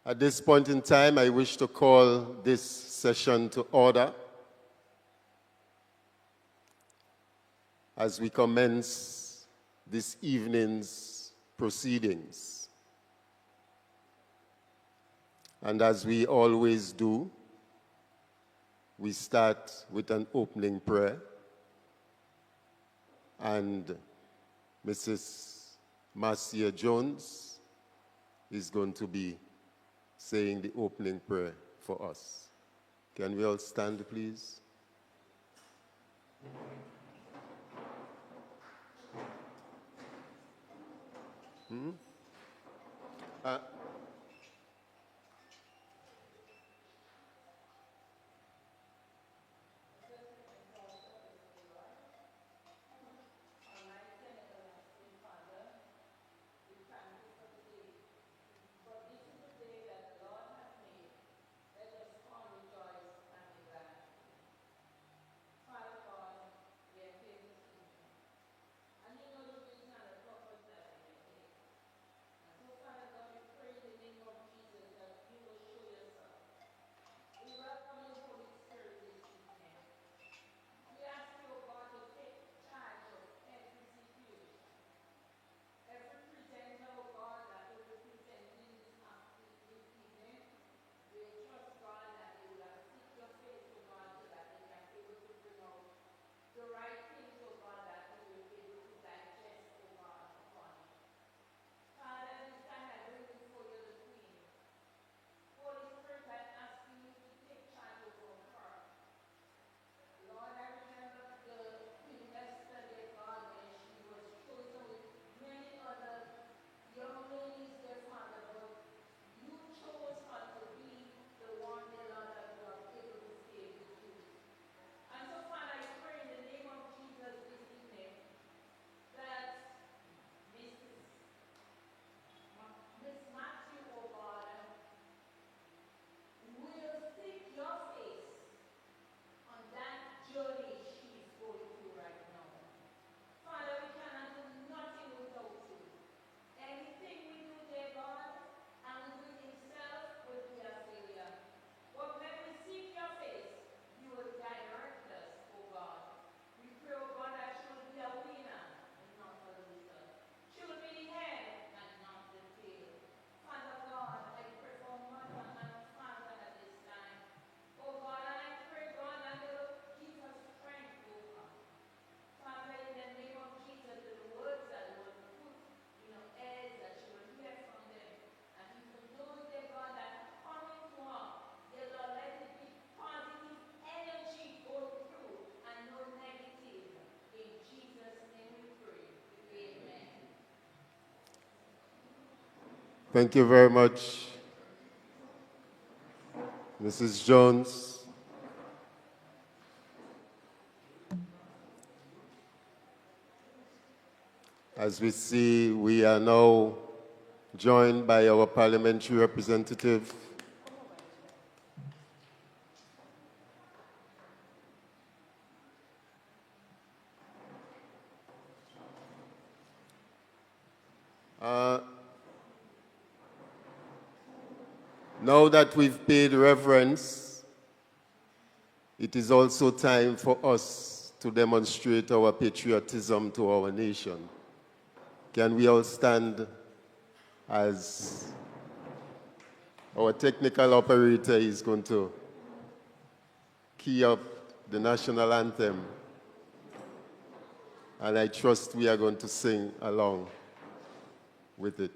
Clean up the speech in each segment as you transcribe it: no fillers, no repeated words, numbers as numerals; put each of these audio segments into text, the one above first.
At this point in time, I wish to call this session to order as we commence this evening's proceedings. And as we always do, we start with an opening prayer. And Mrs. Marcia Jones is going to be saying the opening prayer for us. Can we all stand, please? Thank you very much, Mrs. Jones. As we see, we are now joined by our parliamentary representative, now that we've paid reverence, it is also time for us to demonstrate our patriotism to our nation. Can we all stand as our technical operator is going to key up the national anthem, and I trust we are going to sing along with it.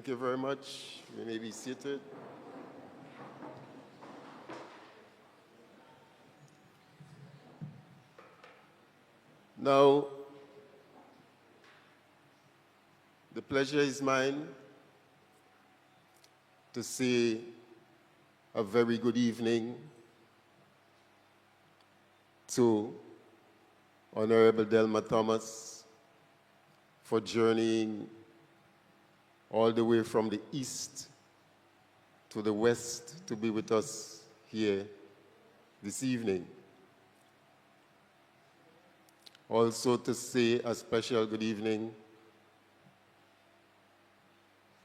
Thank you very much. You may be seated. Now, the pleasure is mine to say a very good evening to Honorable Delma Thomas for journeying all the way from the east to the west to be with us here this evening. Also to say a special good evening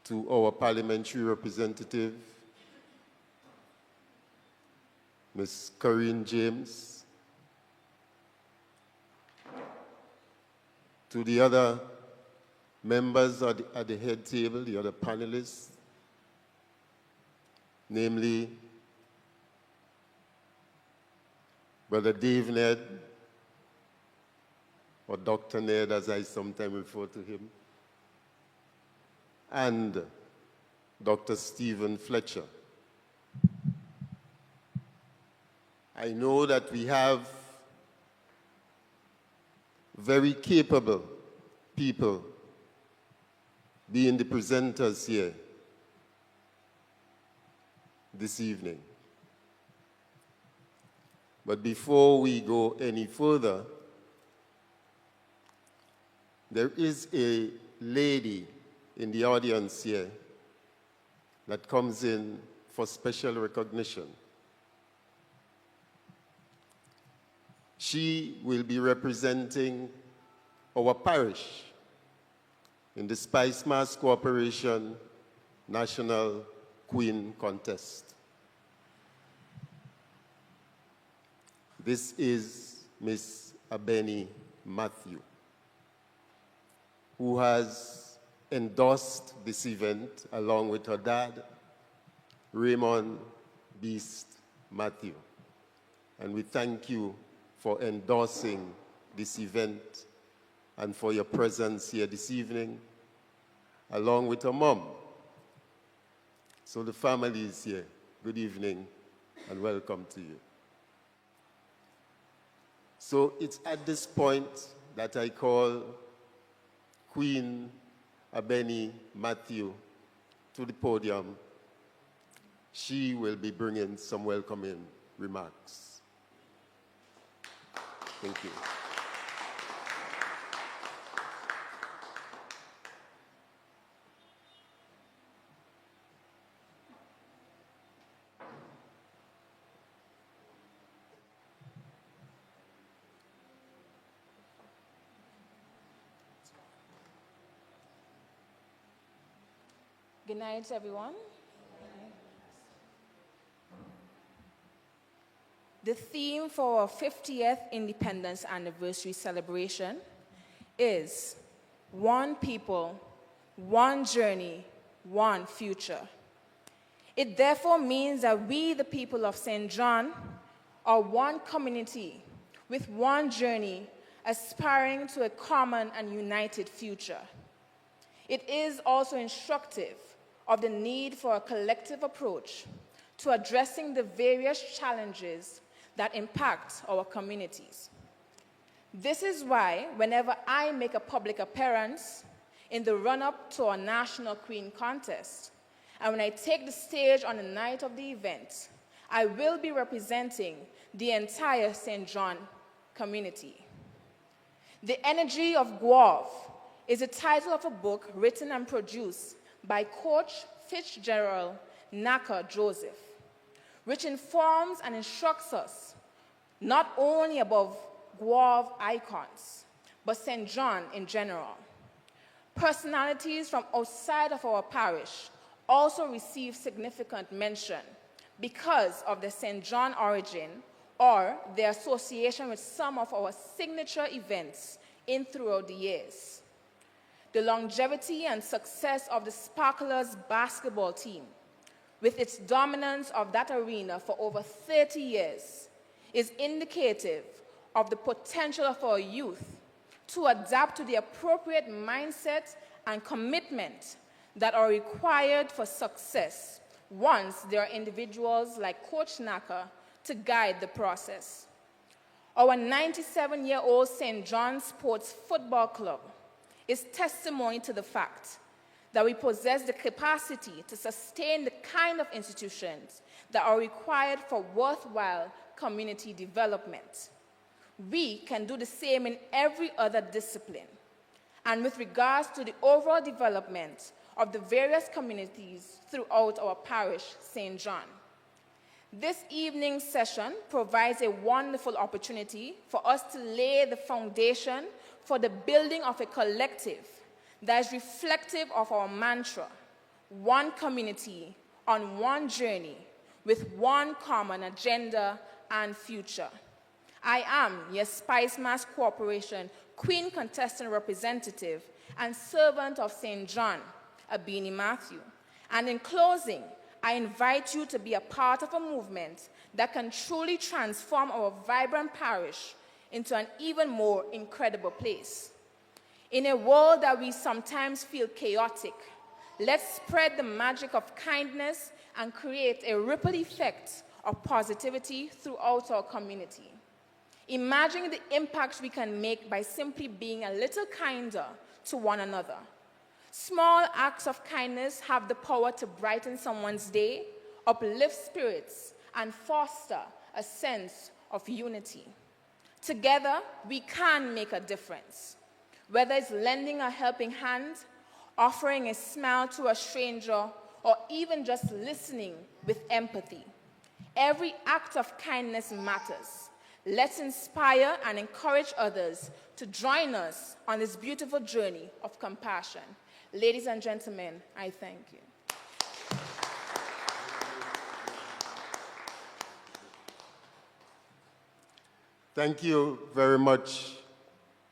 to our parliamentary representative, Ms. Corinne James, to the other members at the head table, the other panelists, namely Brother Dave Ned, or Dr. Ned as I sometimes refer to him, and Dr. Stephen Fletcher. I know that we have very capable people being the presenters here this evening. But before we go any further, there is a lady in the audience here that comes in for special recognition. She will be representing our parish in the Spice Mass Corporation National Queen Contest. This is Miss Abeni Matthew, who has endorsed this event along with her dad, Raymond Beast Matthew. And we thank you for endorsing this event and for your presence here this evening, along with her mom. So the family is here. Good evening and welcome to you. So it's at this point that I call Queen Abeni Matthew to the podium. She will be bringing some welcoming remarks. Thank you. Good night, everyone. The theme for our 50th Independence Anniversary celebration is One People, One Journey, One Future. It therefore means that we, the people of St. John, are one community with one journey, aspiring to a common and united future. It is also instructive of the need for a collective approach to addressing the various challenges that impact our communities. This is why whenever I make a public appearance in the run-up to our National Queen Contest, and when I take the stage on the night of the event, I will be representing the entire St. John community. The Energy of Gouyav is the title of a book written and produced by Coach Fitzgerald Naka Joseph, which informs and instructs us not only about Gouyav icons, but St. John in general. Personalities from outside of our parish also receive significant mention because of their St. John origin or their association with some of our signature events in throughout the years. The longevity and success of the Sparklers basketball team, with its dominance of that arena for over 30 years, is indicative of the potential of our youth to adapt to the appropriate mindset and commitment that are required for success once there are individuals like Coach Naka to guide the process. Our 97-year-old St. John's Sports Football Club is testimony to the fact that we possess the capacity to sustain the kind of institutions that are required for worthwhile community development. We can do the same in every other discipline. And with regards to the overall development of the various communities throughout our parish, St. John. This evening's session provides a wonderful opportunity for us to lay the foundation for the building of a collective that is reflective of our mantra, one community on one journey with one common agenda and future. I am your Spice Mass Corporation Queen Contestant Representative and servant of St. John, Abini Matthew. And in closing, I invite you to be a part of a movement that can truly transform our vibrant parish into an even more incredible place. In a world that we sometimes feel chaotic, let's spread the magic of kindness and create a ripple effect of positivity throughout our community. Imagine the impact we can make by simply being a little kinder to one another. Small acts of kindness have the power to brighten someone's day, uplift spirits, and foster a sense of unity. Together, we can make a difference. Whether it's lending a helping hand, offering a smile to a stranger, or even just listening with empathy. Every act of kindness matters. Let's inspire and encourage others to join us on this beautiful journey of compassion. Ladies and gentlemen, I thank you. Thank you very much,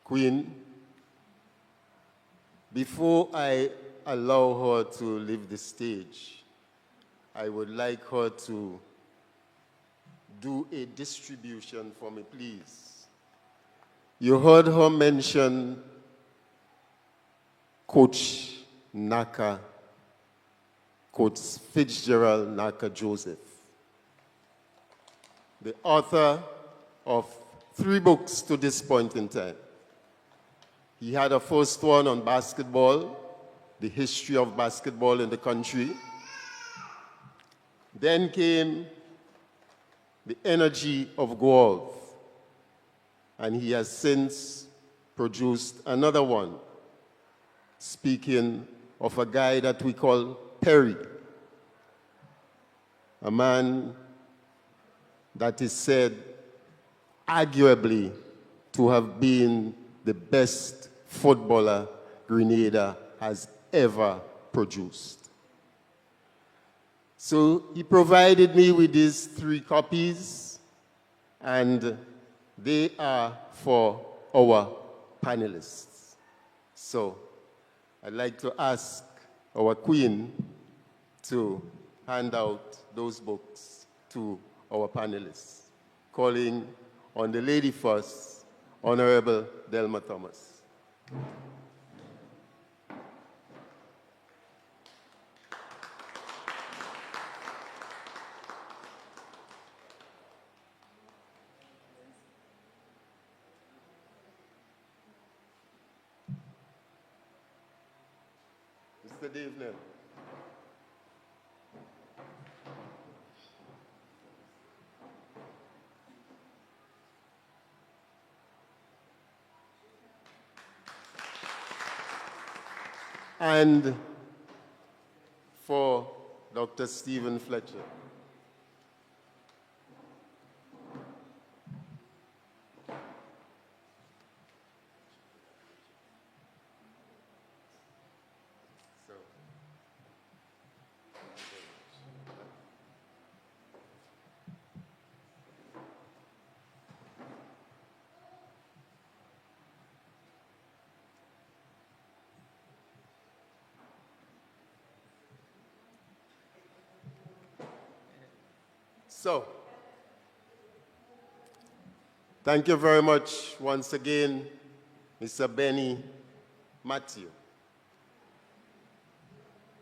Queen. Before I allow her to leave the stage, I would like her to do a distribution for me, please. You heard her mention Coach Naka, Coach Fitzgerald Naka Joseph, the author of 3 books to this point in time. He had a first one on basketball, the history of basketball in the country. Then came The Energy of Gouyav, and he has since produced another one, speaking of a guy that we call Perry, a man that is said arguably to have been the best footballer Grenada has ever produced. So he provided me with these 3 copies, and they are for our panelists. So I'd like to ask our Queen to hand out those books to our panelists, calling on the lady first, Honorable Delma Thomas. Good evening. And for Dr. Stephen Fletcher. So, thank you very much once again, Mr. Benny Matthew.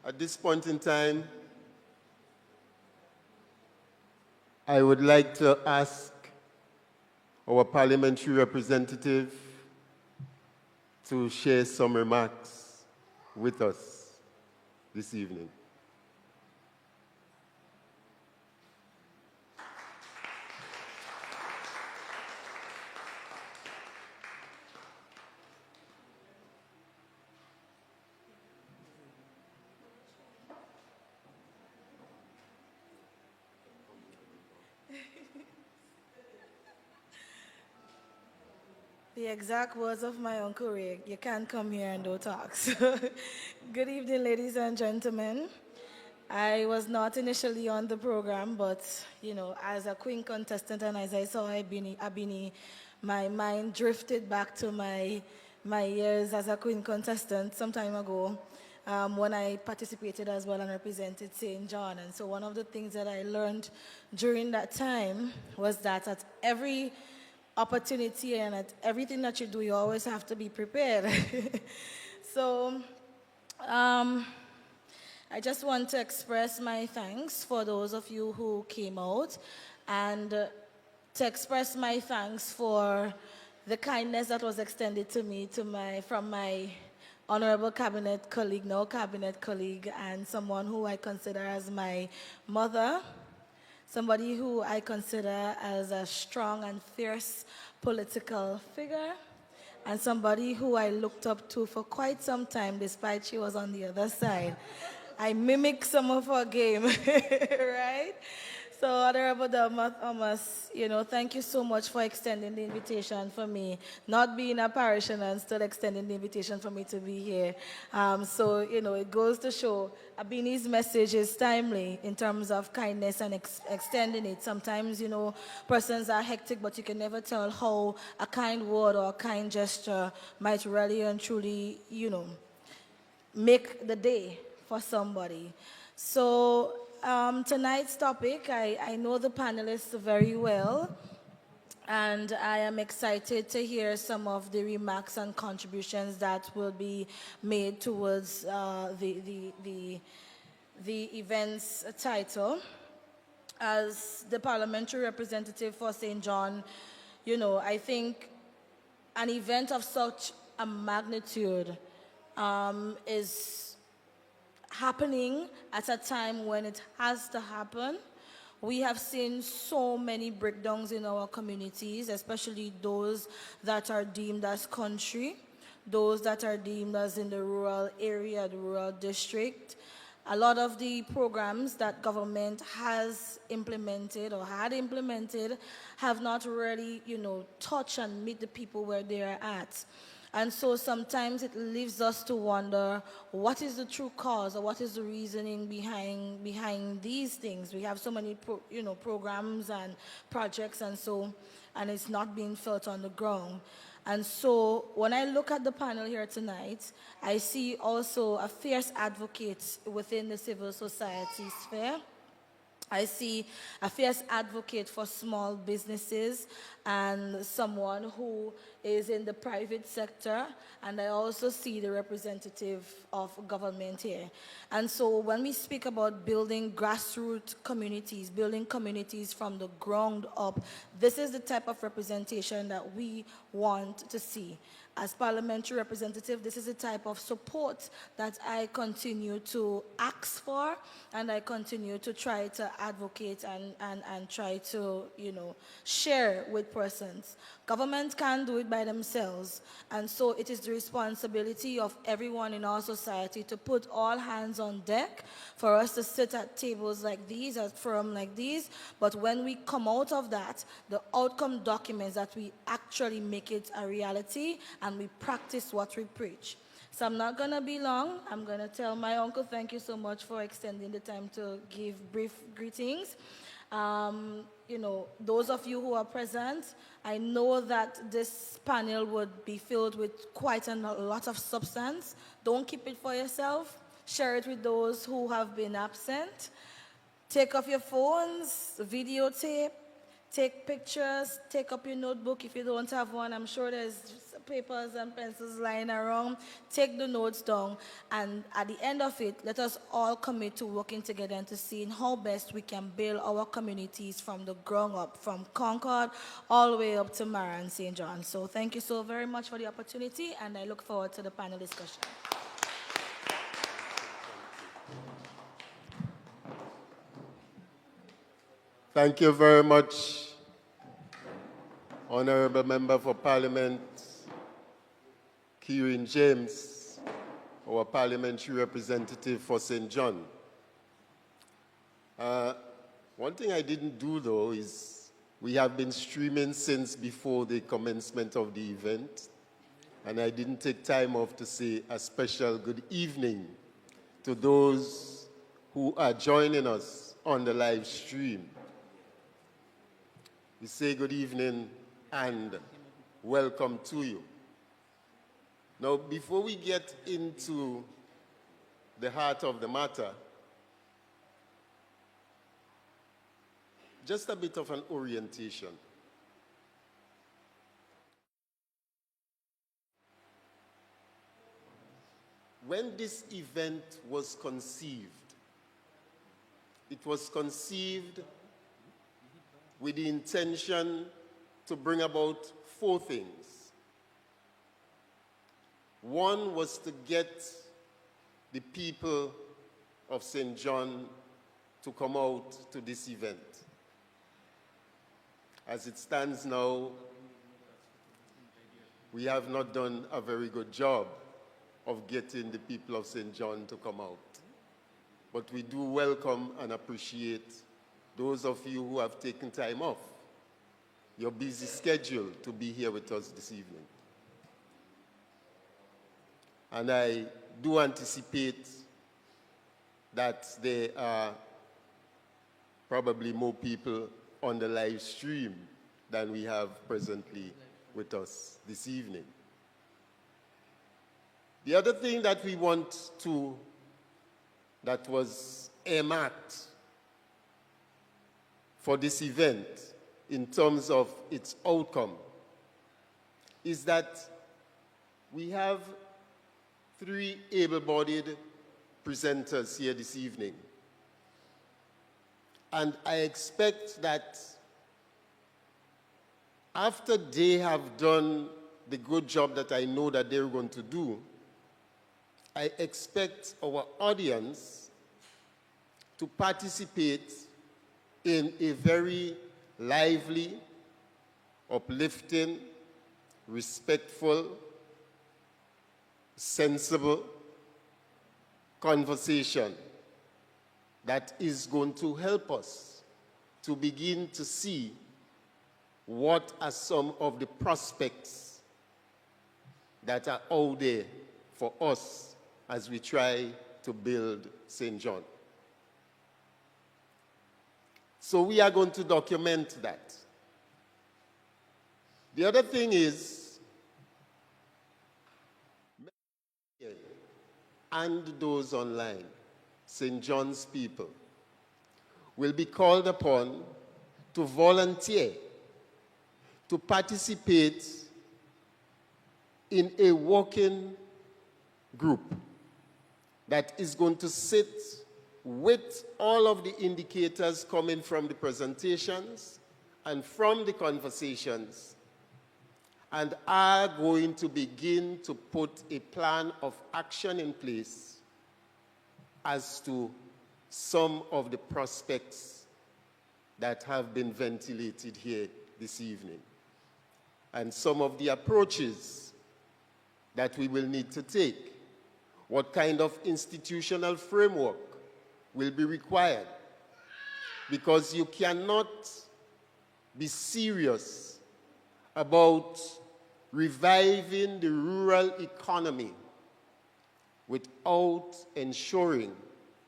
At this point in time, I would like to ask our parliamentary representative to share some remarks with us this evening. The exact words of my Uncle Ray, you can't come here and do talks. Good evening, ladies and gentlemen. I was not initially on the program, but, you know, as a queen contestant and as I saw Abini, my mind drifted back to my years as a queen contestant some time ago when I participated as well and represented St. John. And so one of the things that I learned during that time was that at every opportunity and at everything that you do, you always have to be prepared. So I just want to express my thanks for those of you who came out and to express my thanks for the kindness that was extended to me from my honorable cabinet colleague, now cabinet colleague, and someone who I consider as my mother. Somebody who I consider as a strong and fierce political figure, and somebody who I looked up to for quite some time, despite she was on the other side. I mimicked some of her game, right? So, Honorable Thomas, you know, thank you so much for extending the invitation for me, not being a parishioner and still extending the invitation for me to be here. So, you know, it goes to show Abini's message is timely in terms of kindness and extending it. Sometimes, you know, persons are hectic, but you can never tell how a kind word or a kind gesture might really and truly, you know, make the day for somebody. So tonight's topic, I know the panelists very well, and I am excited to hear some of the remarks and contributions that will be made towards the event's title. As the parliamentary representative for St. John, you know, I think an event of such a magnitude is happening at a time when it has to happen. We have seen so many breakdowns in our communities, especially those that are deemed as country, those that are deemed as in the rural area, the rural district. A lot of the programs that government has implemented or had implemented have not really, you know, touched and meet the people where they are at. And so sometimes it leaves us to wonder, what is the true cause or what is the reasoning behind these things? We have so many programs and projects and it's not being felt on the ground. And so when I look at the panel here tonight, I see also a fierce advocate within the civil society sphere. I see a fierce advocate for small businesses and someone who is in the private sector, and I also see the representative of government here. And so when we speak about building grassroots communities, building communities from the ground up, this is the type of representation that we want to see. As parliamentary representative, this is the type of support that I continue to ask for, and I continue to try to advocate and try to, you know, share with persons. Government can't do it by themselves, and so it is the responsibility of everyone in our society to put all hands on deck for us to sit at tables like these, at forum like these, but when we come out of that, the outcome documents that we actually make it a reality and we practice what we preach. So I'm not going to be long. I'm going to tell my uncle thank you so much for extending the time to give brief greetings. You know, those of you who are present, I know that this panel would be filled with quite a lot of substance. Don't keep it for yourself. Share it with those who have been absent. Take off your phones, videotape, take pictures, take up your notebook if you don't have one. I'm sure there's papers and pencils lying around. Take the notes down, and at the end of it, let us all commit to working together and to seeing how best we can build our communities from the ground up, from Concord all the way up to Mara and St. John. So thank you so very much for the opportunity, and I look forward to the panel discussion. Thank you very much, Honorable Member for Parliament Kieran James, our parliamentary representative for St. John. One thing I didn't do, though, is we have been streaming since before the commencement of the event, and I didn't take time off to say a special good evening to those who are joining us on the live stream. We say good evening and welcome to you. Now, before we get into the heart of the matter, just a bit of an orientation. When this event was conceived, it was conceived with the intention to bring about 4 things. One was to get the people of St. John to come out to this event. As it stands now, we have not done a very good job of getting the people of St. John to come out. But we do welcome and appreciate those of you who have taken time off your busy schedule to be here with us this evening. And I do anticipate that there are probably more people on the live stream than we have presently with us this evening. The other thing that we want to, that was earmarked for this event in terms of its outcome is that we have 3 able-bodied presenters here this evening. And I expect that after they have done the good job that I know that they're going to do, I expect our audience to participate in a very lively, uplifting, respectful, sensible conversation that is going to help us to begin to see what are some of the prospects that are out there for us as we try to build St. John. So we are going to document that. The other thing is, and those online, St. John's people, will be called upon to volunteer, to participate in a working group that is going to sit with all of the indicators coming from the presentations and from the conversations, and are going to begin to put a plan of action in place as to some of the prospects that have been ventilated here this evening, and some of the approaches that we will need to take. What kind of institutional framework will be required? Because you cannot be serious about reviving the rural economy without ensuring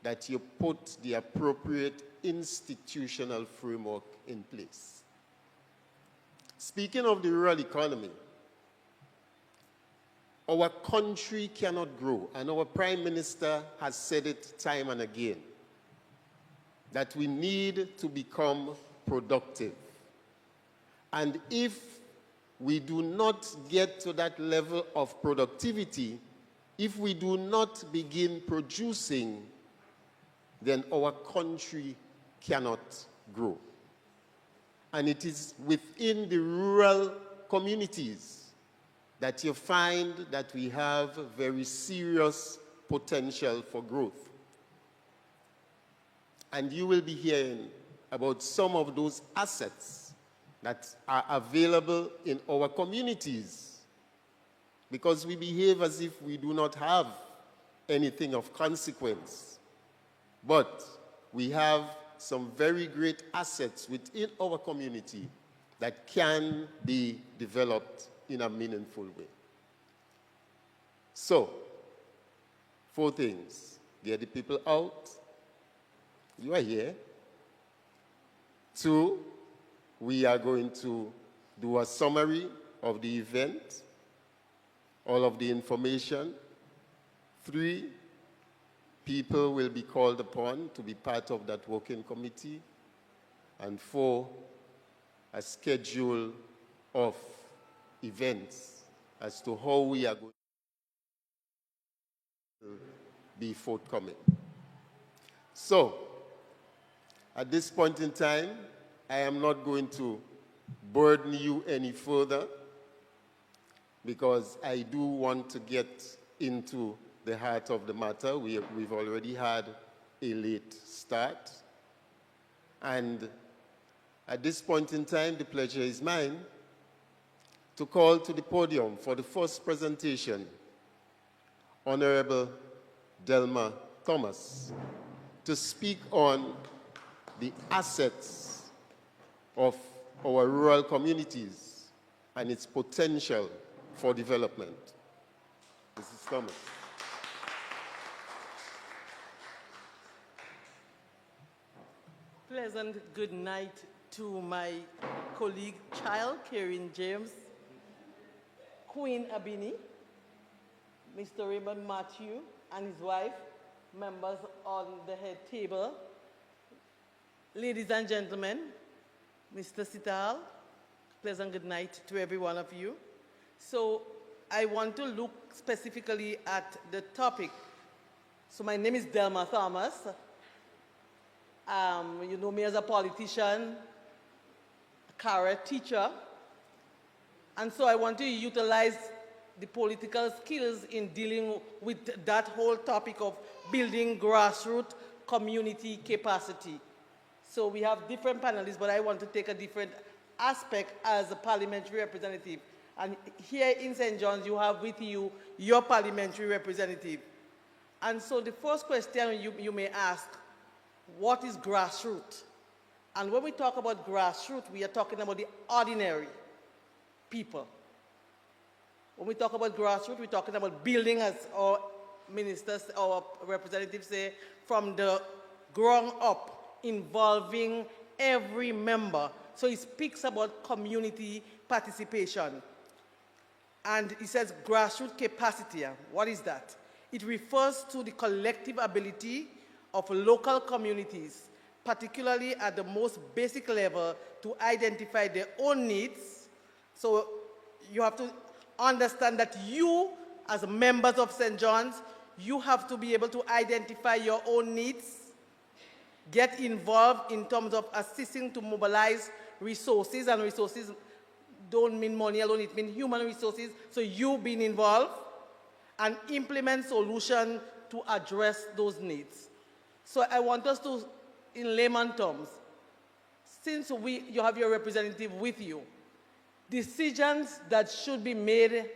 that you put the appropriate institutional framework in place. Speaking of the rural economy, our country cannot grow, and our Prime Minister has said it time and again, that we need to become productive. And if we do not get to that level of productivity if we do not begin producing, then our country cannot grow. And it is within the rural communities that you find that we have very serious potential for growth. And you will be hearing about some of those assets that are available in our communities, because we behave as if we do not have anything of consequence. But we have some very great assets within our community that can be developed in a meaningful way. So, 4 things. Get the people out. You are here. 2, we are going to do a summary of the event, all of the information. 3, people will be called upon to be part of that working committee. And 4, a schedule of events as to how we are going to be forthcoming. So, at this point in time, I am not going to burden you any further, because I do want to get into the heart of the matter. We've already had a late start. And at this point in time, the pleasure is mine to call to the podium for the first presentation Honorable Delma Thomas to speak on the assets of our rural communities and its potential for development. Mrs. Thomas. Pleasant good night to my colleague child, Karen James, Queen Abini, Mr. Raymond Matthew and his wife, members on the head table, ladies and gentlemen, Mr. Sital, pleasant good night to every one of you. So I want to look specifically at the topic. So my name is Delma Thomas. You know me as a politician, a career teacher, and so I want to utilize the political skills in dealing with that whole topic of building grassroots community capacity. So we have different panelists, but I want to take a different aspect as a parliamentary representative. And here in St. John's, you have with you your parliamentary representative. And so the first question you may ask, what is grassroots? And when we talk about grassroots, we are talking about the ordinary people. When we talk about grassroots, we're talking about building, as our ministers, our representatives say, from the ground up, involving every member. So it speaks about community participation. And it says grassroots capacity. What is that? It refers to the collective ability of local communities, particularly at the most basic level, to identify their own needs. So you have to understand that you, as members of St. John's, you have to be able to identify your own needs, get involved in terms of assisting to mobilize resources, and resources don't mean money alone, it means human resources, so you being involved, and implement solutions to address those needs. So I want us to, in layman terms, since you have your representative with you, decisions that should be made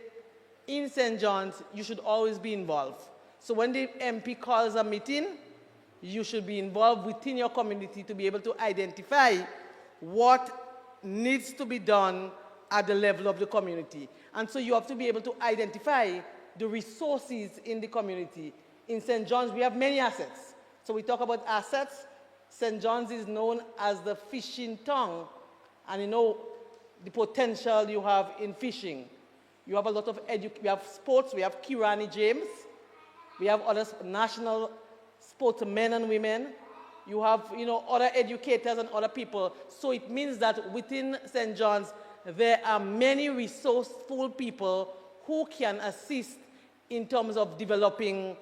in St. John's, you should always be involved. So when the MP calls a meeting, you should be involved within your community to be able to identify what needs to be done at the level of the community. And so you have to be able to identify the resources in the community. In St. John's, we have many assets. So we talk about assets. St. John's is known as the fishing town. And you know the potential you have in fishing. You have a lot of we have sports. We have Kirani James. We have other national sportsmen and women. You have, other educators and other people. So it means that within St. John's, there are many resourceful people who can assist in terms of developing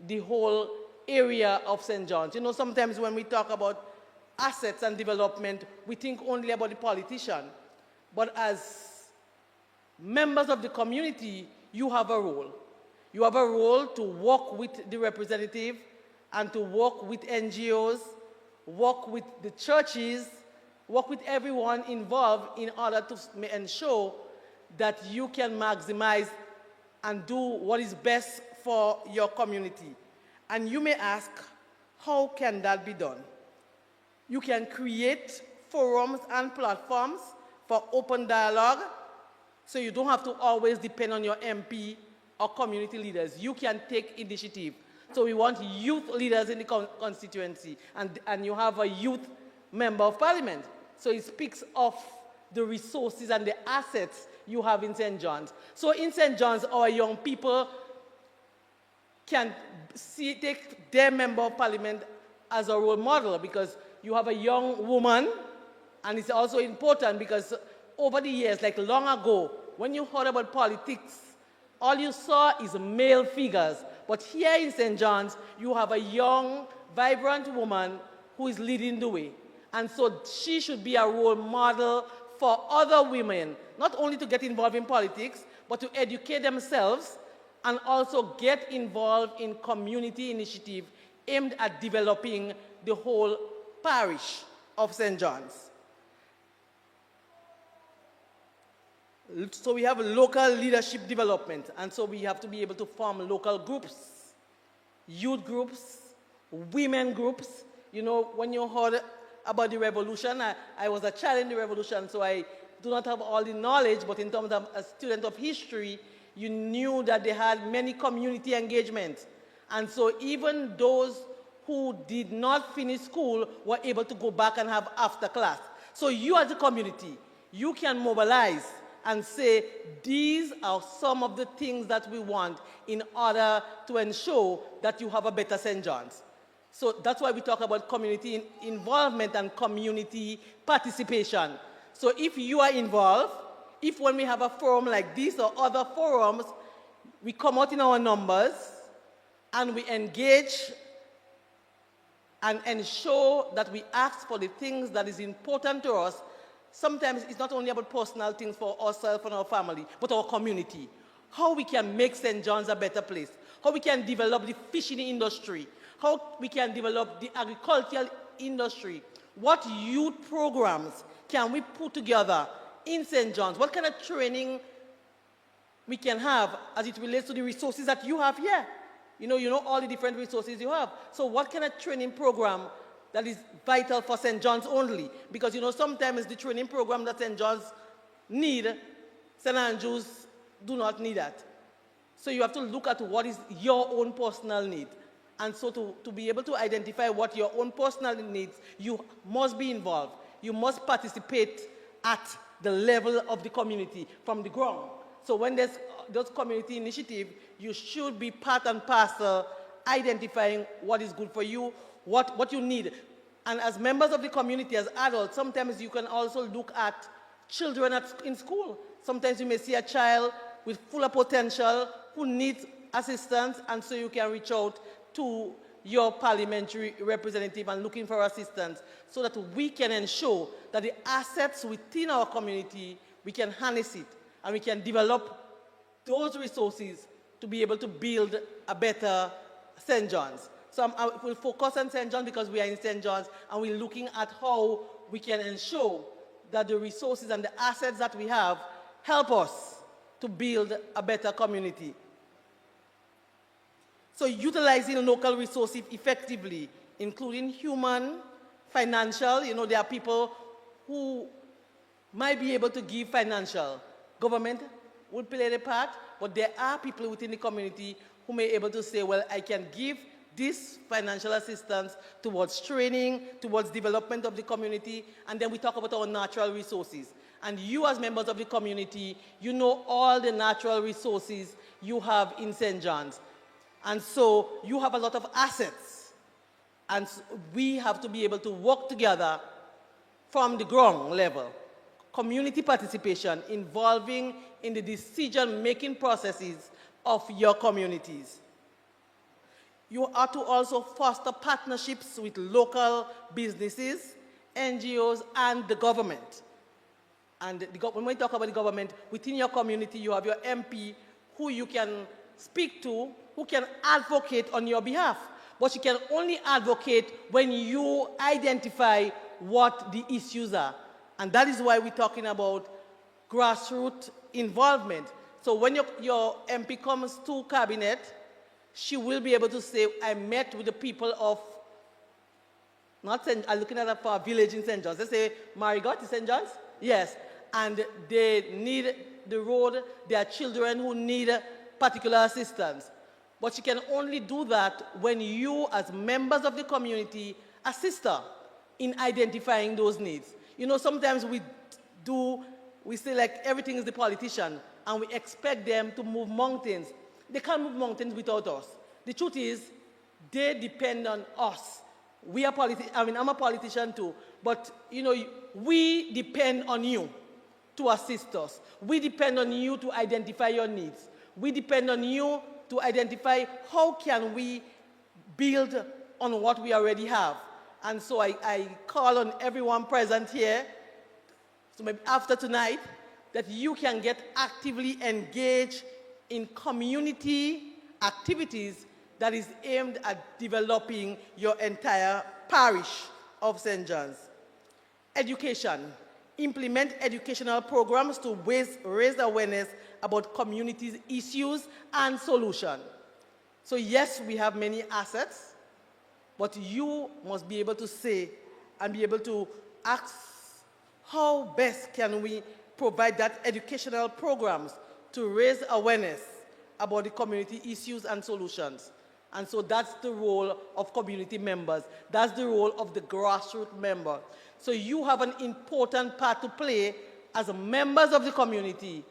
the whole area of St. John's. You know, sometimes when we talk about assets and development, we think only about the politician. But as members of the community, you have a role. You have a role to work with the representative and to work with NGOs, work with the churches, work with everyone involved in order to ensure that you can maximize and do what is best for your community. And you may ask, how can that be done? You can create forums and platforms for open dialogue, so you don't have to always depend on your MP or community leaders. You can take initiative. So we want youth leaders in the constituency, and you have a youth member of parliament. So it speaks of the resources and the assets you have in St. John's. So in St. John's, our young people can take their member of parliament as a role model, because you have a young woman, and it's also important because over the years, like long ago, when you heard about politics, all you saw is male figures. But here in St. John's, you have a young, vibrant woman who is leading the way. And so she should be a role model for other women, not only to get involved in politics, but to educate themselves and also get involved in community initiative aimed at developing the whole parish of St. John's. So we have local leadership development, and so we have to be able to form local groups, youth groups, women groups. You know, when you heard about the revolution, I was a child in the revolution, so I do not have all the knowledge, but in terms of a student of history, you knew that they had many community engagements. And so even those who did not finish school were able to go back and have after class. So you as a community, you can mobilize and say, these are some of the things that we want in order to ensure that you have a better St. John's. So that's why we talk about community involvement and community participation. So if you are involved, if when we have a forum like this or other forums, we come out in our numbers and we engage and ensure that we ask for the things that is important to us. Sometimes it's not only about personal things for ourselves and our family, but our community. How we can make St. John's a better place. How we can develop the fishing industry. How we can develop the agricultural industry. What youth programs can we put together in St. John's? What kind of training we can have as it relates to the resources that you have here? You know all the different resources you have. So what kind of training program that is vital for St. John's only? Because sometimes the training program that St. John's need, St. Andrews do not need that. So you have to look at what is your own personal need. And so to be able to identify what your own personal needs, you must be involved. You must participate at the level of the community, from the ground. So when there's those community initiatives, you should be part and parcel identifying what is good for you, what you need. And as members of the community, as adults, sometimes you can also look at children in school. Sometimes you may see a child with full of potential who needs assistance, and so you can reach out to your parliamentary representative and looking for assistance so that we can ensure that the assets within our community, we can harness it and we can develop those resources to be able to build a better St. John's. So I will focus on St. John's because we are in St. John's, and we're looking at how we can ensure that the resources and the assets that we have help us to build a better community. So utilizing local resources effectively, including human, financial, there are people who might be able to give financial. Government will play the part, but there are people within the community who may be able to say, well, I can give this financial assistance towards training, towards development of the community, and then we talk about our natural resources. And you as members of the community, you know all the natural resources you have in St. John's. And so you have a lot of assets. And we have to be able to work together from the ground level, community participation involving in the decision-making processes of your communities. You are to also foster partnerships with local businesses, NGOs, and the government. And when we talk about the government, within your community, you have your MP who you can speak to, who can advocate on your behalf. But you can only advocate when you identify what the issues are. And that is why we're talking about grassroots involvement. So when your MP comes to cabinet, she will be able to say, I met with the people of, I'm looking at a for a village in St. John's. They say, Marigot is St. John's? Yes. And they need the road, there are children who need particular assistance. But she can only do that when you, as members of the community, assist her in identifying those needs. You know, sometimes we say like everything is the politician, and we expect them to move mountains. They can't move mountains without us. The truth is, they depend on us. I'm a politician too, but you know, we depend on you to assist us. We depend on you to identify your needs. We depend on you to identify how can we build on what we already have. And so I call on everyone present here, so maybe after tonight, that you can get actively engaged in community activities that is aimed at developing your entire parish of St. John's. Education. Implement educational programs to raise awareness about communities' issues and solutions. So yes, we have many assets, but you must be able to say and be able to ask how best can we provide that educational programs to raise awareness about the community issues and solutions. And so that's the role of community members. That's the role of the grassroots member. So you have an important part to play as members of the community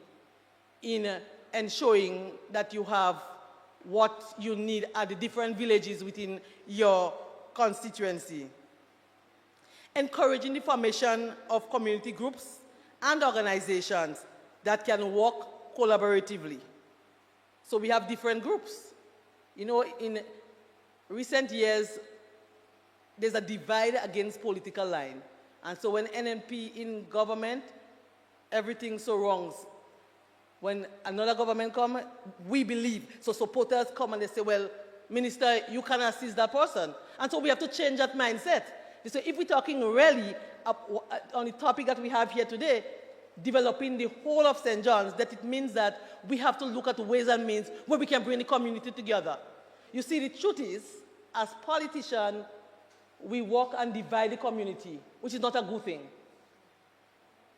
in ensuring that you have what you need at the different villages within your constituency. Encouraging the formation of community groups and organizations that can work collaboratively. So we have different groups. You know, in recent years, there's a divide against political line. And so when NNP in government, everything's so wrong. When another government comes, we believe. So supporters come and they say, well, Minister, you can assist that person. And so we have to change that mindset. So if we're talking really on the topic that we have here today, developing the whole of St. John's, that it means that we have to look at ways and means where we can bring the community together. You see, the truth is, as politicians, we work and divide the community, which is not a good thing.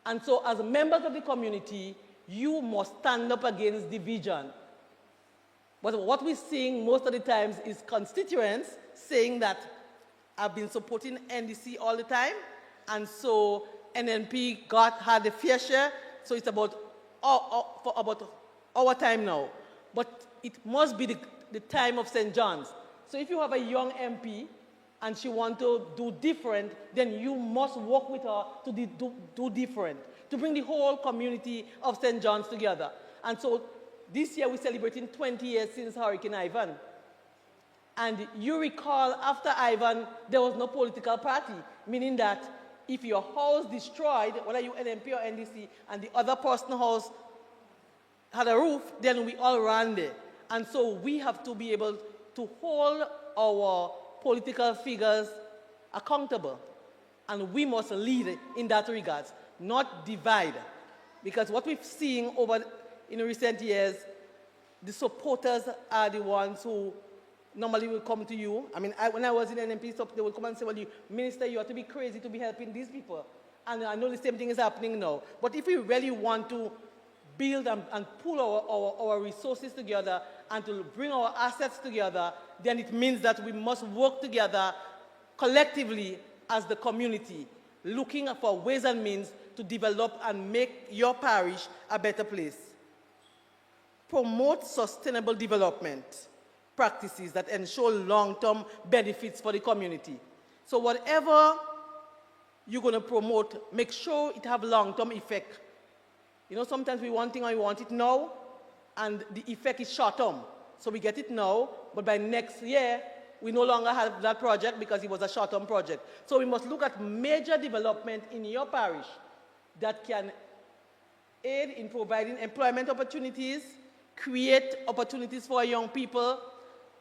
And so as members of the community, you must stand up against division. But what we're seeing most of the times is constituents saying that I've been supporting NDC all the time, and so NNP had a fair share, so it's about our time now. But it must be the time of St. John's. So if you have a young MP and she wants to do different, then you must work with her to do different, to bring the whole community of St. John's together. And so this year we're celebrating 20 years since Hurricane Ivan. And you recall after Ivan, there was no political party, meaning that if your house destroyed, whether you NMP or NDC, and the other person's house had a roof, then we all ran there. And so we have to be able to hold our political figures accountable. And we must lead in that regard, not divide. Because what we've seen in recent years, the supporters are the ones who normally will come to you. I mean, when I was in NMP, they would come and say, well, Minister, you have to be crazy to be helping these people. And I know the same thing is happening now. But if we really want to build and pull our resources together and to bring our assets together, then it means that we must work together collectively as the community, looking for ways and means to develop and make your parish a better place. Promote sustainable development practices that ensure long-term benefits for the community. So whatever you're going to promote, make sure it have long-term effect. You know, sometimes we want thing and we want it now, and the effect is short-term. So we get it now, but by next year, we no longer have that project because it was a short-term project. So we must look at major development in your parish that can aid in providing employment opportunities, create opportunities for young people,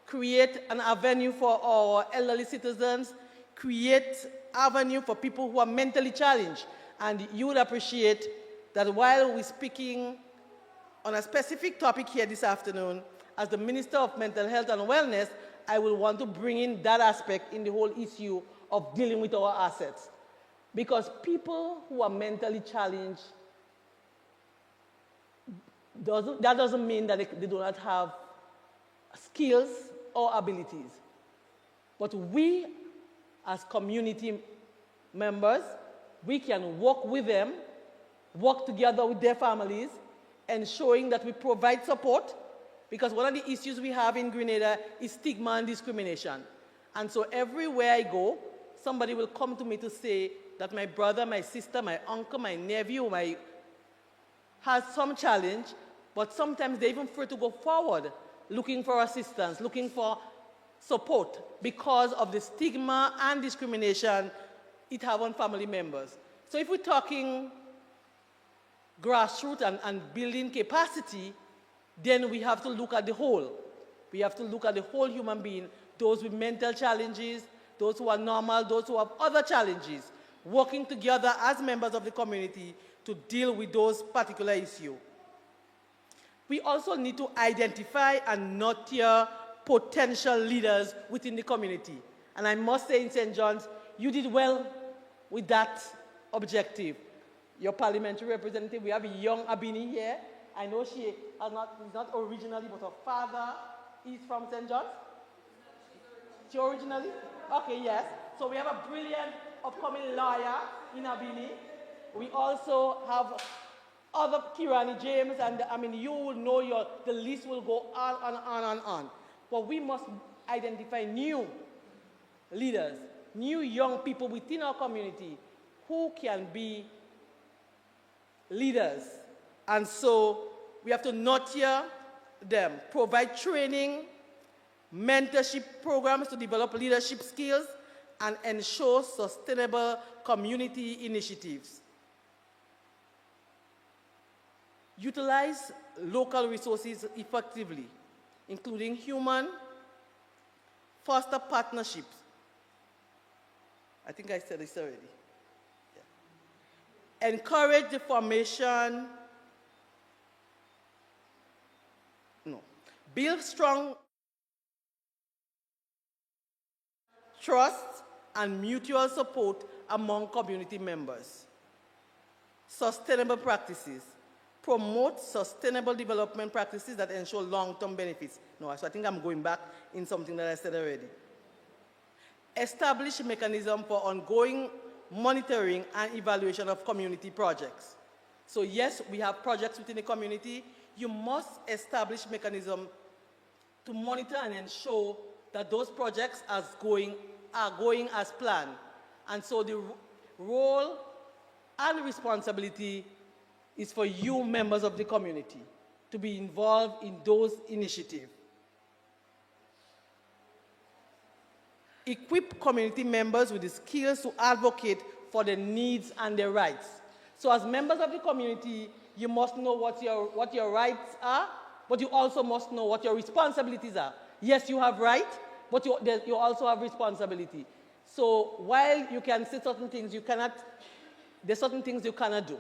create an avenue for our elderly citizens, create avenue for people who are mentally challenged. And you would appreciate that while we're speaking on a specific topic here this afternoon, as the Minister of Mental Health and Wellness, I will want to bring in that aspect in the whole issue of dealing with our assets. Because people who are mentally challenged, that doesn't mean that they do not have skills or abilities. But we, as community members, we can work with them, work together with their families, ensuring that we provide support, because one of the issues we have in Grenada is stigma and discrimination. And so everywhere I go, somebody will come to me to say that my brother, my sister, my uncle, my nephew, has some challenge, but sometimes they even fear to go forward, looking for assistance, looking for support, because of the stigma and discrimination it has on family members. So if we're talking grassroots and building capacity, then we have to look at the whole. We have to look at the whole human being, those with mental challenges, those who are normal, those who have other challenges, working together as members of the community to deal with those particular issues. We also need to identify and nurture potential leaders within the community. And I must say in St. John's, you did well with that objective. Your parliamentary representative, we have a young Abini here. I know she is not originally, but her father is from St. John's. She originally? Okay, yes. So we have a brilliant upcoming lawyer in Abini. We also have other Kirani James, and I mean, you will know the list will go on and on and on. But we must identify new leaders, new young people within our community who can be leaders. And so we have to nurture them, provide training, mentorship programs to develop leadership skills, and ensure sustainable community initiatives. Utilize local resources effectively, including human, foster partnerships. I think I said this already. Yeah. Encourage the formation, build strong trust and mutual support among community members. Sustainable practices. Promote sustainable development practices that ensure long-term benefits. No, so I think I'm going back in something that I said already. Establish a mechanism for ongoing monitoring and evaluation of community projects. So yes, we have projects within the community. You must establish mechanism to monitor and ensure that those projects are going as planned. And so the role and responsibility is for you, members of the community, to be involved in those initiatives. Equip community members with the skills to advocate for their needs and their rights. So as members of the community, you must know what your rights are, but you also must know what your responsibilities are. Yes, you have rights, but you also have responsibility. So while you can say certain things, there's certain things you cannot do.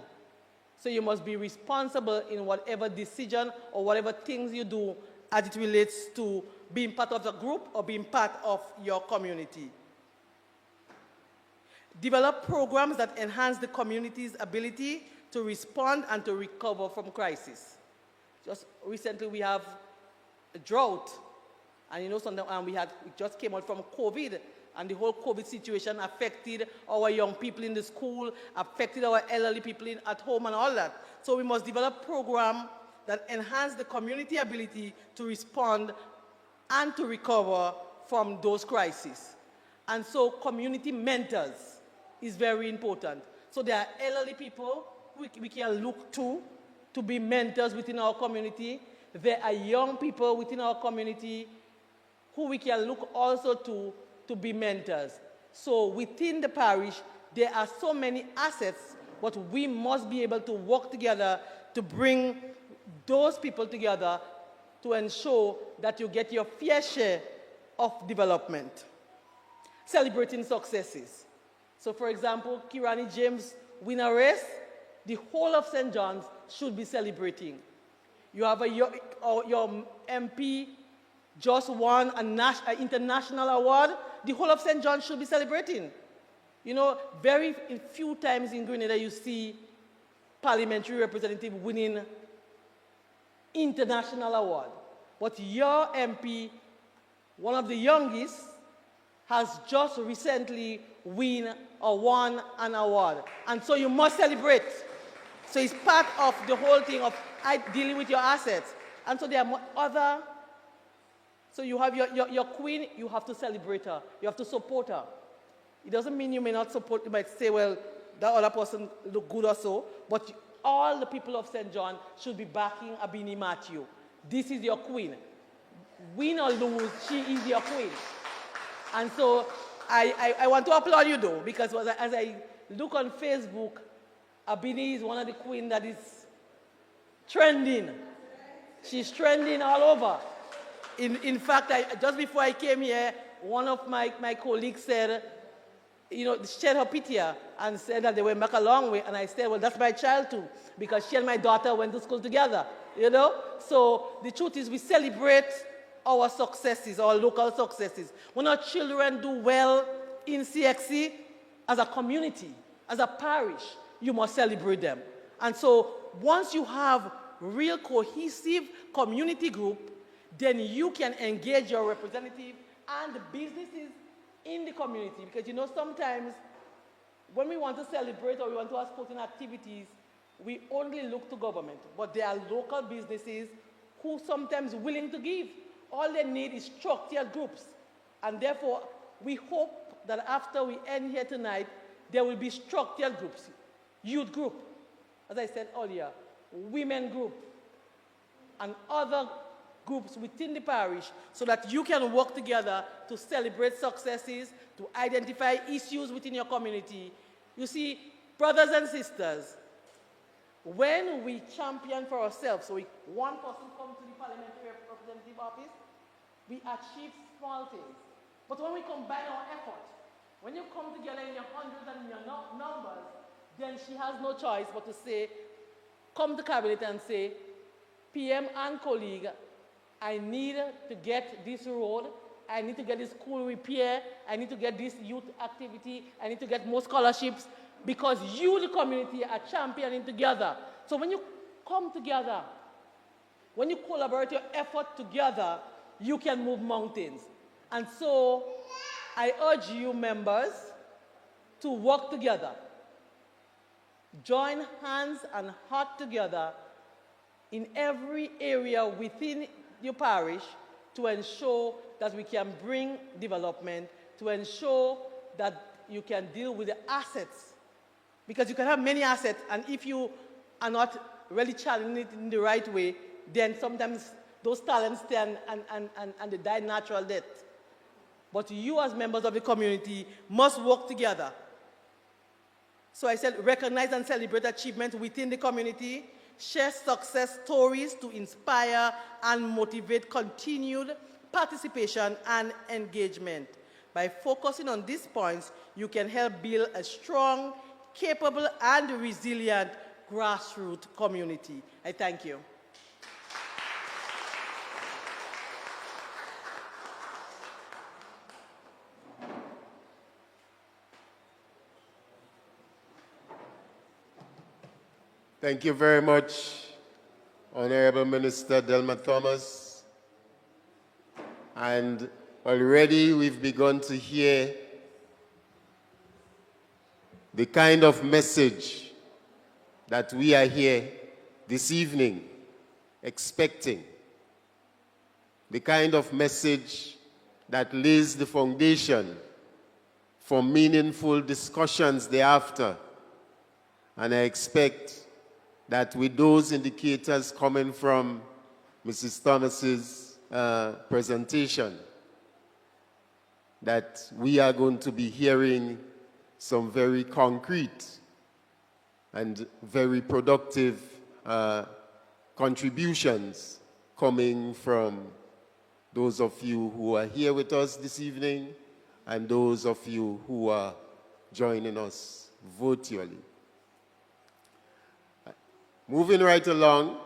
So you must be responsible in whatever decision or whatever things you do as it relates to being part of the group or being part of your community. Develop programs that enhance the community's ability to respond and to recover from crisis. Just recently we have a drought, and we just came out from COVID, and the whole COVID situation affected our young people in the school, affected our elderly people at home and all that. So we must develop programs that enhance the community ability to respond and to recover from those crises. And so community mentors is very important. So there are elderly people we can look to be mentors within our community. There are young people within our community who we can look also to be mentors. So within the parish, there are so many assets, but we must be able to work together to bring those people together to ensure that you get your fair share of development. Celebrating successes. So for example, Kirani James win a race, the whole of St. John's should be celebrating. You have your MP just won an international award, the whole of St. John's should be celebrating. You know, very few times in Grenada you see parliamentary representative winning international award. But your MP, one of the youngest, has just recently won an award. And so you must celebrate. So it's part of the whole thing of dealing with your assets. And so there are other, so you have your queen, you have to celebrate her. You have to support her. It doesn't mean you may not support, you might say, well, that other person look good or so, but all the people of St. John should be backing Abini Matthew. This is your queen. Win or lose, she is your queen. And so I want to applaud you though, because as I look on Facebook, Abini is one of the queens that is trending. She's trending all over. In fact, just before I came here, one of my colleagues said, you know, shared her picture and said that they went back a long way. And I said, well, that's my child too, because she and my daughter went to school together, you know? So the truth is we celebrate our successes, our local successes. When our children do well in CXC, as a community, as a parish, you must celebrate them. And so once you have real cohesive community group, then you can engage your representative and the businesses in the community. Because you know, sometimes when we want to celebrate or we want to have sporting activities, we only look to government. But there are local businesses who sometimes willing to give. All they need is structured groups. And therefore, we hope that after we end here tonight, there will be structured groups. Youth group, as I said earlier, women group, and other groups within the parish so that you can work together to celebrate successes, to identify issues within your community. You see, brothers and sisters, when we champion for ourselves, so one person comes to the parliamentary representative office, we achieve small things. But when we combine our effort, when you come together in your hundreds and in your numbers, then she has no choice but to say, come to cabinet and say, PM and colleague, I need to get this road, I need to get this school repair, I need to get this youth activity, I need to get more scholarships, because you, the community, are championing together. So when you come together, when you collaborate your effort together, you can move mountains. And so I urge you members to work together. Join hands and heart together in every area within your parish to ensure that we can bring development, to ensure that you can deal with the assets. Because you can have many assets, and if you are not really channeling it in the right way, then sometimes those talents stay and they die natural death. But you as members of the community must work together. So I said, recognize and celebrate achievements within the community, share success stories to inspire and motivate continued participation and engagement. By focusing on these points, you can help build a strong, capable, and resilient grassroots community. I thank you. Thank you very much, Honorable Minister Delma Thomas. And already we've begun to hear the kind of message that we are here this evening expecting. The kind of message that lays the foundation for meaningful discussions thereafter. And I expect that with those indicators coming from Mrs. Thomas's presentation, that we are going to be hearing some very concrete and very productive contributions coming from those of you who are here with us this evening and those of you who are joining us virtually. Moving right along,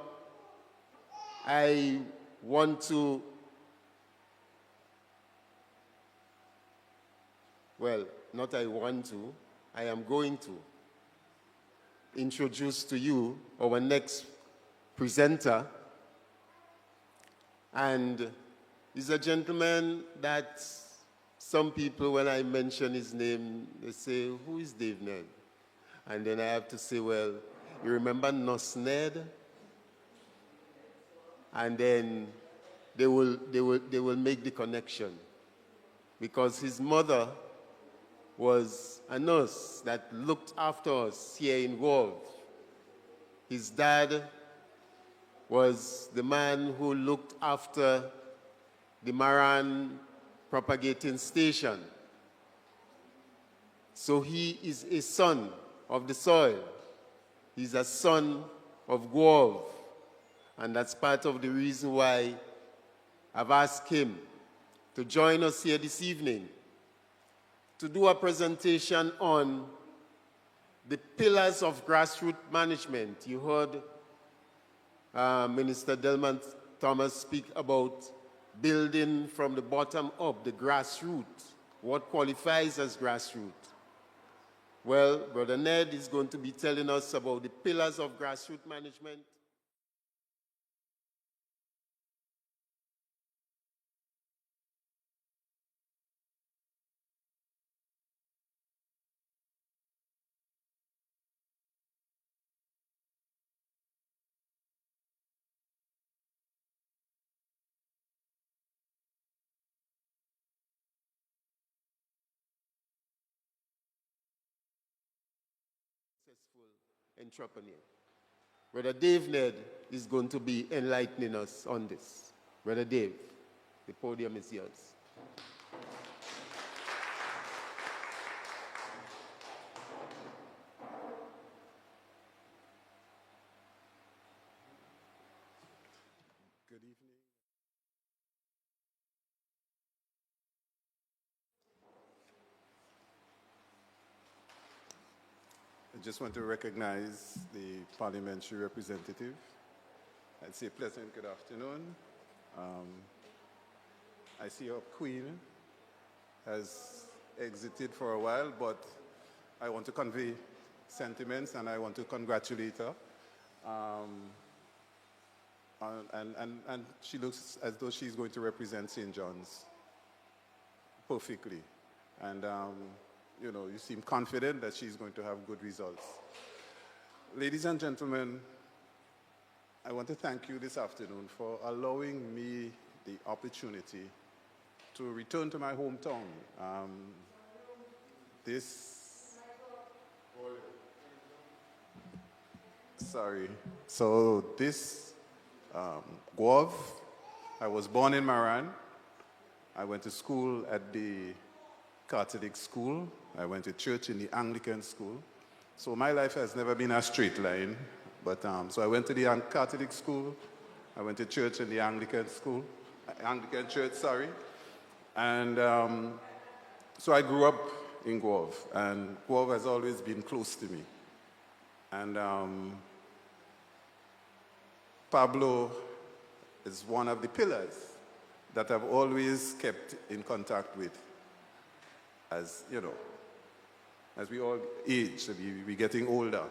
I want to, well, not I want to, I am going to introduce to you our next presenter. And he's a gentleman that some people, when I mention his name, they say, who is Dave Ned? And then I have to say, well, you remember Nos Ned? And then they will make the connection. Because his mother was a nurse that looked after us here in Gouyav. His dad was the man who looked after the Maran propagating station. So he is a son of the soil. He's a son of Gouyav. And that's part of the reason why I've asked him to join us here this evening to do a presentation on the pillars of grassroots management. You heard Minister Delman Thomas speak about building from the bottom up, the grassroots. What qualifies as grassroots? Well, Brother Ned is going to be telling us about the pillars of grassroots management. Entrepreneur. Brother Dave Ned is going to be enlightening us on this. Brother Dave, the podium is yours. Good evening. I just want to recognize the parliamentary representative. I'd say pleasant good afternoon. I see our queen has exited for a while, but I want to convey sentiments and I want to congratulate her. And she looks as though she's going to represent St. John's perfectly. And you know, you seem confident that she's going to have good results. Ladies and gentlemen, I want to thank you this afternoon for allowing me the opportunity to return to my hometown. Gouyav, I was born in Maran. I went to school at the Catholic school. I went to church in the Anglican school. So my life has never been a straight line. But so I went to the Catholic school. I went to church in the Anglican church, sorry. And so I grew up in Gouyav, and Gouyav has always been close to me. And Pablo is one of the pillars that I've always kept in contact with. As you know, as we all age, we're getting older.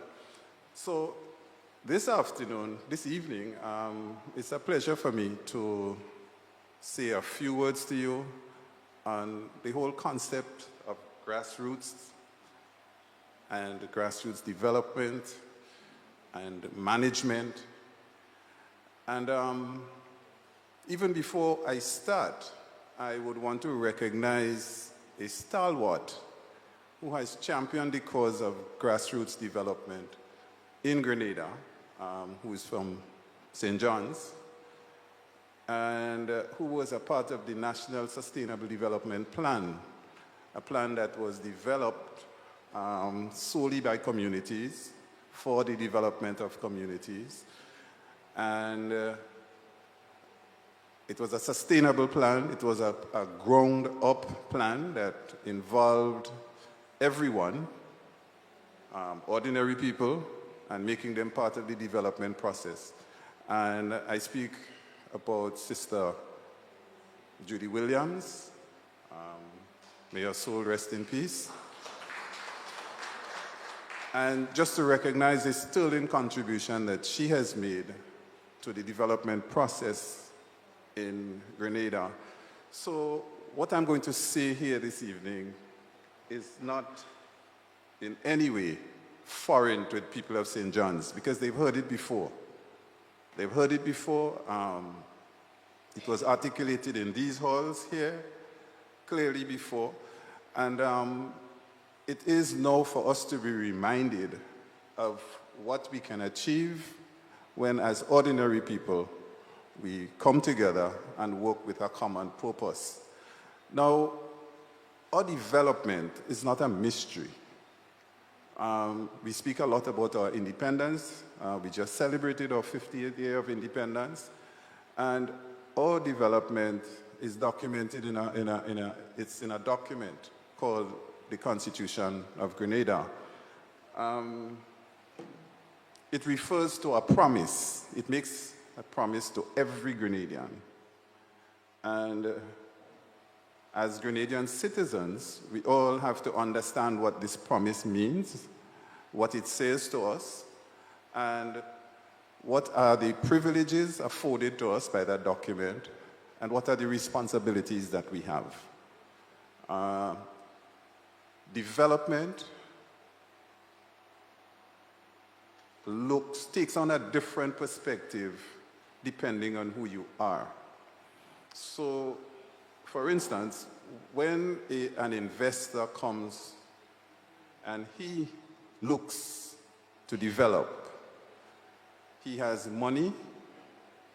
So this evening, it's a pleasure for me to say a few words to you on the whole concept of grassroots and grassroots development and management. And even before I start, I would want to recognize a stalwart who has championed the cause of grassroots development in Grenada, who is from St. John's, and who was a part of the National Sustainable Development Plan, a plan that was developed solely by communities for the development of communities. And it was a sustainable plan. It was a ground-up plan that involved everyone, ordinary people, and making them part of the development process. And I speak about Sister Judy Williams. May her soul rest in peace. And just to recognize the sterling contribution that she has made to the development process in Grenada. So what I'm going to say here this evening is not in any way foreign to the people of St. John's, because they've heard it before. They've heard it before. It was articulated in these halls here clearly before. And it is now for us to be reminded of what we can achieve when, as ordinary people, we come together and work with a common purpose. Now, our development is not a mystery. We speak a lot about our independence. We just celebrated our 50th year of independence. And our development is documented in a document called the Constitution of Grenada. It refers to a promise. It makes a promise to every Grenadian. And as Grenadian citizens, we all have to understand what this promise means, what it says to us, and what are the privileges afforded to us by that document, and what are the responsibilities that we have. Development takes on a different perspective depending on who you are. So, for instance, when an investor comes and he looks to develop, he has money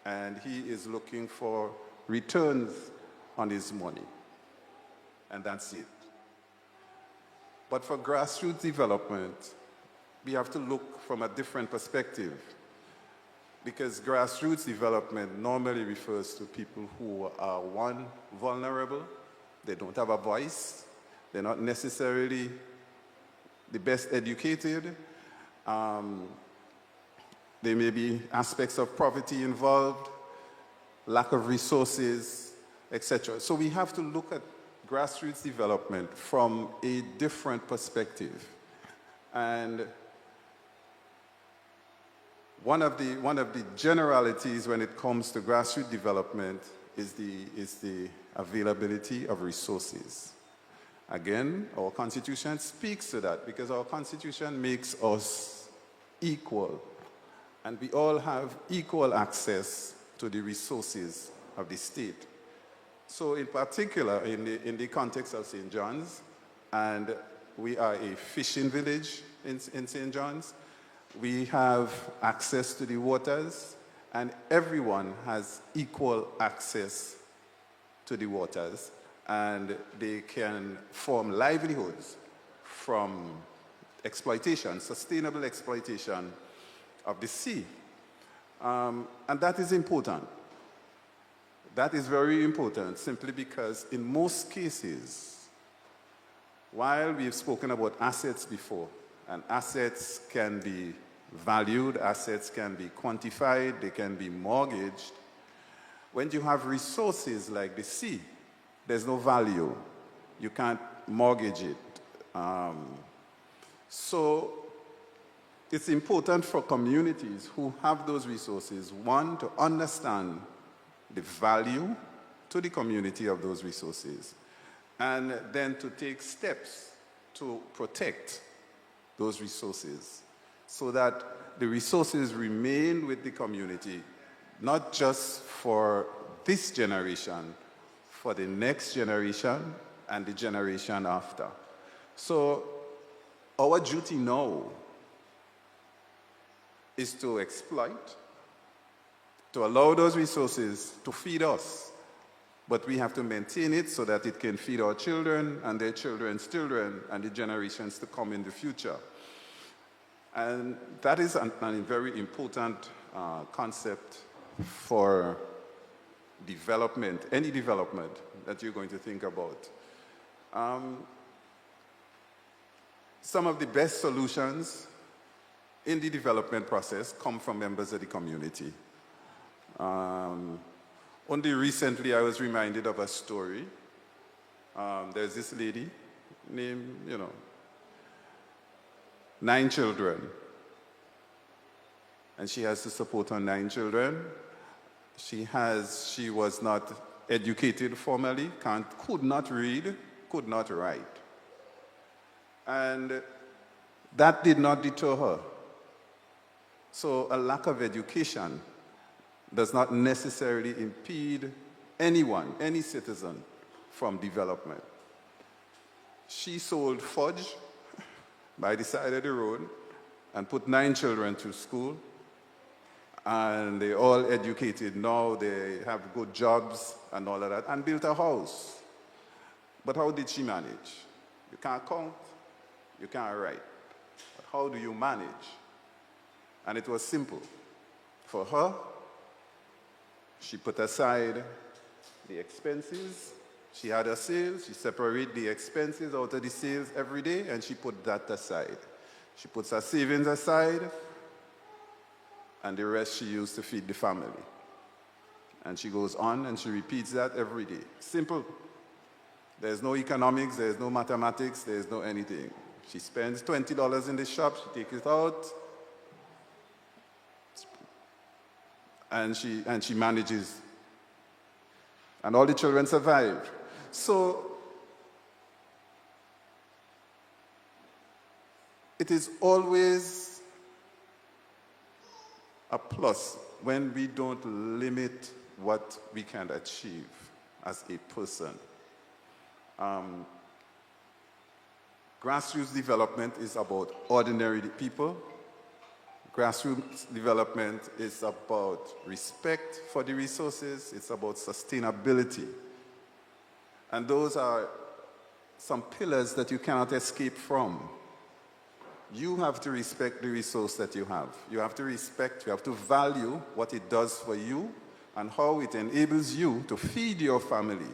and he is looking for returns on his money, and that's it. But for grassroots development, we have to look from a different perspective, because grassroots development normally refers to people who are, one, vulnerable, they don't have a voice, they're not necessarily the best educated, there may be aspects of poverty involved, lack of resources, etc. So we have to look at grassroots development from a different perspective. And one of the generalities when it comes to grassroots development is the availability of resources. Again, our Constitution speaks to that, because our Constitution makes us equal, and we all have equal access to the resources of the state. So in particular, in the context of St. John's, and we are a fishing village in St. John's, we have access to the waters, and everyone has equal access to the waters, and they can form livelihoods from exploitation, sustainable exploitation of the sea. And that is important. That is very important, simply because in most cases, while we've spoken about assets before, and assets can be valued, assets can be quantified, they can be mortgaged, when you have resources like the sea, there's no value. You can't mortgage it. So it's important for communities who have those resources, one, to understand the value to the community of those resources, and then to take steps to protect those resources so that the resources remain with the community, not just for this generation, for the next generation and the generation after. So Our duty now is to exploit, to allow those resources to feed us. But we have to maintain it so that it can feed our children and their children's children and the generations to come in the future. And that is a very important concept for development, any development that you're going to think about. Some of the best solutions in the development process come from members of the community. Only recently I was reminded of a story. There's this lady named, 9 children. And she has to support her 9 children. She was not educated formally, could not read, could not write. And that did not deter her. So a lack of education does not necessarily impede anyone, any citizen, from development. She sold fudge by the side of the road and put 9 children through school. And they're all educated now, they have good jobs and all of that, and built a house. But how did she manage? You can't count, you can't write. But how do you manage? And it was simple. For her, she put aside the expenses. She had her sales, she separated the expenses out of the sales every day, and she put that aside. She puts her savings aside, and the rest she used to feed the family. And she goes on and she repeats that every day. Simple. There's no economics, there's no mathematics, there's no anything. She spends $20 in the shop, she takes it out, and she manages. And all the children survive. So it is always a plus when we don't limit what we can achieve as a person. Grassroots development is about ordinary people. Grassroots development is about respect for the resources. It's about sustainability. And those are some pillars that you cannot escape from. You have to respect the resource that you have. You have to respect, you have to value what it does for you and how it enables you to feed your family.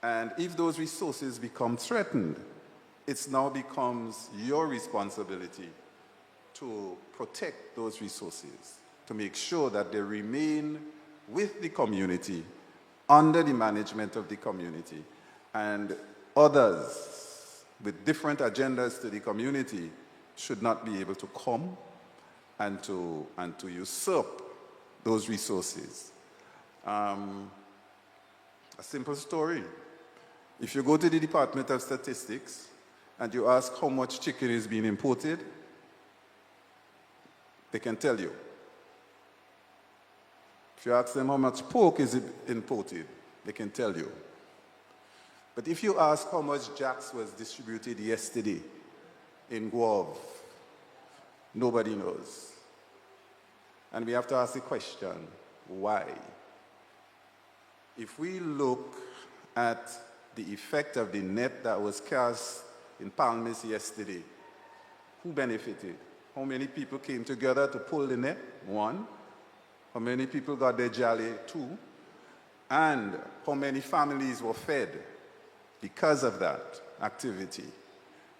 And if those resources become threatened, it now becomes your responsibility to protect those resources, to make sure that they remain with the community, under the management of the community. And others with different agendas to the community should not be able to come and to usurp those resources. A simple story. If you go to the Department of Statistics and you ask how much chicken is being imported, they can tell you. If you ask them how much pork is imported, they can tell you. But if you ask how much jacks was distributed yesterday in Gouyav, nobody knows. And we have to ask the question, why? If we look at the effect of the net that was cast in Palmas yesterday, who benefited? How many people came together to pull the net? 1. How many people got their jolly? 2. And how many families were fed because of that activity?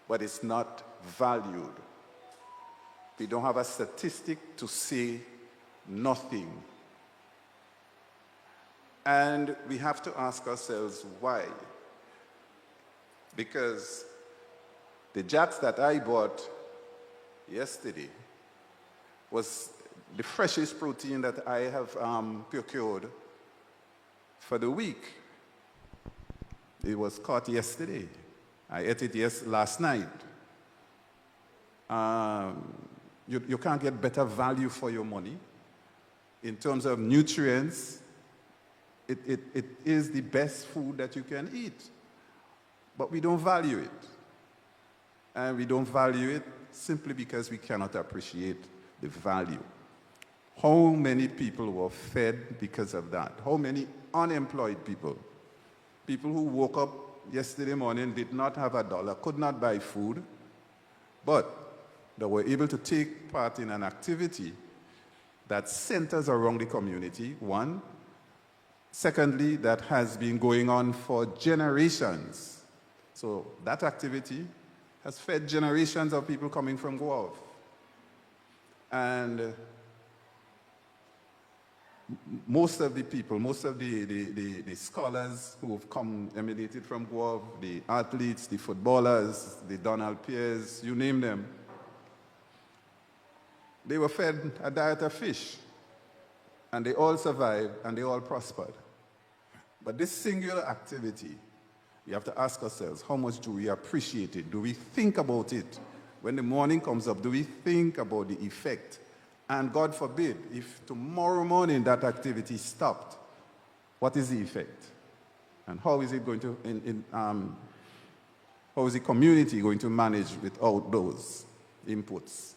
But it's not valued. We don't have a statistic to say nothing. And we have to ask ourselves why. Because the jacks that I bought yesterday was the freshest protein that I have procured for the week. It was caught yesterday. I ate it last night. You can't get better value for your money. In terms of nutrients, it is the best food that you can eat. But we don't value it. and we don't value it simply because we cannot appreciate the value. How many people were fed because of that? How many unemployed people? People who woke up yesterday morning, did not have a dollar, could not buy food, but they were able to take part in an activity that centers around the community, one. Secondly, that has been going on for generations. So that activity has fed generations of people coming from Gouyav. And most of the people, most of the scholars who have come, emanated from Gouyav, the athletes, the footballers, the Donald Pierce, you name them, they were fed a diet of fish. And they all survived and they all prospered. But this singular activity, we have to ask ourselves, how much do we appreciate it? Do we think about it? When the morning comes up, do we think about the effect? And God forbid, if tomorrow morning that activity stopped, what is the effect? And how is it going to, how is the community going to manage without those inputs?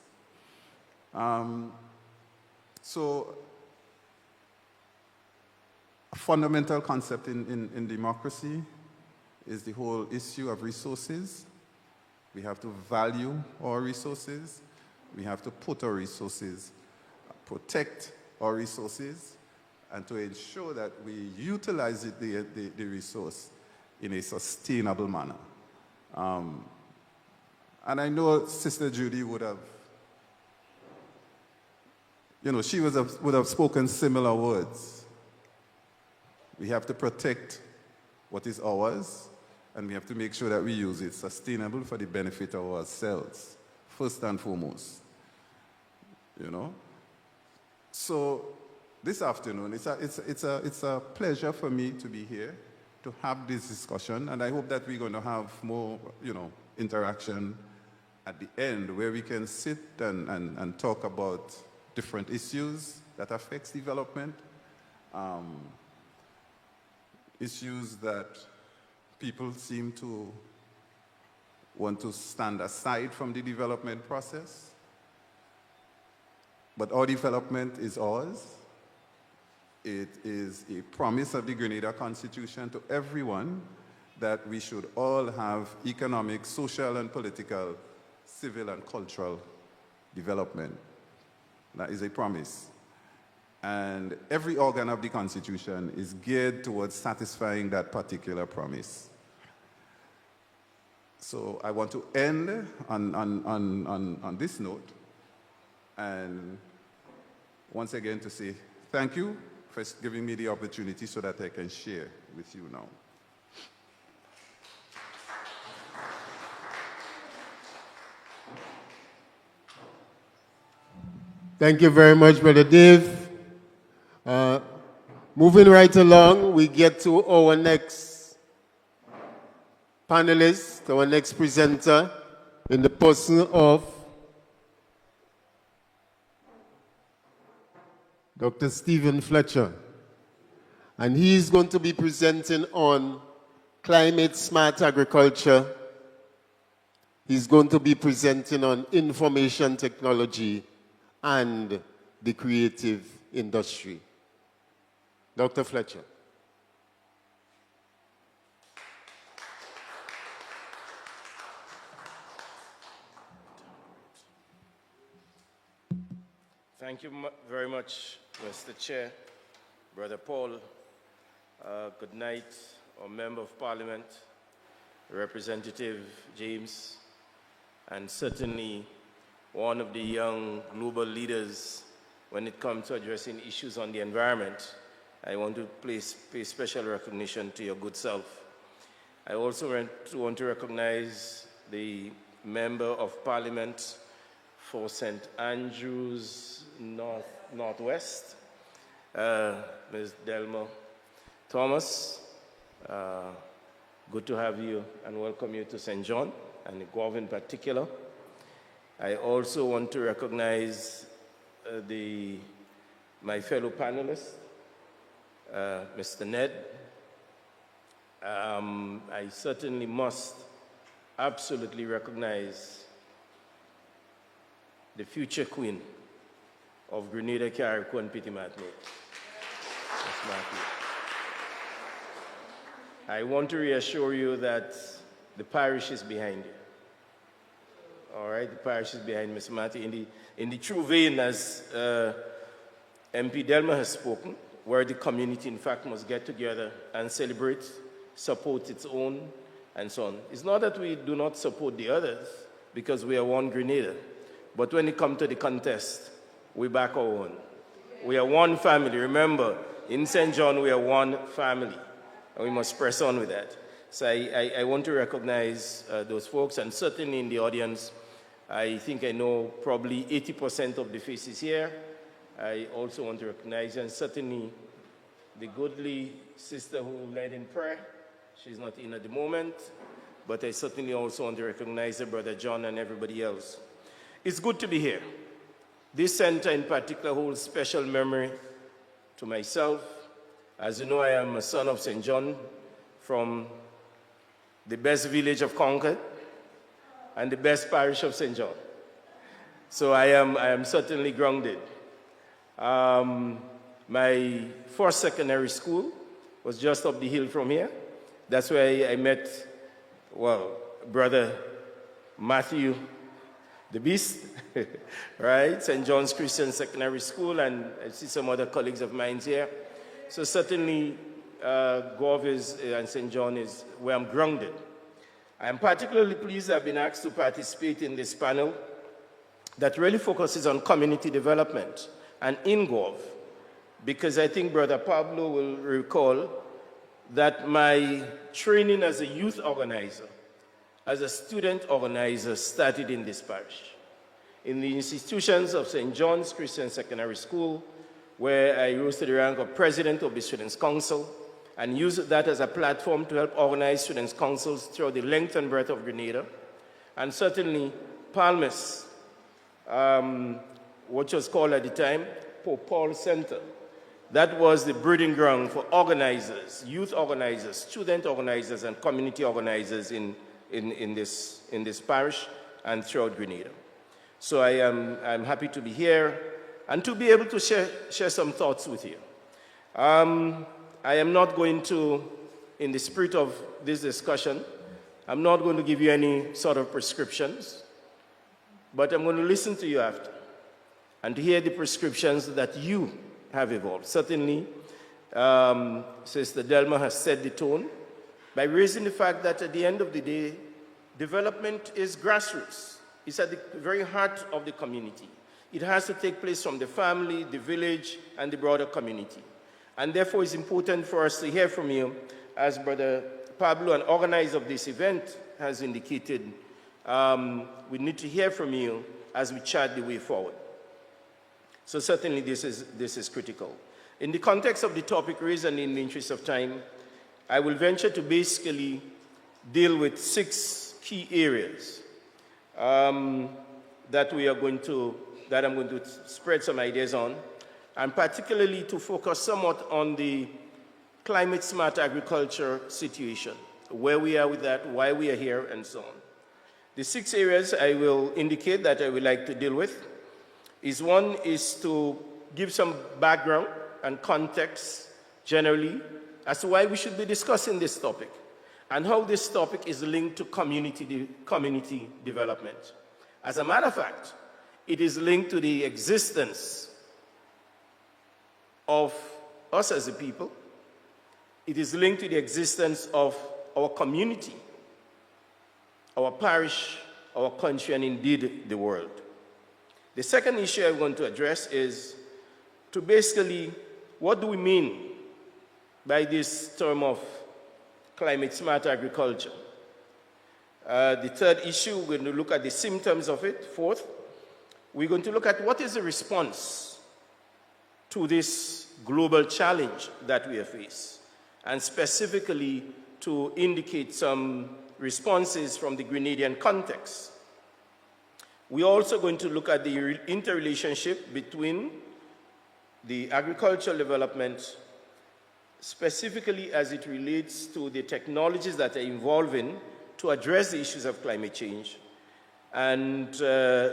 So, a fundamental concept in democracy is the whole issue of resources. We have to value our resources. We have to put our resources, protect our resources, and to ensure that we utilize the resource in a sustainable manner. And I know Sister Judy would have, she would have spoken similar words. We have to protect what is ours, and we have to make sure that we use it sustainable for the benefit of ourselves, first and foremost. So this afternoon, it's a pleasure for me to be here to have this discussion, and I hope that we're going to have more, interaction at the end where we can sit and talk about different issues that affects development, issues that people seem to want to stand aside from the development process. But our development is ours. It is a promise of the Grenada Constitution to everyone that we should all have economic, social, and political, civil, and cultural development. That is a promise. And every organ of the Constitution is geared towards satisfying that particular promise. So I want to end on this note, and once again to say thank you for giving me the opportunity so that I can share with you now. Thank you very much, Brother Dave. Moving right along, we get to our next panelist, our next presenter, in the person of Dr. Stephen Fletcher. And he's going to be presenting on climate smart agriculture. He's going to be presenting on information technology and the creative industry. Dr. Fletcher. Thank you very much, Mr. Chair, Brother Paul. Good night, our Member of Parliament, Representative James, and certainly one of the young global leaders when it comes to addressing issues on the environment. I want to pay special recognition to your good self. I also want to recognize the Member of Parliament for St. Andrews Northwest, Ms. Delma Thomas. Good to have you and welcome you to St. John and Gouyav in particular. I also want to recognize my fellow panelists, Mr. Ned. I certainly must absolutely recognize the future queen of Grenada, Carriacou, and Petit Martinique. Ms. Matthew. I want to reassure you that the parish is behind you. All right, the parish is behind Ms. Matthew in the true vein as MP Delma has spoken, where the community, in fact, must get together and celebrate, support its own, and so on. It's not that we do not support the others, because we are one Grenada. But when it comes to the contest, we back our own. We are one family. Remember, in St. John, we are one family. And we must press on with that. So I want to recognize those folks, and certainly in the audience, I think I know probably 80% of the faces here. I also want to recognize, and certainly the goodly sister who led in prayer. She's not in at the moment, but I certainly also want to recognize her brother John and everybody else. It's good to be here. This center in particular holds special memory to myself. As you know, I am a son of St. John from the best village of Concord and the best parish of St. John. So I am certainly grounded. My first secondary school was just up the hill from here. That's where I met, well, Brother Matthew the Beast, right? St. John's Christian Secondary School, and I see some other colleagues of mine here. So certainly, Gouyave and St. John is where I'm grounded. I am particularly pleased I've been asked to participate in this panel that really focuses on community development and in Gouyave, because I think Brother Pablo will recall that my training as a youth organizer, as a student organizer, started in this parish, in the institutions of St. John's Christian Secondary School, where I rose to the rank of president of the Students' Council and used that as a platform to help organize students' councils throughout the length and breadth of Grenada. And certainly, Palmas, which was called at the time Pope Paul Center. That was the breeding ground for organizers, youth organizers, student organizers, and community organizers in this parish and throughout Grenada. So I'm happy to be here and to be able to share some thoughts with you. I am not going to, in the spirit of this discussion, I'm not going to give you any sort of prescriptions, but I'm going to listen to you after and to hear the prescriptions that you have evolved. Certainly, Sister Delma has set the tone by raising the fact that at the end of the day, development is grassroots. It's at the very heart of the community. It has to take place from the family, the village, and the broader community. And therefore, it's important for us to hear from you, as Brother Pablo, an organizer of this event, has indicated. We need to hear from you as we chart the way forward. So certainly this is critical. In the context of the topic raised and in the interest of time, I will venture to basically deal with 6 key areas that I'm going to spread some ideas on, and particularly to focus somewhat on the climate smart agriculture situation, where we are with that, why we are here, and so on. The 6 areas I will indicate that I would like to deal with one is to give some background and context generally as to why we should be discussing this topic and how this topic is linked to community development. As a matter of fact, it is linked to the existence of us as a people. It is linked to the existence of our community, our parish, our country, and indeed the world. The second issue I want to address is to basically, what do we mean by this term of climate smart agriculture? The third issue, we're going to look at the symptoms of it. Fourth, we're going to look at what is the response to this global challenge that we face, and specifically to indicate some responses from the Grenadian context. We're also going to look at the interrelationship between the agricultural development, specifically as it relates to the technologies that are evolving to address the issues of climate change. And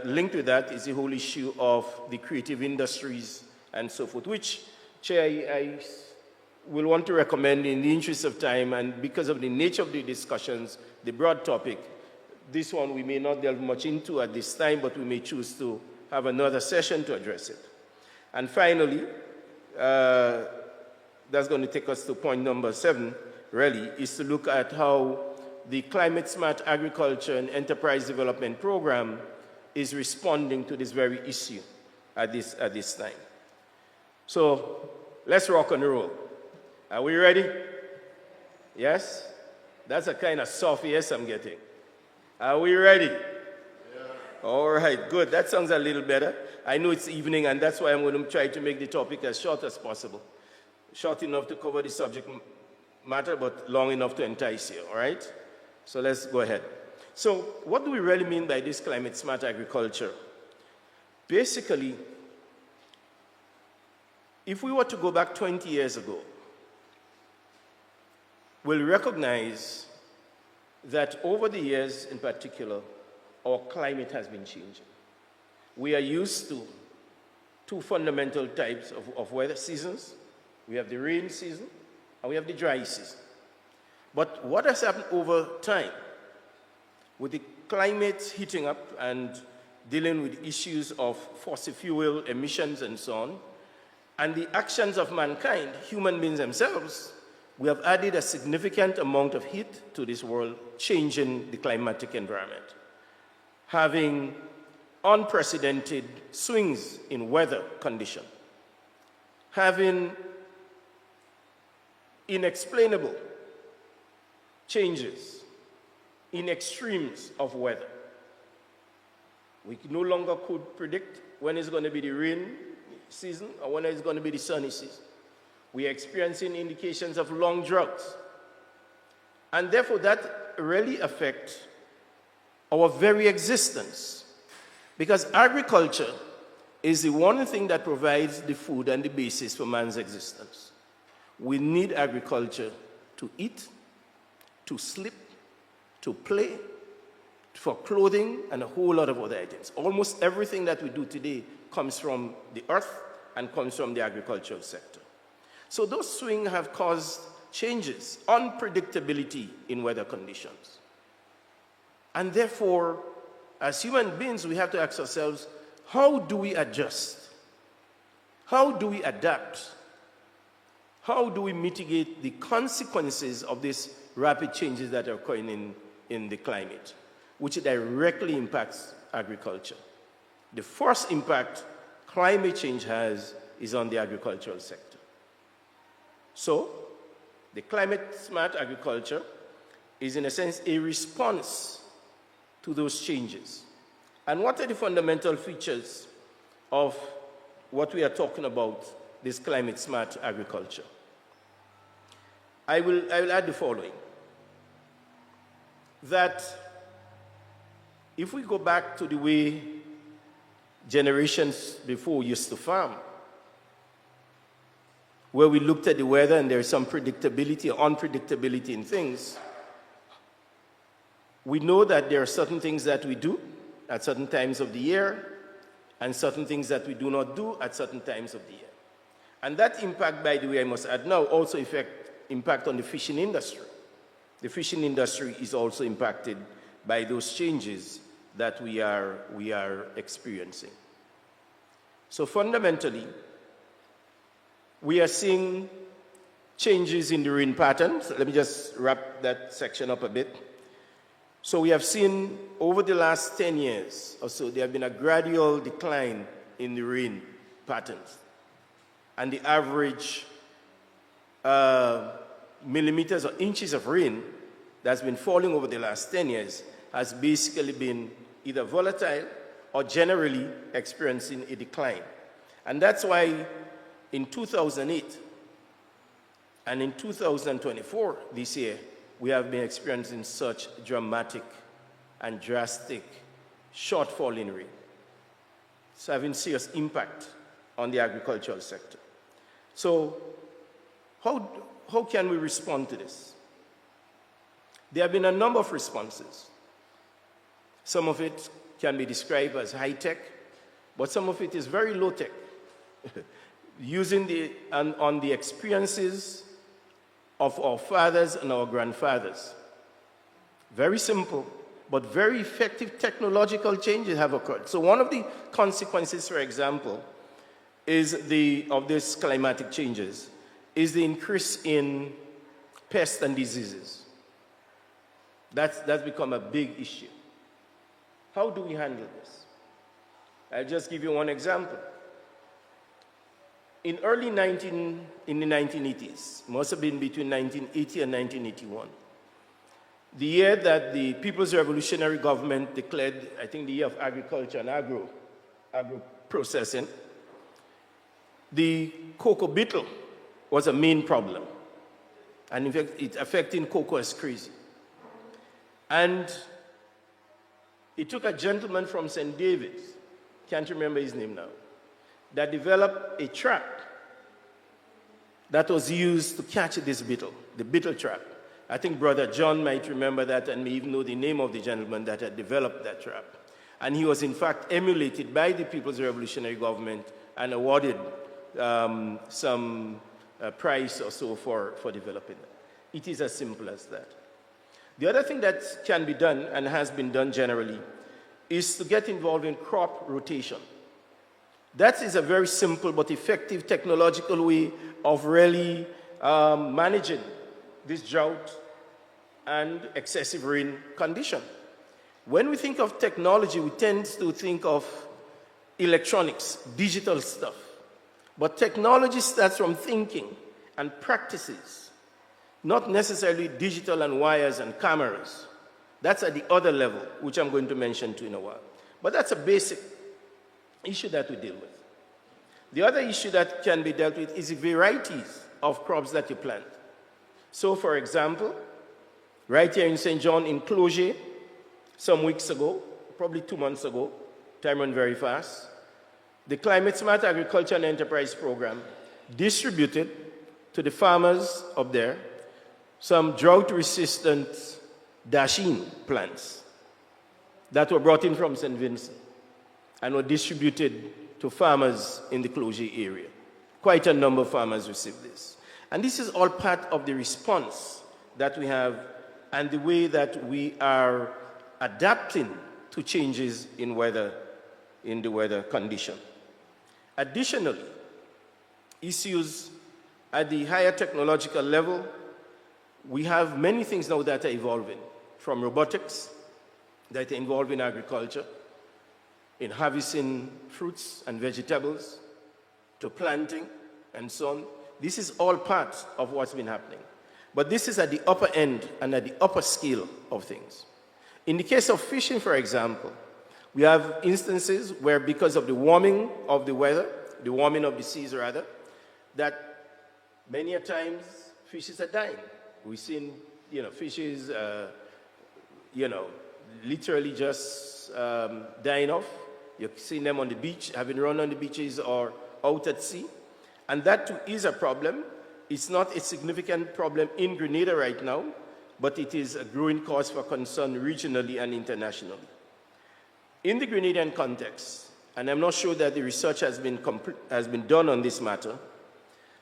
linked with that is the whole issue of the creative industries and so forth, which, Chair, I will want to recommend in the interest of time and because of the nature of the discussions, the broad topic. This one we may not delve much into at this time, but we may choose to have another session to address it. And finally, that's going to take us to point number 7, really, is to look at how the Climate Smart Agriculture and Enterprise Development Program is responding to this very issue at this time. So let's rock and roll. Are we ready? Yes? That's a kind of soft yes I'm getting. Are we ready? Yeah. All right, good. That sounds a little better. I know it's evening, and that's why I'm going to try to make the topic as short as possible. Short enough to cover the subject matter, but long enough to entice you, all right? So let's go ahead. So what do we really mean by this climate smart agriculture? Basically, if we were to go back 20 years ago, we'll recognize that over the years in particular, our climate has been changing. We are used to 2 fundamental types of weather seasons. We have the rain season and we have the dry season. But what has happened over time with the climate heating up and dealing with issues of fossil fuel emissions and so on, and the actions of mankind, human beings themselves, we have added a significant amount of heat to this world, changing the climatic environment, having unprecedented swings in weather condition, having inexplainable changes in extremes of weather. We no longer could predict when it's going to be the rain season or when it's going to be the sunny season. We are experiencing indications of long droughts. And therefore, that really affects our very existence. Because agriculture is the one thing that provides the food and the basis for man's existence. We need agriculture to eat, to sleep, to play, for clothing, and a whole lot of other items. Almost everything that we do today comes from the earth and comes from the agricultural sector. So those swings have caused changes, unpredictability in weather conditions. And therefore, as human beings, we have to ask ourselves, how do we adjust? How do we adapt? How do we mitigate the consequences of these rapid changes that are occurring in the climate, which directly impacts agriculture? The first impact climate change has is on the agricultural sector. So, the climate smart agriculture is in a sense a response to those changes. And what are the fundamental features of what we are talking about, this climate smart agriculture? I will add the following. That if we go back to the way generations before used to farm, where we looked at the weather and there is some predictability or unpredictability in things, we know that there are certain things that we do at certain times of the year and certain things that we do not do at certain times of the year. And that impact, by the way, I must add now, also impact on the fishing industry. The fishing industry is also impacted by those changes that we are experiencing. So fundamentally, we are seeing changes in the rain patterns. Let me just wrap that section up a bit. So we have seen over the last 10 years or so, there have been a gradual decline in the rain patterns. And the average millimeters or inches of rain that's been falling over the last 10 years has basically been either volatile or generally experiencing a decline. And that's why in 2008 and in 2024, this year, we have been experiencing such dramatic and drastic shortfall in rain. It's having serious impact on the agricultural sector. So how can we respond to this? There have been a number of responses. Some of it can be described as high-tech, but some of it is very low-tech, using on the experiences of our fathers and our grandfathers. Very simple, but very effective technological changes have occurred. So one of the consequences, for example, of these climatic changes is the increase in pests and diseases. That's become a big issue. How do we handle this? I'll just give you one example. In the 1980s, must have been between 1980 and 1981, the year that the People's Revolutionary Government declared, I think, the year of agriculture and agro-processing, the cocoa beetle was a main problem. And in fact, it's affecting cocoa as crazy. And it took a gentleman from St. David's, can't remember his name now, that developed a trap that was used to catch this beetle, the beetle trap. I think Brother John might remember that and may even know the name of the gentleman that had developed that trap. And he was in fact emulated by the People's Revolutionary Government and awarded some prize or so for developing that. It is as simple as that. The other thing that can be done and has been done generally is to get involved in crop rotation. That is a very simple but effective technological way of really managing this drought and excessive rain condition. When we think of technology, we tend to think of electronics, digital stuff. But technology starts from thinking and practices, not necessarily digital and wires and cameras. That's at the other level, which I'm going to mention to in a while. But that's a basic issue that we deal with. The other issue that can be dealt with is the varieties of crops that you plant. So, for example, right here in St. John in Clogier, some weeks ago, probably 2 months ago, time ran very fast, the Climate Smart Agriculture and Enterprise Program distributed to the farmers up there some drought-resistant dasheen plants that were brought in from St. Vincent and were distributed to farmers in the Clogier area. Quite a number of farmers received this. And this is all part of the response that we have and the way that we are adapting to changes in the weather condition. Additionally, issues at the higher technological level, we have many things now that are evolving, from robotics that are involved in agriculture, in harvesting fruits and vegetables, to planting and so on. This is all part of what's been happening. But this is at the upper end and at the upper scale of things. In the case of fishing, for example, we have instances where because of the warming of the weather, the warming of the seas rather, that many a times fishes are dying. We've seen, fishes, literally just dying off. You've seen them on the beach, having run on the beaches or out at sea. And that too is a problem. It's not a significant problem in Grenada right now, but it is a growing cause for concern regionally and internationally. In the Grenadian context, and I'm not sure that the research has been done on this matter,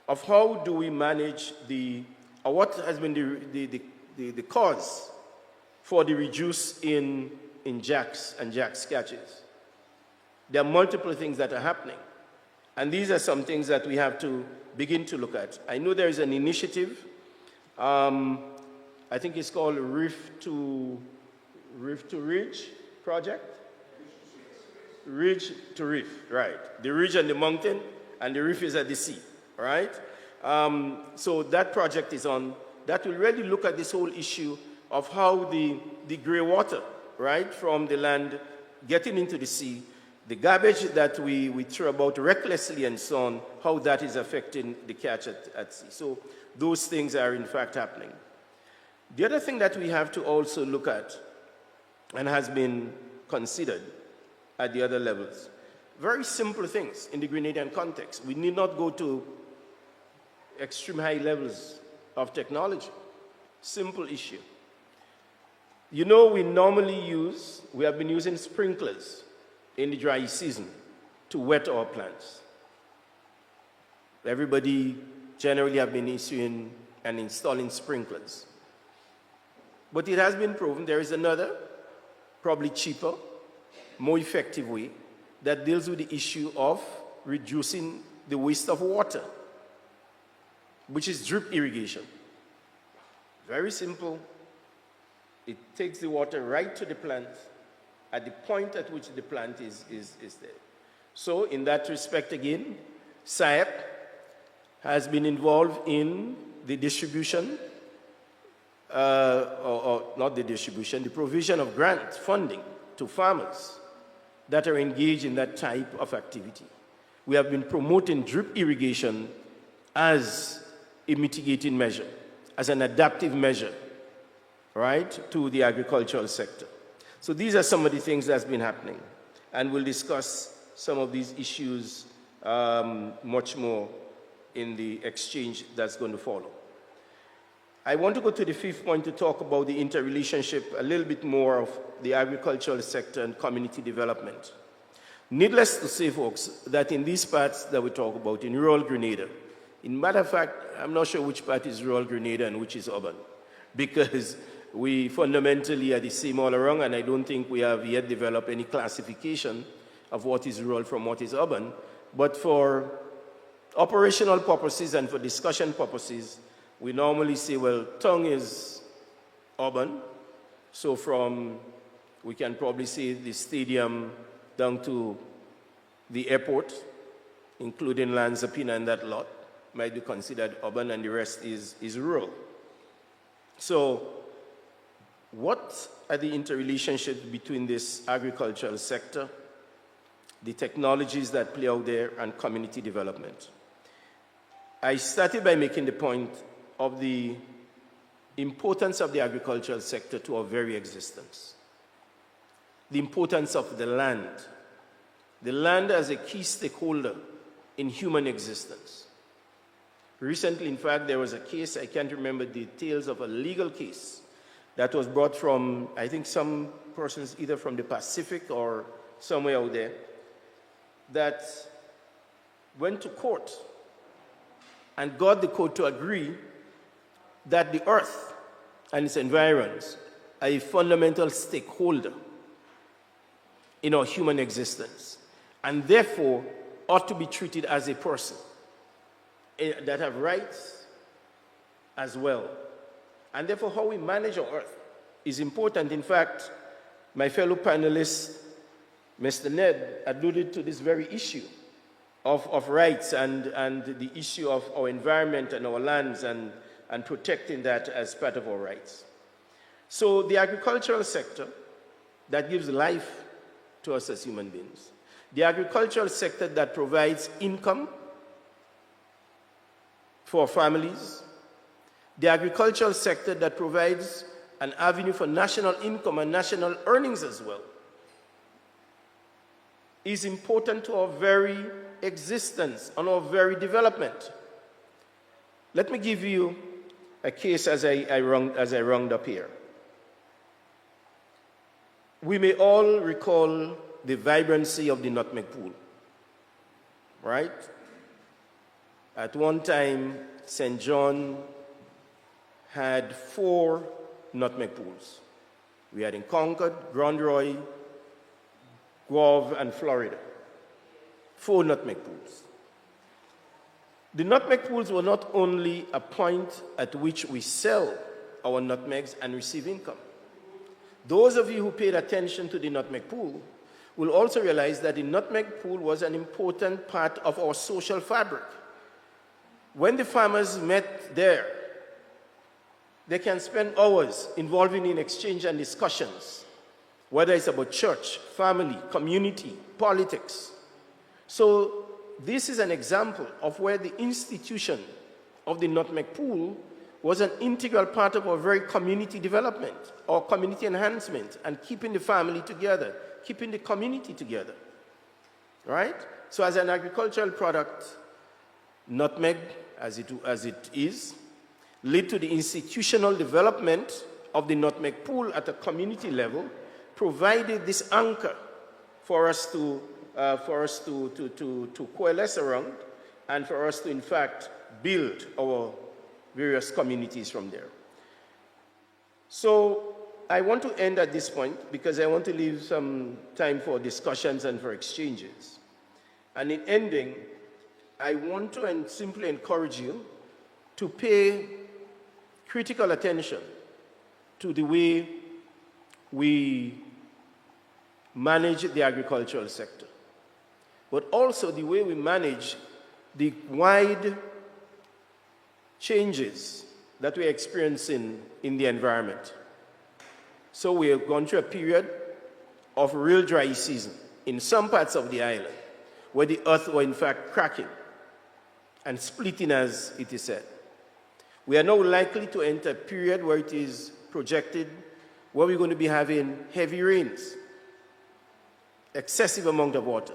of how do we manage what has been the cause for the reduce in jacks and jacks catches. There are multiple things that are happening. And these are some things that we have to begin to look at. I know there is an initiative, I think it's called Reef to Ridge project. Ridge to Reef, right. The ridge and the mountain, and the reef is at the sea, right? So that project is on. That will really look at this whole issue of how the gray water, right, from the land getting into the sea, the garbage that we throw about recklessly and so on, how that is affecting the catch at sea. So those things are in fact happening. The other thing that we have to also look at, and has been considered at the other levels, very simple things in the Grenadian context. We need not go to extreme high levels of technology. Simple issue. You know, we have been using sprinklers in the dry season to wet our plants. Everybody generally have been issuing and installing sprinklers. But it has been proven there is another, probably cheaper, more effective way that deals with the issue of reducing the waste of water, which is drip irrigation. Very simple. It takes the water right to the plant at the point at which the plant is there. So in that respect again, SIAP has been involved in the distribution, not the distribution, the provision of grant funding to farmers that are engaged in that type of activity. We have been promoting drip irrigation as a mitigating measure, as an adaptive measure, right, to the agricultural sector. So these are some of the things that's been happening, and we'll discuss some of these issues much more in the exchange that's going to follow. I want to go to the fifth point to talk about the interrelationship a little bit more of the agricultural sector and community development. Needless to say, folks, that in these parts that we talk about, in rural Grenada, in matter of fact, I'm not sure which part is rural Grenada and which is urban, because we fundamentally are the same all around, and I don't think we have yet developed any classification of what is rural from what is urban. But for operational purposes and for discussion purposes, we normally say, well, Tongue is urban. So we can probably say the stadium down to the airport, including Lanzapina and that lot, might be considered urban, and the rest is rural. So what are the interrelationships between this agricultural sector, the technologies that play out there, and community development? I started by making the point of the importance of the agricultural sector to our very existence. The importance of the land as a key stakeholder in human existence. Recently, in fact, there was a case, I can't remember the details of a legal case that was brought from, I think, some persons either from the Pacific or somewhere out there, that went to court and got the court to agree that the earth and its environs are a fundamental stakeholder in our human existence, and therefore ought to be treated as a person that have rights as well. And therefore, how we manage our earth is important. In fact, my fellow panelist, Mr. Ned, alluded to this very issue of rights and the issue of our environment and our lands and protecting that as part of our rights. So the agricultural sector that gives life to us as human beings, the agricultural sector that provides income for families, the agricultural sector that provides an avenue for national income and national earnings as well, is important to our very existence and our very development. Let me give you a case as I round up here. We may all recall the vibrancy of the nutmeg pool, right? At one time, St. John had 4 nutmeg pools. We had in Concord, Grand Roy, Gouyav, and Florida. 4 nutmeg pools. The nutmeg pools were not only a point at which we sell our nutmegs and receive income. Those of you who paid attention to the nutmeg pool will also realize that the nutmeg pool was an important part of our social fabric. When the farmers met there, they can spend hours involving in exchange and discussions, whether it's about church, family, community, politics. So this is an example of where the institution of the nutmeg pool was an integral part of our very community development, or community enhancement, and keeping the family together, keeping the community together, right? So as an agricultural product, nutmeg, as it is, led to the institutional development of the Nutmeg Pool at a community level provided this anchor for us to coalesce around and for us to, in fact, build our various communities from there. So I want to end at this point because I want to leave some time for discussions and for exchanges. And in ending, I want to simply encourage you to pay critical attention to the way we manage the agricultural sector, but also the way we manage the wide changes that we're experiencing in the environment. So we have gone through a period of real dry season in some parts of the island, where the earth was in fact cracking and splitting, as it is said. We are now likely to enter a period where it is projected where we're going to be having heavy rains, excessive amount of water.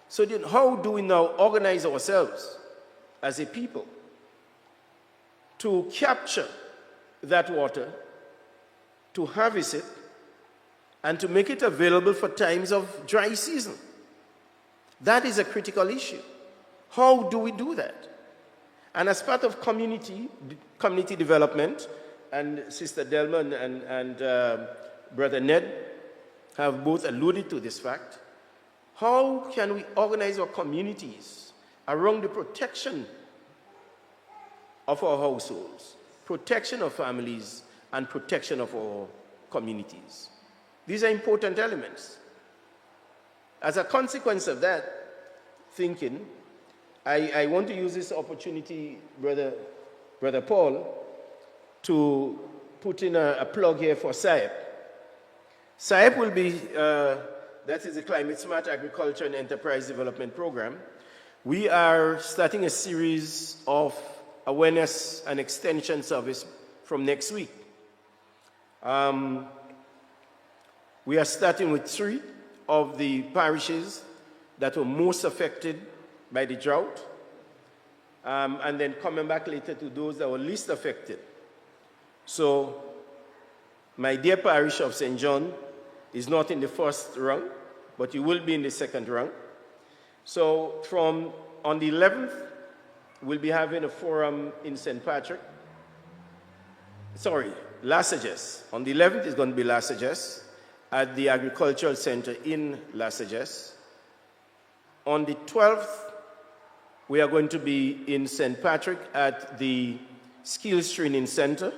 So then how do we now organize ourselves as a people to capture that water, to harvest it, and to make it available for times of dry season? That is a critical issue. How do we do that? And as part of community development, and Sister Delman and Brother Ned have both alluded to this fact, how can we organize our communities around the protection of our households, protection of families, and protection of our communities? These are important elements. As a consequence of that thinking, I want to use this opportunity, Brother Paul, to put in a plug here for SAEP. SAEP will be, that is the Climate Smart Agriculture and Enterprise Development Program. We are starting a series of awareness and extension service from next week. We are starting with 3 of the parishes that were most affected by the drought, and then coming back later to those that were least affected. So my dear parish of St. John is not in the first rung, but you will be in the second rung. So on the 11th, we'll be having a forum in St. Patrick. Sorry, Lassages. On the 11th is going to be Lassages at the Agricultural Center in Lassages. On the 12th, we are going to be in St. Patrick at the Skills Training Center.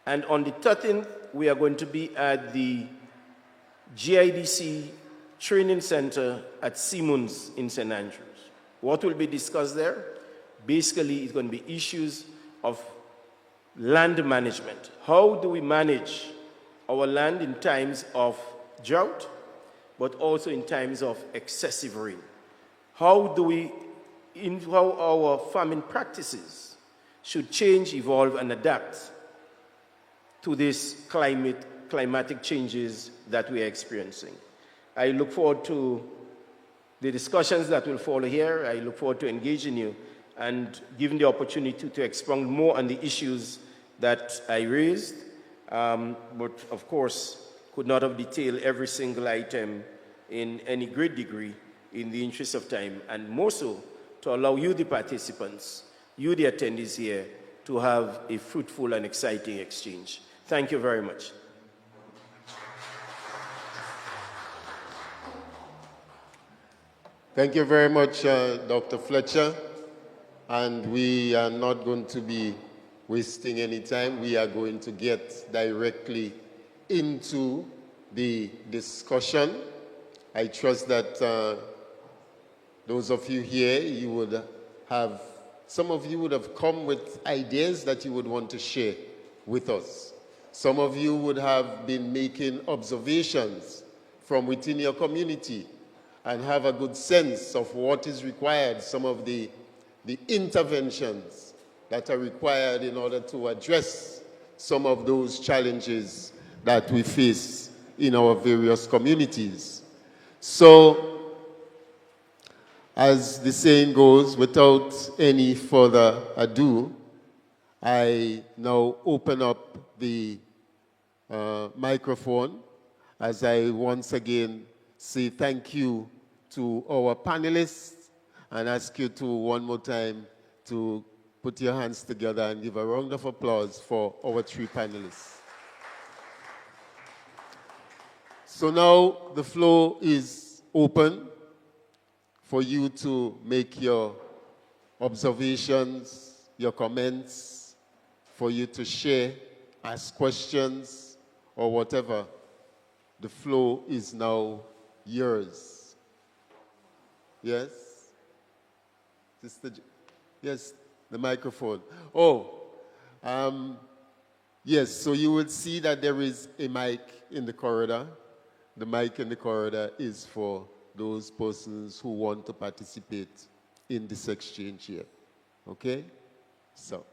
And on the 13th, we are going to be at the GIDC Training Center at Simmons in St. Andrews. What will be discussed there? Basically, it's going to be issues of land management. How do we manage our land in times of drought, but also in times of excessive rain? How our farming practices should change, evolve, and adapt to these climatic changes that we are experiencing. I look forward to the discussions that will follow here. I look forward to engaging you and giving the opportunity to expound more on the issues that I raised, but of course could not have detailed every single item in any great degree in the interest of time, and more so to allow you, the participants, you, the attendees here, to have a fruitful and exciting exchange. Thank you very much. Thank you very much, Dr. Fletcher. And we are not going to be wasting any time. We are going to get directly into the discussion. I trust that those of you here, some of you would have come with ideas that you would want to share with us. Some of you would have been making observations from within your community and have a good sense of what is required, some of the interventions that are required in order to address some of those challenges that we face in our various communities. So, as the saying goes, without any further ado, I now open up the microphone as I once again say thank you to our panelists and ask you to one more time to put your hands together and give a round of applause for our 3 panelists. So now the floor is open for you to make your observations, your comments, for you to share, ask questions, or whatever. The floor is now yours. Yes? Sister, yes, the microphone. Yes, so you will see that there is a mic in the corridor. The mic in the corridor is for those persons who want to participate in this exchange here. Okay? So.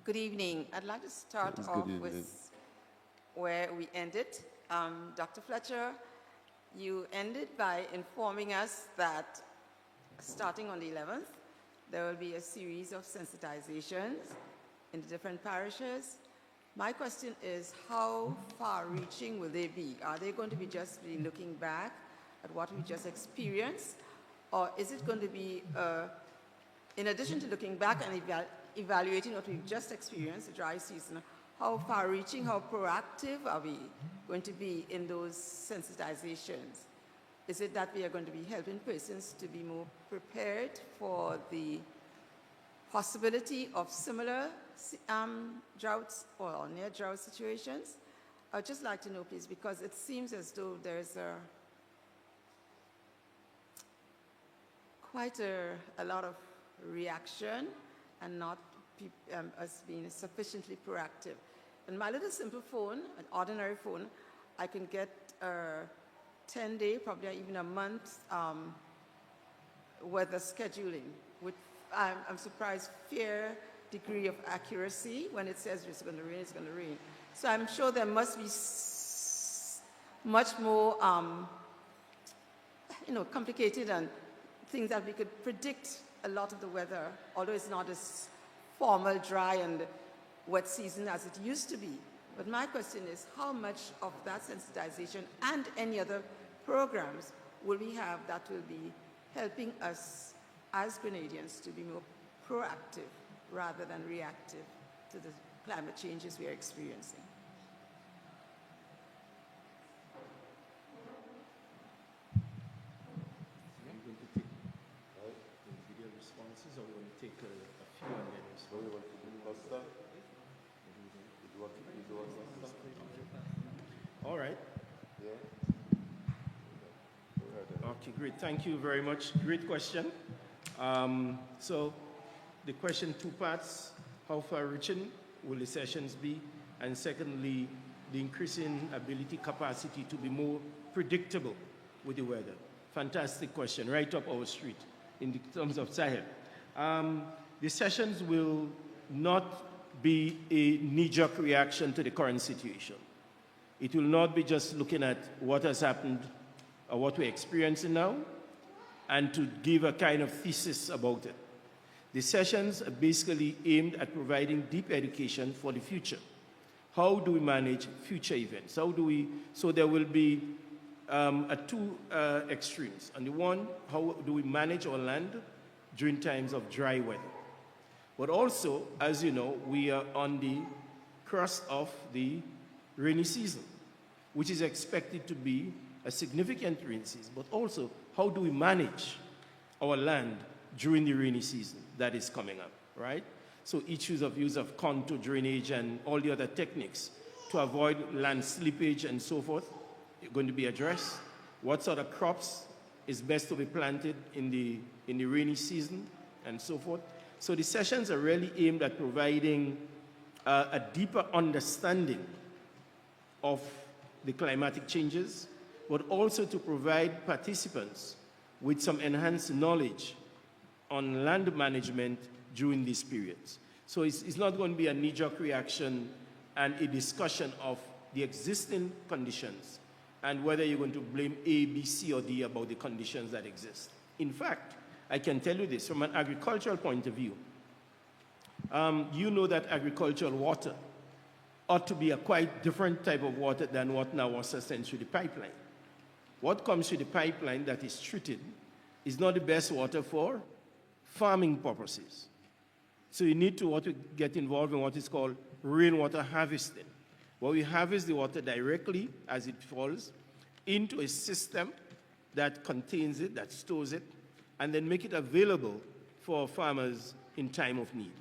Good evening. I'd like to start off with where we ended. Dr. Fletcher, you ended by informing us that starting on the 11th, there will be a series of sensitizations in the different parishes. My question is, how far-reaching will they be? Are they going to be just looking back at what we just experienced? Or is it going to be, in addition to looking back and evaluating what we've just experienced, the dry season, how far-reaching, how proactive are we going to be in those sensitizations? Is it that we are going to be helping persons to be more prepared for the possibility of similar droughts or near-drought situations? I'd just like to know, please, because it seems as though there's quite a lot of reaction and not us being sufficiently proactive. In my little simple phone, an ordinary phone, I can get a 10-day, probably even a month weather scheduling. With, I'm surprised, fair degree of accuracy. When it says it's going to rain, it's going to rain. So I'm sure there must be much more, complicated and things that we could predict a lot of the weather, although it's not as formal, dry, and wet season as it used to be. But my question is, how much of that sensitization and any other programs will we have that will be helping us as Grenadians to be more proactive rather than reactive to the climate changes we are experiencing? All right. Okay, great. Thank you very much. Great question. So the question, 2 parts. How far-reaching will the sessions be? And secondly, the increasing ability, capacity to be more predictable with the weather. Fantastic question, right up our street in terms of Sahel. The sessions will not be a knee-jerk reaction to the current situation. It will not be just looking at what has happened or what we're experiencing now and to give a kind of thesis about it. The sessions are basically aimed at providing deep education for the future. How do we manage future events? So there will be at 2 extremes. On the one, how do we manage our land during times of dry weather? But also, as you know, we are on the crust of the rainy season, which is expected to be a significant rainy season. But also, how do we manage our land during the rainy season that is coming up, right? So issues of use of contour drainage and all the other techniques to avoid land slippage and so forth are going to be addressed. What sort of crops is best to be planted in the rainy season and so forth. So the sessions are really aimed at providing a deeper understanding of the climatic changes, but also to provide participants with some enhanced knowledge on land management during these periods. So it's not going to be a knee-jerk reaction and a discussion of the existing conditions and whether you're going to blame A, B, C, or D about the conditions that exist. In fact, I can tell you this, from an agricultural point of view, you know that agricultural water ought to be a quite different type of water than what now was sent through the pipeline. What comes through the pipeline that is treated is not the best water for farming purposes. So you need to get involved in what is called rainwater harvesting, where we harvest the water directly as it falls into a system that contains it, that stores it, and then make it available for farmers in time of need.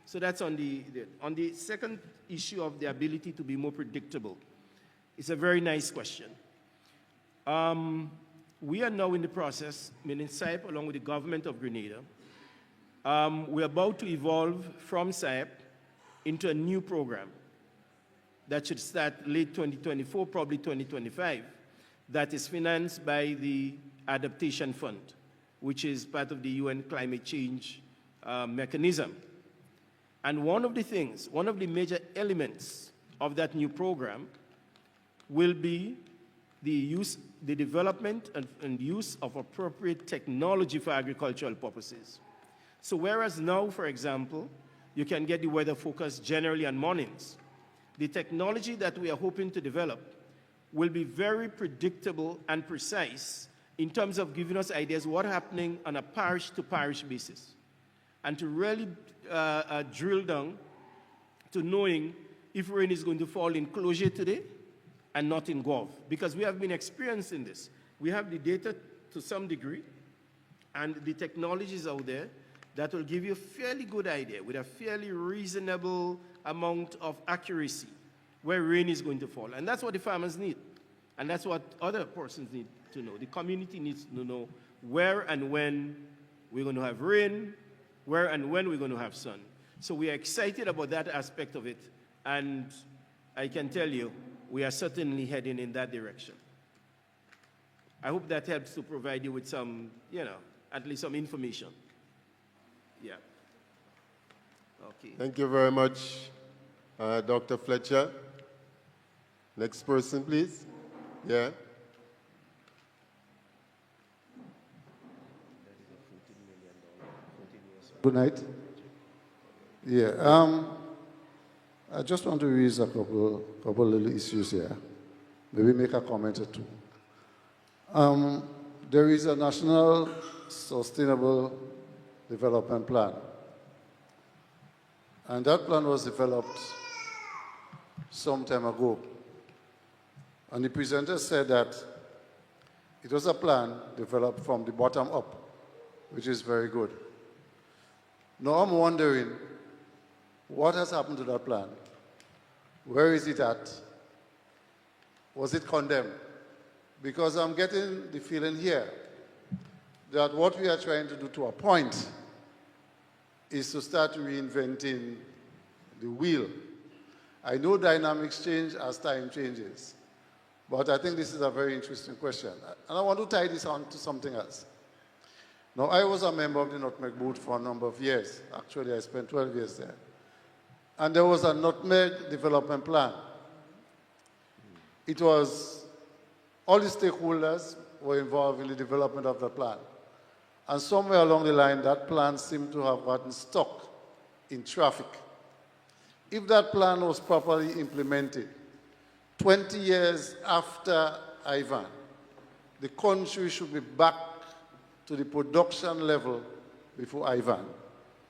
So that's on the second issue of the ability to be more predictable. It's a very nice question. We are now in the process, meaning SAIP along with the government of Grenada, we're about to evolve from SAIP into a new program that should start late 2024, probably 2025, that is financed by the Adaptation Fund, which is part of the UN climate change mechanism. And one of the major elements of that new program will be the development and use of appropriate technology for agricultural purposes. So whereas now, for example, you can get the weather focus generally on mornings, the technology that we are hoping to develop will be very predictable and precise in terms of giving us ideas what's happening on a parish-to-parish basis, and to really drill down to knowing if rain is going to fall in Closure today and not in Gouyav, because we have been experiencing this. We have the data to some degree, and the technologies out there that will give you a fairly good idea with a fairly reasonable amount of accuracy where rain is going to fall. And that's what the farmers need, and that's what other persons need to know. The community needs to know where and when we're going to have rain, where and when we're going to have sun. So we are excited about that aspect of it, and I can tell you, we are certainly heading in that direction. I hope that helps to provide you with some, at least some information. Yeah. Okay. Thank you very much, Dr. Fletcher. Next person, please. Yeah. Good night. Yeah, I just want to raise a couple little issues here. Maybe make a comment or two. There is a National Sustainable Development Plan. And that plan was developed some time ago. And the presenter said that it was a plan developed from the bottom up, which is very good. Now I'm wondering, what has happened to that plan? Where is it at? Was it condemned? Because I'm getting the feeling here that what we are trying to do to a point is to start reinventing the wheel. I know dynamics change as time changes, but I think this is a very interesting question. And I want to tie this on to something else. Now, I was a member of the Nutmeg Board for a number of years. Actually, I spent 12 years there. And there was a Nutmeg Development Plan. It was, all the stakeholders were involved in the development of the plan. And somewhere along the line, that plan seemed to have gotten stuck in traffic. If that plan was properly implemented, 20 years after Ivan, the country should be back to the production level before Ivan.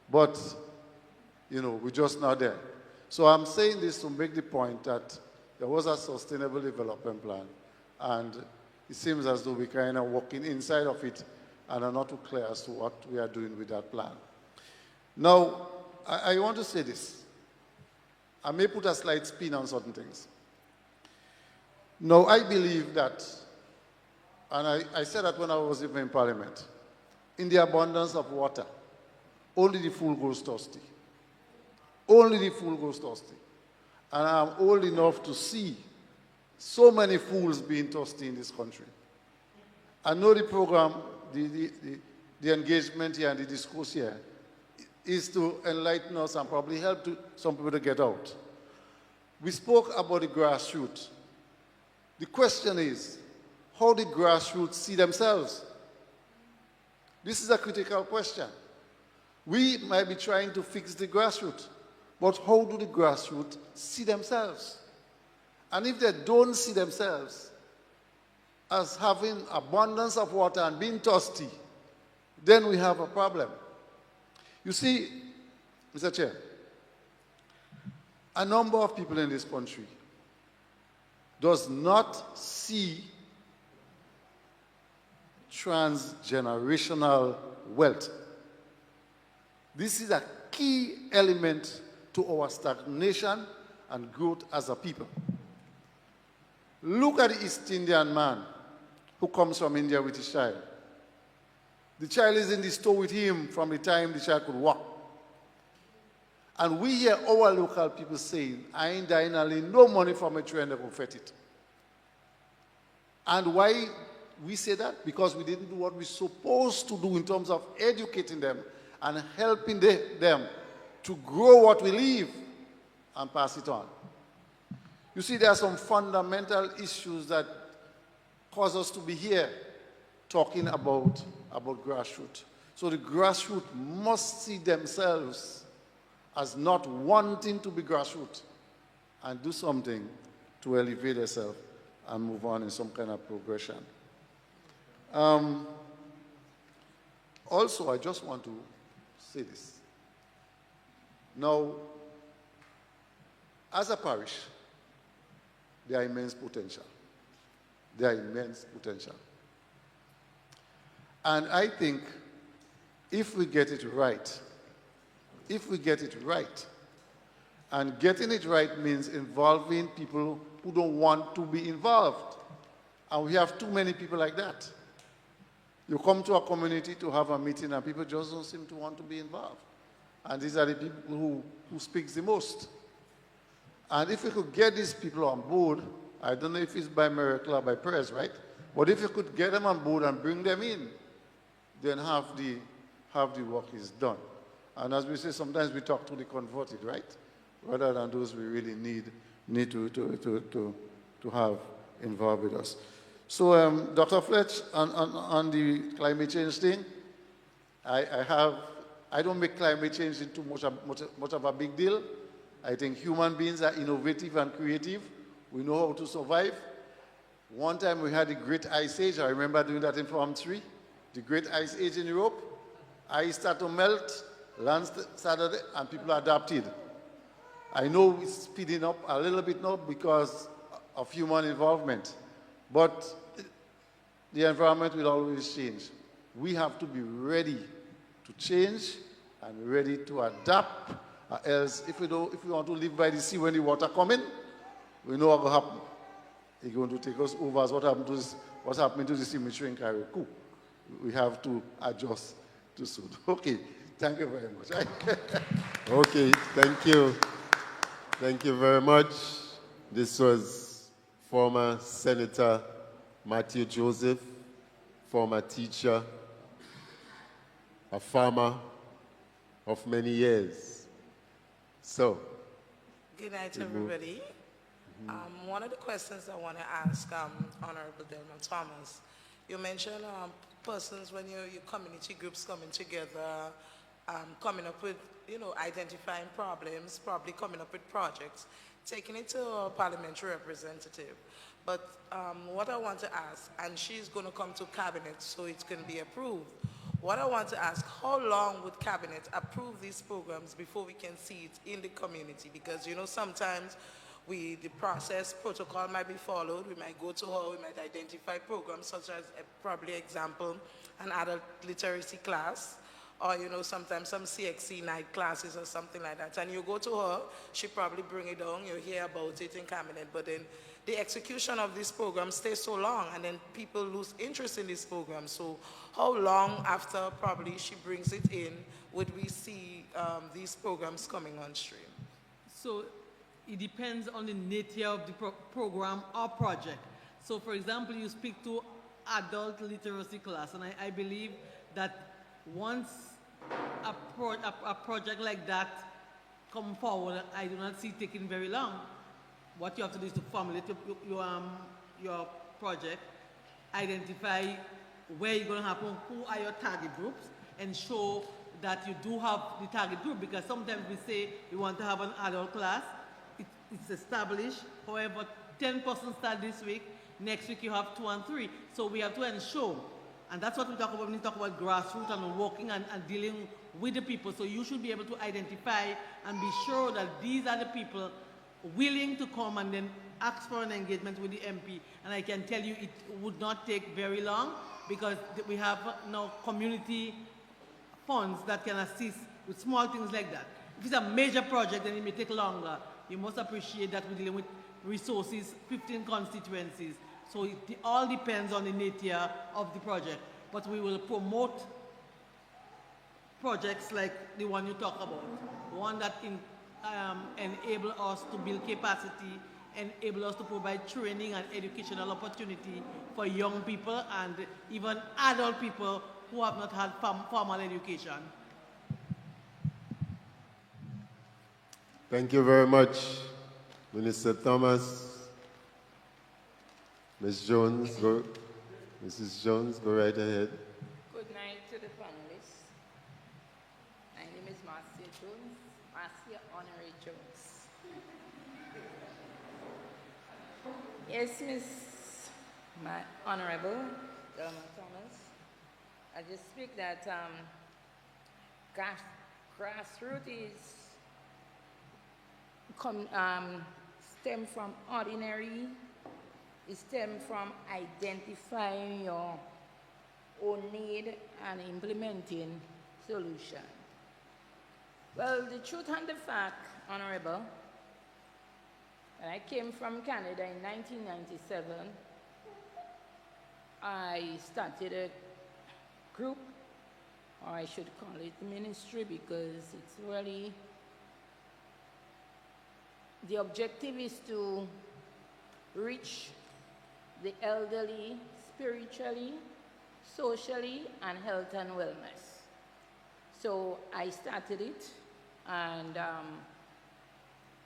But, we're just not there. So I'm saying this to make the point that there was a sustainable development plan, and it seems as though we're kind of walking inside of it and are not too clear as to what we are doing with that plan. Now, I want to say this. I may put a slight spin on certain things. Now, I believe that, and I said that when I was even in Parliament, in the abundance of water, only the fool goes thirsty. Only the fool goes thirsty. And I'm old enough to see so many fools being thirsty in this country. I know the program, the engagement here and the discourse here is to enlighten us and probably help some people to get out. We spoke about the grassroots. The question is, how the grassroots see themselves? This is a critical question. We might be trying to fix the grassroots, but how do the grassroots see themselves? And if they don't see themselves as having abundance of water and being thirsty, then we have a problem. You see, Mr. Chair, a number of people in this country does not see transgenerational wealth. This is a key element to our stagnation and growth as a people. Look at the East Indian man who comes from India with his child. The child is in the store with him from the time the child could walk. And we hear our local people saying, I ain't dying only no money from a train that will fit it. And why we say that? Because we didn't do what we're supposed to do in terms of educating them and helping them to grow what we leave and pass it on. You see, there are some fundamental issues that cause us to be here talking about grassroots. So the grassroots must see themselves as not wanting to be grassroots and do something to elevate themselves and move on in some kind of progression. Also, I just want to say this. Now, as a parish, there are immense potential. There are immense potential. And I think if we get it right, and getting it right means involving people who don't want to be involved. And we have too many people like that. You come to a community to have a meeting and people just don't seem to want to be involved. And these are the people who speak the most. And if we could get these people on board, I don't know if it's by miracle or by prayers, right? But if you could get them on board and bring them in, then half the work is done. And as we say, sometimes we talk to the converted, right? Rather than those we really need to have involved with us. So, Dr. Fletch, on the climate change thing, I don't make climate change into much of a big deal. I think human beings are innovative and creative. We know how to survive. One time we had the Great Ice Age. I remember doing that in Farm 3. The Great Ice Age in Europe. Ice started to melt, land started, and people adapted. I know it's speeding up a little bit now because of human involvement. But the environment will always change. We have to be ready to change and ready to adapt. Else, if we want to live by the sea when the water comes in, we know what will happen. It's going to take us over as what's happening to the cemetery in Karikou. We have to adjust to suit. Okay, thank you very much. Okay, thank you. Thank you very much. This was former Senator Matthew Joseph, former teacher, a farmer of many years. So, good night, everybody. One of the questions I want to ask Honorable Delma Thomas, you mentioned persons when your community groups coming together, coming up with, identifying problems, probably coming up with projects, taking it to a parliamentary representative. But what I want to ask, and she's going to come to cabinet so it can be approved. What I want to ask, how long would cabinet approve these programs before we can see it in the community? Because, sometimes the process protocol might be followed. We might go to her, we might identify programs such as, probably example, an adult literacy class, or, sometimes some CXC night classes or something like that. And you go to her, she probably bring it down, you hear about it in cabinet, but then the execution of this program stays so long, and then people lose interest in this program. So how long after probably she brings it in would we see these programs coming on stream? So it depends on the nature of the program or project. So for example, you speak to adult literacy class, and I believe that once a project like that come forward, I do not see it taking very long. What you have to do is to formulate your project, identify where it's going to happen, who are your target groups, and show that you do have the target group, because sometimes we say we want to have an adult class, it's established, however, 10 persons start this week, next week you have 2 and 3, so we have to ensure, and that's what we talk about when we talk about grassroots and working and dealing with the people, so you should be able to identify and be sure that these are the people willing to come and then ask for an engagement with the MP, and I can tell you it would not take very long, because we have now community funds that can assist with small things like that. If it's a major project, then it may take longer. You must appreciate that we're dealing with resources, 15 constituencies, so it all depends on the nature of the project. But we will promote projects like the one you talk about, one that enable us to build capacity, enable us to provide training and educational opportunity for young people and even adult people who have not had formal education. Thank you very much, Minister Thomas. Ms. Jones, Mrs. Jones, go right ahead. Good night to the panelists. My name is Marcia Jones, Marcia Honorary Jones. Yes, my Honorable Delma Thomas, I just speak that grassroots is stem from ordinary, it stems from identifying your own need and implementing solution. Well, the truth and the fact, Honorable, when I came from Canada in 1997, I started a group, or I should call it ministry, because it's really, the objective is to reach the elderly spiritually, socially, and health and wellness. So I started it, and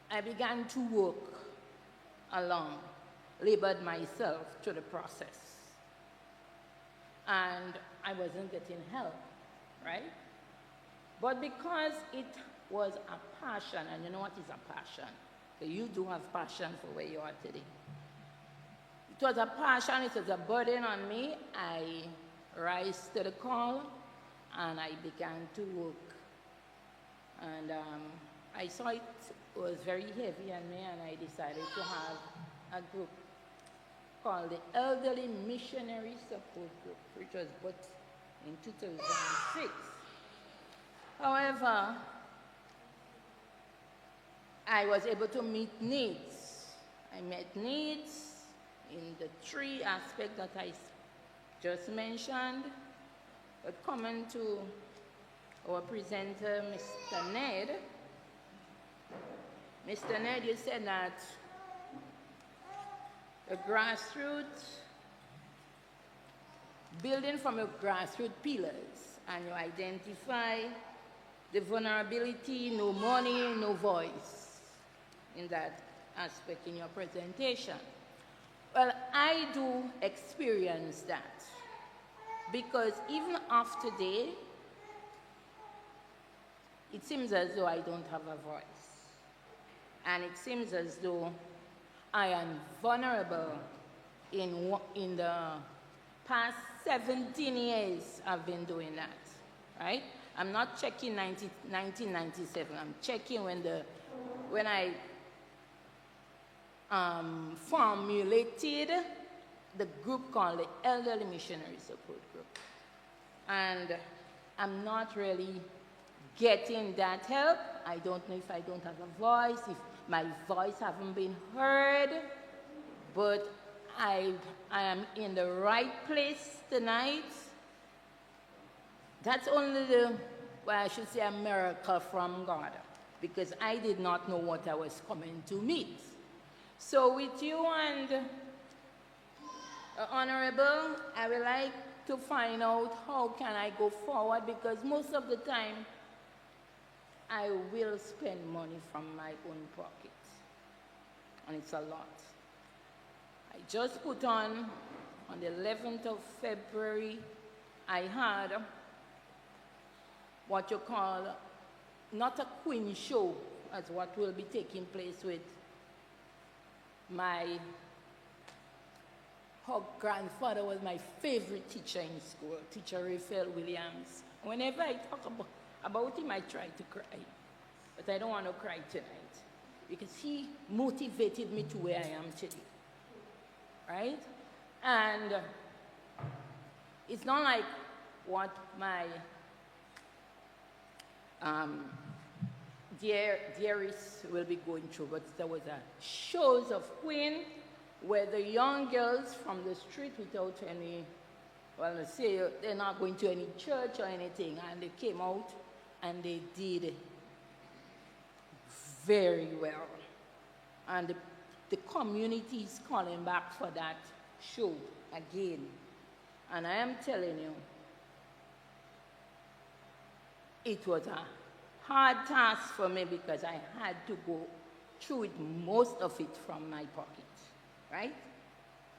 I began to work along, labored myself to the process. And I wasn't getting help, right? But because it was a passion, and you know what is a passion? So you do have passion for where you are today. It was a passion, it was a burden on me. I rise to the call, and I began to work. And I saw it was very heavy on me, and I decided to have a group called the Elderly Missionary Support Group, which was put in 2006. However, I was able to meet needs. I met needs in the 3 aspects that I just mentioned, but coming to our presenter, Mr. Ned. Mr. Ned, you said that the grassroots, building from your grassroots pillars, and you identify the vulnerability, no money, no voice in that aspect in your presentation. Well, I do experience that, because even after today, it seems as though I don't have a voice. And it seems as though I am vulnerable in the past 17 years I've been doing that, right? I'm not checking 1997, I'm checking when I formulated the group called the Elderly Missionary Support Group. And I'm not really getting that help. I don't know if I don't have a voice, if my voice haven't been heard, but I am in the right place tonight. That's only I should say a miracle from God, because I did not know what I was coming to meet. So with you and Honorable, I would like to find out how can I go forward, because most of the time I will spend money from my own pocket, and it's a lot. I just put on on the 11th of February, I had what you call not a queen show, as what will be taking place with my grandfather was my favorite teacher in school, Teacher Raphael Williams. Whenever I talk about him, I try to cry. But I don't want to cry tonight because he motivated me to where I am today, right? And it's not like what my dearest will be going through, but there was a shows of Queen where the young girls from the street without any, well, let's say they're not going to any church or anything, and they came out and they did very well. And the community is calling back for that show again. And I am telling you, it was a hard task for me because I had to go through it, most of it from my pocket, right?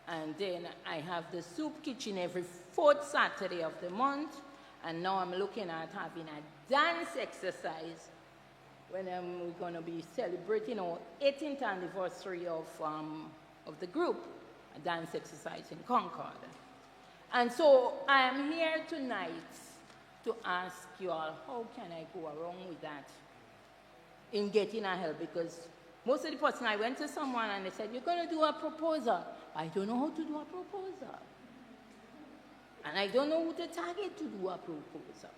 And then I have the soup kitchen every fourth Saturday of the month, and now I'm looking at having a dance exercise when we're going to be celebrating our 18th anniversary of the group, a dance exercise in Concord. And so I am here tonight to ask you all, how can I go along with that in getting a help? Because most of the person, I went to someone and they said, you're going to do a proposal. I don't know how to do a proposal. And I don't know who to target to do a proposal.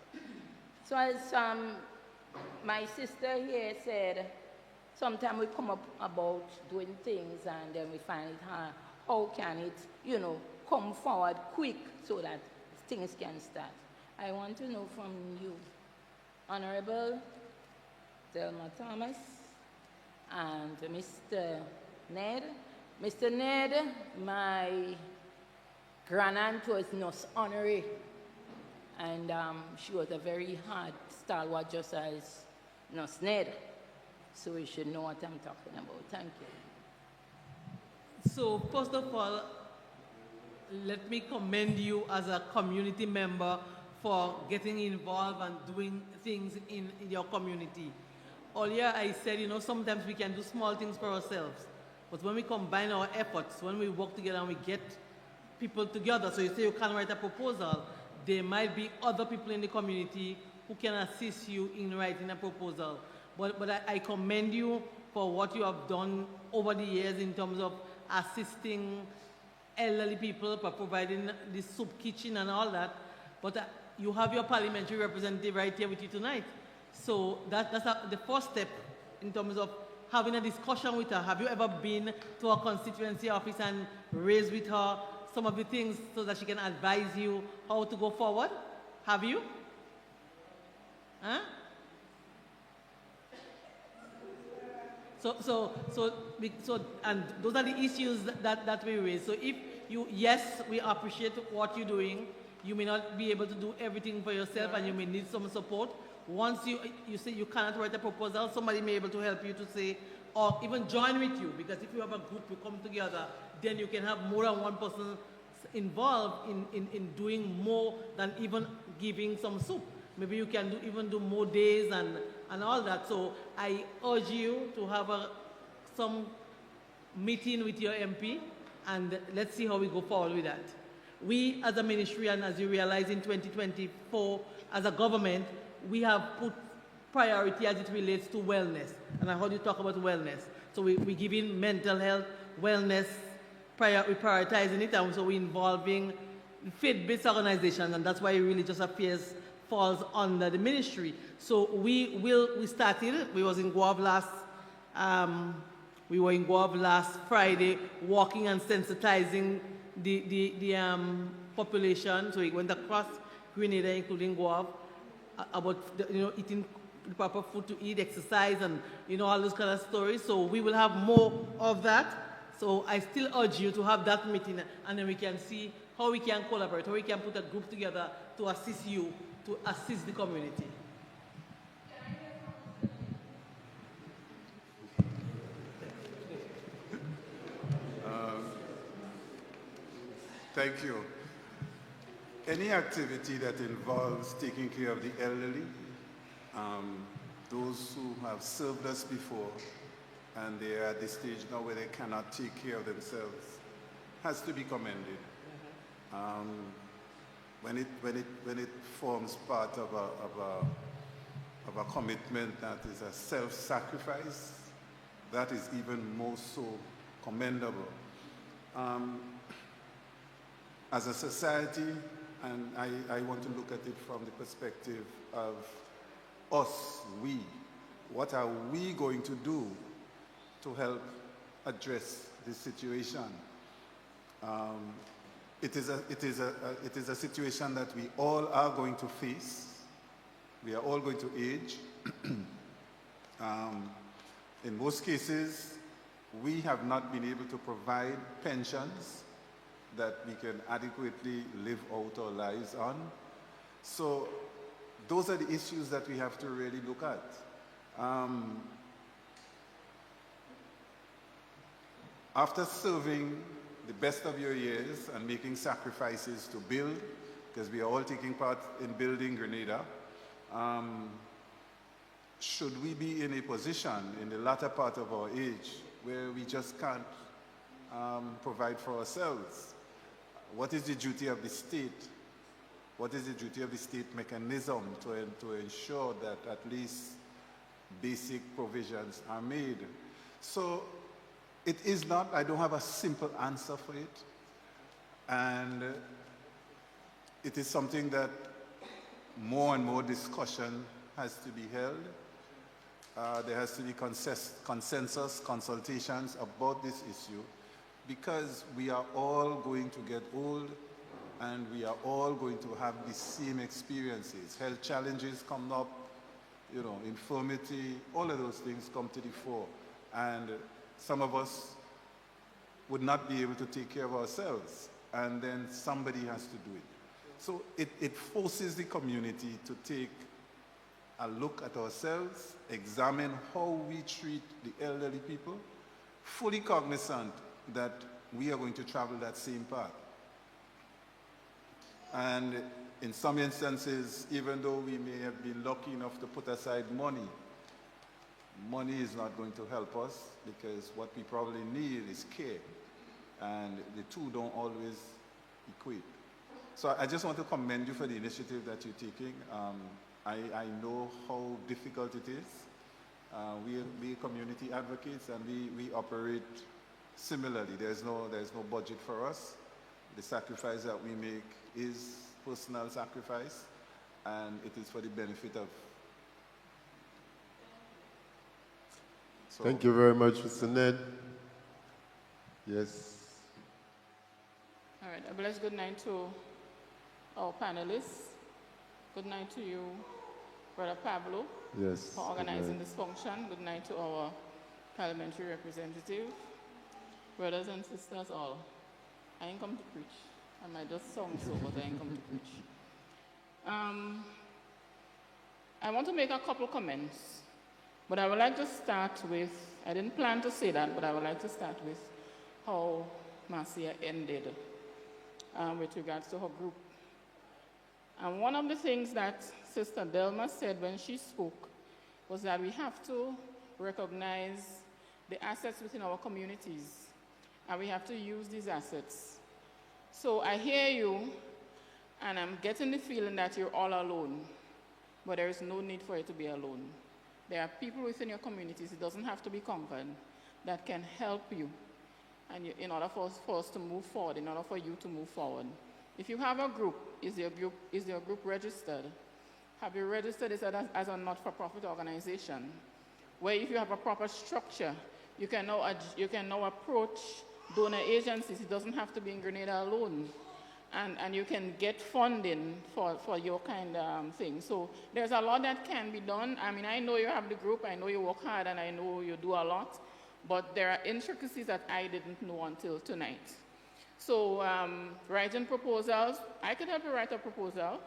So as my sister here said, sometimes we come up about doing things and then we find it hard. How can it, come forward quick so that things can start? I want to know from you, Honorable Delma Thomas and Mr. Ned. Mr. Ned, my grandaunt was Nurse Honorary, and she was a very hard stalwart just as Nurse Ned. So you should know what I'm talking about. Thank you. So first of all, let me commend you as a community member for getting involved and doing things in your community. Earlier I said, sometimes we can do small things for ourselves, but when we combine our efforts, when we work together and we get people together, so you say you can't write a proposal, there might be other people in the community who can assist you in writing a proposal. But I commend you for what you have done over the years in terms of assisting elderly people, for providing the soup kitchen and all that. But you have your parliamentary representative right here with you tonight. So that's the first step in terms of having a discussion with her. Have you ever been to a constituency office and raised with her some of the things so that she can advise you how to go forward? Have you? Huh? So, and those are the issues that we raise. So if you, yes, we appreciate what you're doing. You may not be able to do everything for yourself and you may need some support. Once you say you cannot write a proposal, somebody may be able to help you to say, or even join with you, because if you have a group, you come together, then you can have more than one person involved in doing more than even giving some soup. Maybe you can even do more days and all that. So I urge you to have some meeting with your MP, and let's see how we go forward with that. We as a ministry, and as you realize in 2024, as a government, we have put priority as it relates to wellness. And I heard you talk about wellness. So we give in mental health, wellness, we're prioritizing it, and so we're involving faith-based organizations, and that's why religious affairs falls under the ministry. So we started, we were in Gouyav last Friday, walking and sensitizing the population. So we went across Grenada, including Gouyav, about eating the proper food to eat, exercise, and all those kind of stories. So we will have more of that. So I still urge you to have that meeting, and then we can see how we can collaborate, how we can put a group together to assist you, to assist the community. Thank you. Any activity that involves taking care of the elderly, those who have served us before, and they are at the stage now where they cannot take care of themselves, has to be commended. When it forms part of a commitment that is a self-sacrifice, that is even more so commendable. As a society, and I want to look at it from the perspective of us, we. What are we going to do to help address this situation? It is a situation that we all are going to face. We are all going to age. In most cases, we have not been able to provide pensions that we can adequately live out our lives on. So those are the issues that we have to really look at. After serving the best of your years and making sacrifices to build, because we are all taking part in building Grenada, should we be in a position in the latter part of our age where we just can't provide for ourselves? What is the duty of the state? What is the duty of the state mechanism to ensure that at least basic provisions are made? So it is not, I don't have a simple answer for it. And it is something that more and more discussion has to be held. There has to be consensus, consultations about this issue, because we are all going to get old and we are all going to have the same experiences. Health challenges come up, infirmity, all of those things come to the fore. And some of us would not be able to take care of ourselves, and then somebody has to do it. So it forces the community to take a look at ourselves, examine how we treat the elderly people, fully cognizant that we are going to travel that same path. And in some instances, even though we may have been lucky enough to put aside money is not going to help us, because what we probably need is care. And the two don't always equate. So I just want to commend you for the initiative that you're taking. I know how difficult it is. We are community advocates, and we operate similarly. There's no budget for us. The sacrifice that we make is personal sacrifice, and it is for the benefit of. So. Thank you very much, Mr. Ned. Yes. All right, a blessed good night to our panelists. Good night to you, Brother Pablo, yes, for organizing this function. Good night to our parliamentary representative. Brothers and sisters all, I ain't come to preach. I might just sound so, but I ain't come to preach. I want to make a couple comments, but I would like to start with, I didn't plan to say that, but I would like to start with how Marcia ended with regards to her group. And one of the things that Sister Delma said when she spoke was that we have to recognize the assets within our communities, and we have to use these assets. So I hear you, and I'm getting the feeling that you're all alone, but there is no need for you to be alone. There are people within your communities, it doesn't have to be conquered, that can help you, and in order for us to move forward, in order for you to move forward. If you have a group, is your group registered? Have you registered it as a not-for-profit organization? Where if you have a proper structure, you can now approach donor agencies. It doesn't have to be in Grenada alone. And you can get funding for your kind of thing. So there's a lot that can be done. I mean, I know you have the group, I know you work hard, and I know you do a lot, but there are intricacies that I didn't know until tonight. So writing proposals, I could help you write a proposal.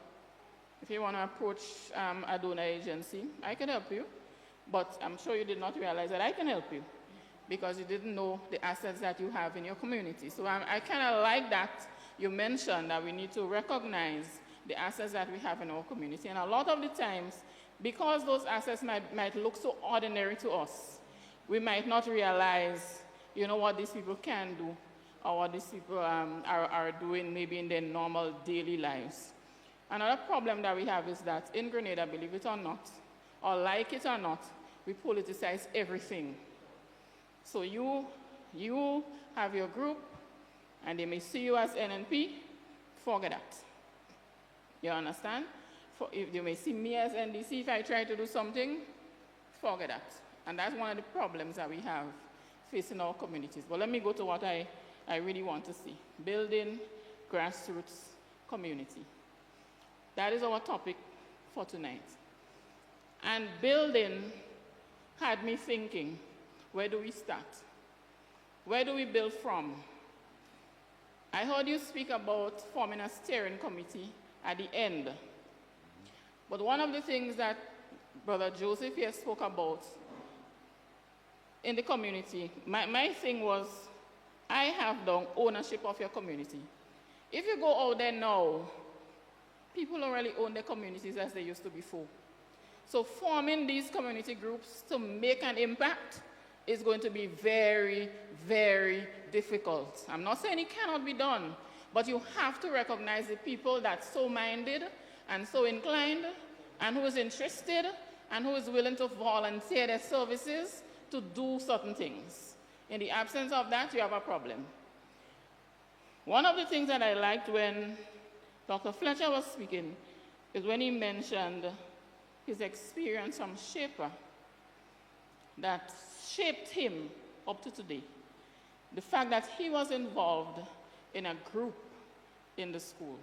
If you want to approach a donor agency, I can help you. But I'm sure you did not realize that I can help you because you didn't know the assets that you have in your community. So I kind of like that you mentioned that we need to recognize the assets that we have in our community. And a lot of the times, because those assets might look so ordinary to us, we might not realize, you know, what these people can do or what these people are doing maybe in their normal daily lives. Another problem that we have is that in Grenada, believe it or not, or like it or not, we politicize everything. So you have your group, and they may see you as NNP, forget that. You understand? If they may see me as NDC, if I try to do something, forget that. And that's one of the problems that we have facing our communities. But let me go to what I really want to see. Building grassroots community. That is our topic for tonight. And building had me thinking, where do we start? Where do we build from? I heard you speak about forming a steering committee at the end. But one of the things that Brother Joseph here spoke about in the community, my thing was, I have the ownership of your community. If you go out there now, people don't really own their communities as they used to before. So forming these community groups to make an impact is going to be very, very difficult. I'm not saying it cannot be done, but you have to recognize the people that's so minded and so inclined and who is interested and who is willing to volunteer their services to do certain things. In the absence of that, you have a problem. One of the things that I liked when Dr. Fletcher was speaking is when he mentioned his experience from Shaper that shaped him up to today. The fact that he was involved in a group in the school.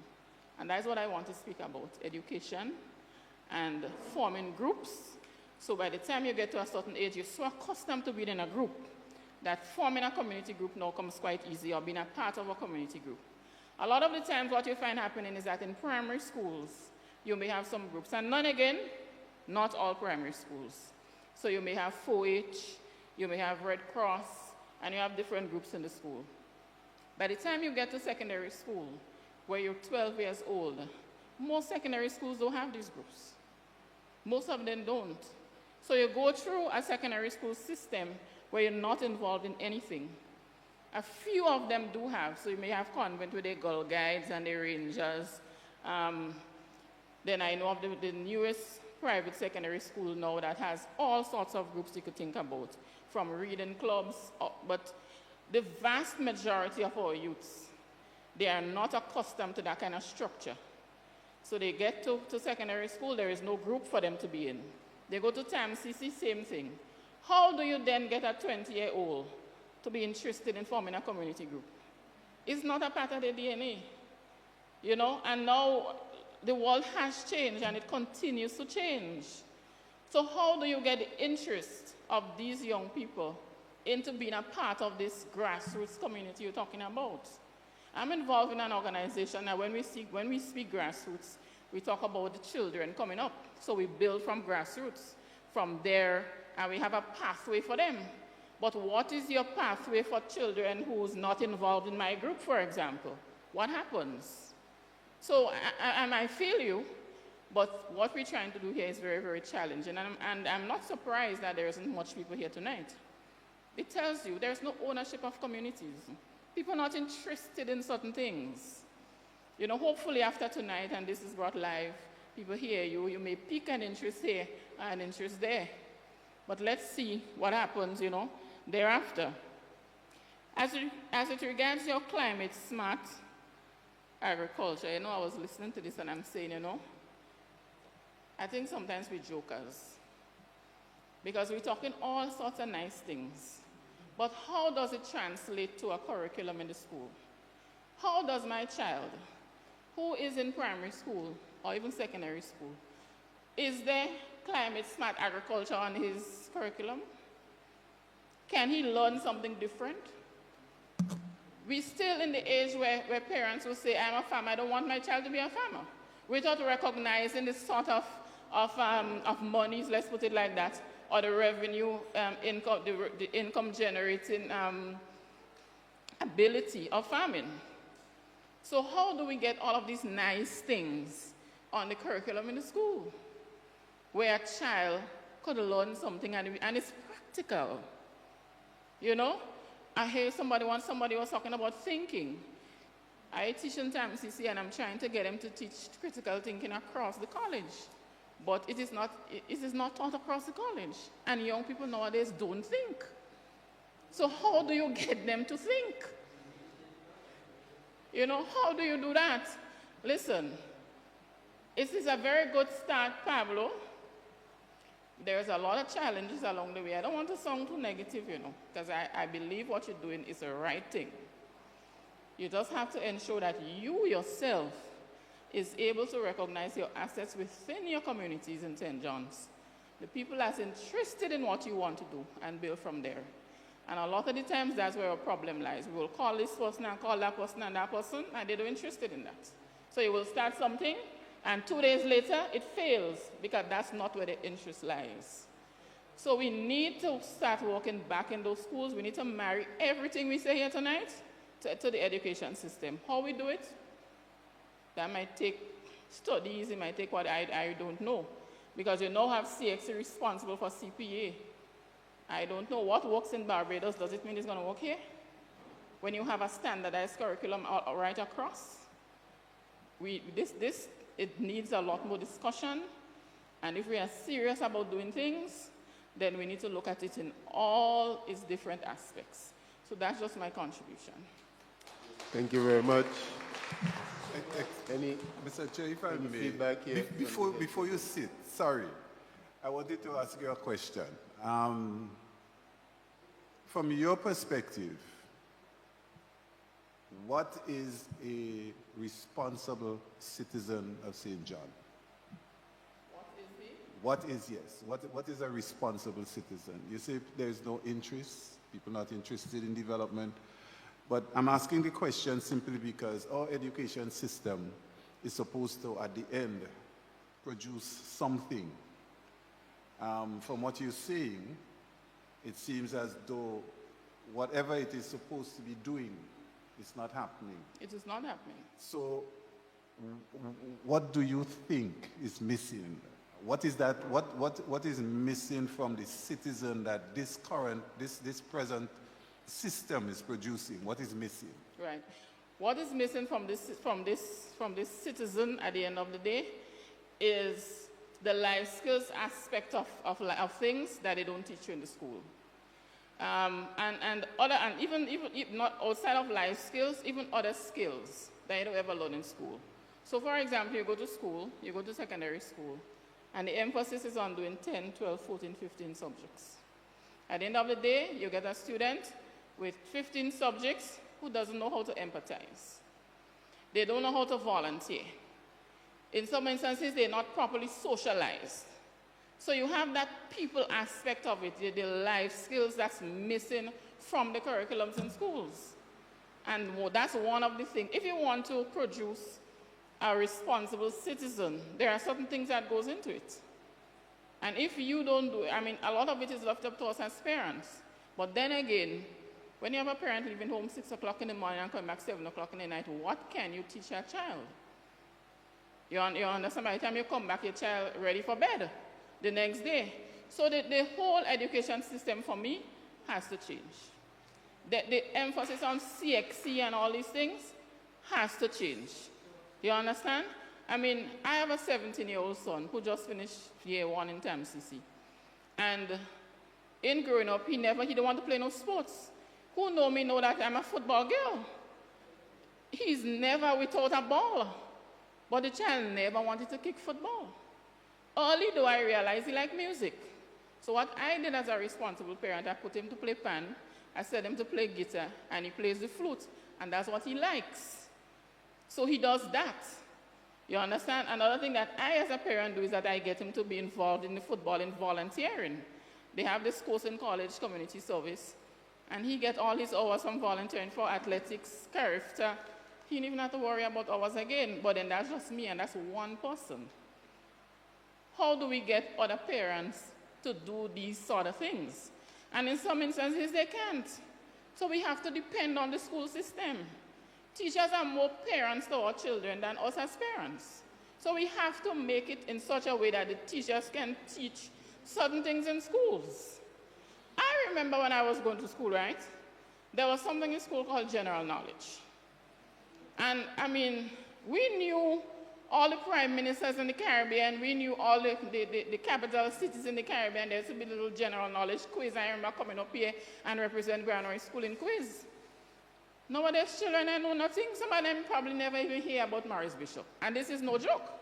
And that's what I want to speak about, education and forming groups. So by the time you get to a certain age, you're so accustomed to being in a group that forming a community group now comes quite easy, or being a part of a community group. A lot of the times what you find happening is that in primary schools, you may have some groups. And then again, not all primary schools. So you may have 4-H, you may have Red Cross, and you have different groups in the school. By the time you get to secondary school, where you're 12 years old, most secondary schools don't have these groups. Most of them don't. So you go through a secondary school system where you're not involved in anything. A few of them do have, so you may have convent with their Girl Guides and their Rangers. Then I know of the newest private secondary school now that has all sorts of groups you could think about, from reading clubs, but the vast majority of our youths, they are not accustomed to that kind of structure. So they get to secondary school, there is no group for them to be in. They go to TAMCC, same thing. How do you then get a 20-year-old to be interested in forming a community group? It's not a part of their DNA, you know, and now the world has changed and it continues to change. So how do you get the interest of these young people into being a part of this grassroots community you're talking about? I'm involved in an organization, and when we speak grassroots, we talk about the children coming up. So we build from grassroots, from there, and we have a pathway for them. But what is your pathway for children who's not involved in my group, for example? What happens? So I feel you, but what we're trying to do here is very, very challenging. And I'm not surprised that there isn't much people here tonight. It tells you there's no ownership of communities. People are not interested in certain things. You know, hopefully after tonight, and this is brought live, people hear you, you may pick an interest here and interest there. But let's see what happens, you know, thereafter. As it regards your climate smart agriculture, you know, I was listening to this and I'm saying, you know, I think sometimes we're jokers. Because we're talking all sorts of nice things. But how does it translate to a curriculum in the school? How does my child, who is in primary school or even secondary school, is there climate smart agriculture on his curriculum? Can he learn something different? We're still in the age where parents will say, I'm a farmer, I don't want my child to be a farmer, without recognizing the sort of monies, let's put it like that, or the revenue, the income generating ability of farming. So how do we get all of these nice things on the curriculum in the school, where a child could learn something and it's practical? You know, I hear somebody was talking about thinking. I teach in MCC and I'm trying to get them to teach critical thinking across the college. But it is not taught across the college. And young people nowadays don't think. So how do you get them to think? You know, how do you do that? Listen, it is a very good start, Pablo. There's a lot of challenges along the way. I don't want to sound too negative, you know, because I believe what you're doing is the right thing. You just have to ensure that you yourself is able to recognize your assets within your communities in St. John's. The people that's interested in what you want to do and build from there. And a lot of the times, that's where our problem lies. We will call this person and call that person, and they're not interested in that. So you will start something, and 2 days later, it fails, because that's not where the interest lies. So we need to start working back in those schools. We need to marry everything we say here tonight to the education system. How we do it? That might take studies, it might take what I don't know. Because you now have CXC responsible for CPA. I don't know what works in Barbados. Does it mean it's going to work here? When you have a standardized curriculum right across, it needs a lot more discussion. And if we are serious about doing things, then we need to look at it in all its different aspects. So that's just my contribution. Thank you very much. Mr. Chair, if I may, feedback here? before you sit, sorry, I wanted to ask you a question. From your perspective, what is a responsible citizen of St. John? What is a responsible citizen? You say there's no interest, people not interested in development, but I'm asking the question simply because our education system is supposed to, at the end, produce something. From what you're saying, it seems as though whatever it is supposed to be doing is not happening. It is not happening. So what do you think is missing? What is that? What is missing from the citizen that this present system is producing? What is missing? Right. What is missing from this citizen at the end of the day is the life skills aspect of things that they don't teach you in the school. And even not outside of life skills, even other skills that you don't ever learn in school. So for example, you go to school, you go to secondary school, and the emphasis is on doing 10, 12, 14, 15 subjects. At the end of the day, you get a student with 15 subjects who doesn't know how to empathize. They don't know how to volunteer. In some instances, they're not properly socialized. So you have that people aspect of it, the life skills that's missing from the curriculums in schools. And that's one of the things. If you want to produce a responsible citizen, there are certain things that goes into it. And if you don't do it, I mean, a lot of it is left up to us as parents. But then again, when you have a parent leaving home 6 o'clock in the morning and coming back 7 o'clock in the night, what can you teach your child? You understand? By the time you come back, your child ready for bed the next day. So the whole education system for me has to change. The emphasis on CXC and all these things has to change. You understand? I mean, I have a 17-year-old son who just finished year 1 in MCC. And in growing up, he didn't want to play no sports. Who know me know that I'm a football girl. He's never without a ball. But the child never wanted to kick football. Early though, I realized he liked music. So what I did as a responsible parent, I put him to play pan, I set him to play guitar, and he plays the flute, and that's what he likes. So he does that. You understand? Another thing that I as a parent do is that I get him to be involved in the football and volunteering. They have this course in college, community service, and he gets all his hours from volunteering for athletics, character. He didn't even have to worry about hours again, but then that's just me, and that's one person. How do we get other parents to do these sort of things? And in some instances, they can't. So we have to depend on the school system. Teachers are more parents to our children than us as parents. So we have to make it in such a way that the teachers can teach certain things in schools. I remember when I was going to school, right? There was something in school called general knowledge. And I mean, we knew all the prime ministers in the Caribbean, we knew all the capital cities in the Caribbean. There used to be a little general knowledge quiz. I remember coming up here and represent Grassroot School in quiz. Nowadays, children, I know nothing. Some of them probably never even hear about Maurice Bishop. And this is no joke.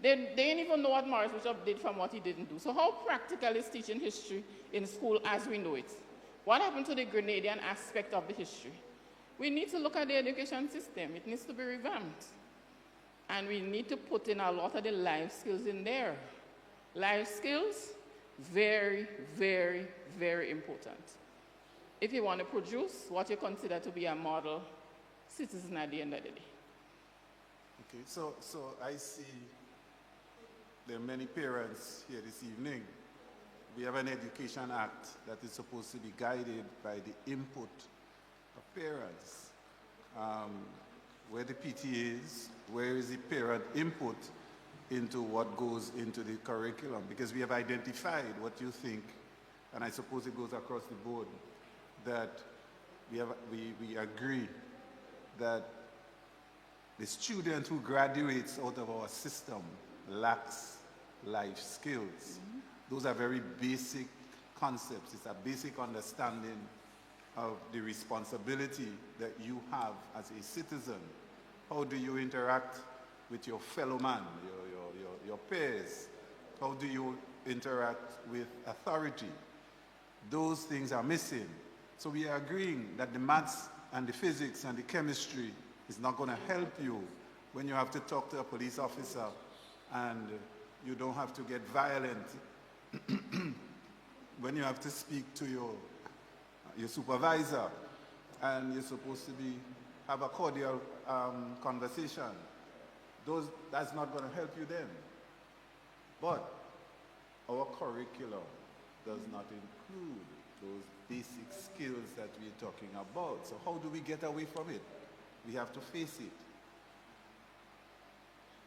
They didn't even know what Maurice Bishop did from what he didn't do. So how practical is teaching history in school as we know it? What happened to the Grenadian aspect of the history? We need to look at the education system. It needs to be revamped. And we need to put in a lot of the life skills in there. Life skills, very, very, very important. If you want to produce what you consider to be a model citizen at the end of the day. Okay, so I see there are many parents here this evening. We have an Education Act that is supposed to be guided by the input of parents. Where the PTAs, where is the parent input into what goes into the curriculum? Because we have identified what you think, and I suppose it goes across the board, that we agree that the student who graduates out of our system lacks life skills. Mm-hmm. Those are very basic concepts. It's a basic understanding of the responsibility that you have as a citizen. How do you interact with your fellow man, your peers? How do you interact with authority? Those things are missing. So we are agreeing that the maths and the physics and the chemistry is not going to help you when you have to talk to a police officer and you don't have to get violent when you have to speak to your supervisor and you're supposed to have a cordial conversation. That's not going to help you then. But our curriculum does not include those basic skills that we're talking about. So how do we get away from it? We have to face it.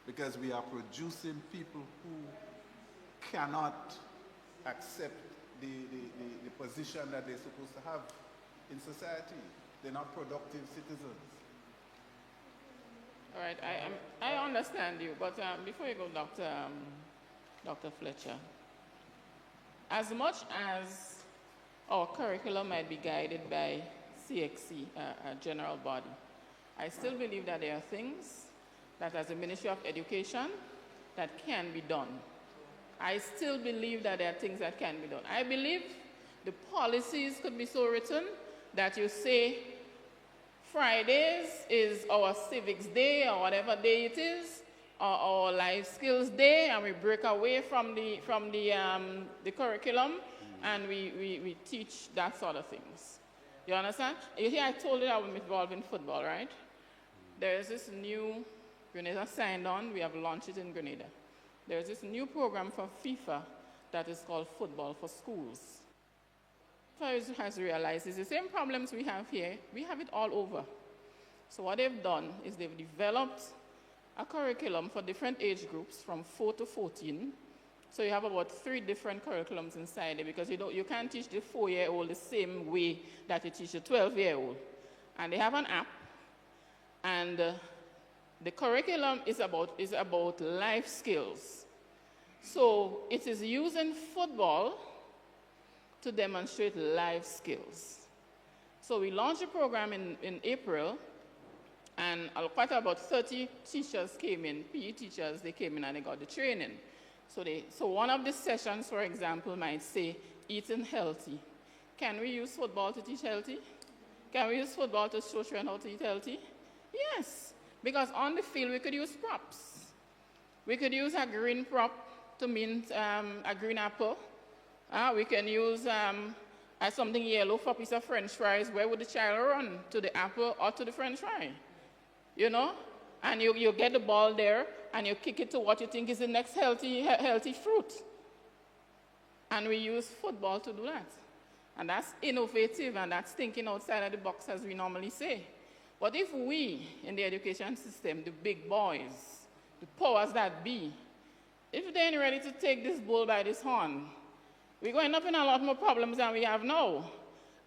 Because we are producing people who cannot accept the position that they're supposed to have in society. They're not productive citizens. All right, I understand you, but before you go, Dr. Fletcher, as much as our curriculum might be guided by CXC, a general body, I still believe that there are things that as a Ministry of Education that can be done. I still believe that there are things that can be done. I believe the policies could be so written that you say Fridays is our civics day or whatever day it is, or our life skills day, and we break away from the curriculum and we teach that sort of things. You understand? You hear I told you I was involved in football, right? There is this new, Grenada signed on, we have launched it in Grenada. There is this new program for FIFA that is called Football for Schools. FIFA has realized it's the same problems we have here, we have it all over. So what they've done is they've developed a curriculum for different age groups from 4 to 14. So you have about 3 different curriculums inside it because you can't teach the 4-year-old the same way that you teach the 12-year-old. And they have an app, and the curriculum is about life skills. So it is using football to demonstrate life skills. So we launched a program in April, and quite about 30 teachers came in, PE teachers, they came in and they got the training. So one of the sessions, for example, might say, eating healthy. Can we use football to teach healthy? Can we use football to show children how to eat healthy? Yes, because on the field we could use props. We could use a green prop to mean a green apple. We can use something yellow for a piece of French fries. Where would the child run? To the apple or to the French fry? You know? And you get the ball there, and you kick it to what you think is the next healthy fruit. And we use football to do that. And that's innovative, and that's thinking outside of the box, as we normally say. But if we, in the education system, the big boys, the powers that be, if they ain't ready to take this bull by this horn, we're going up in a lot more problems than we have now.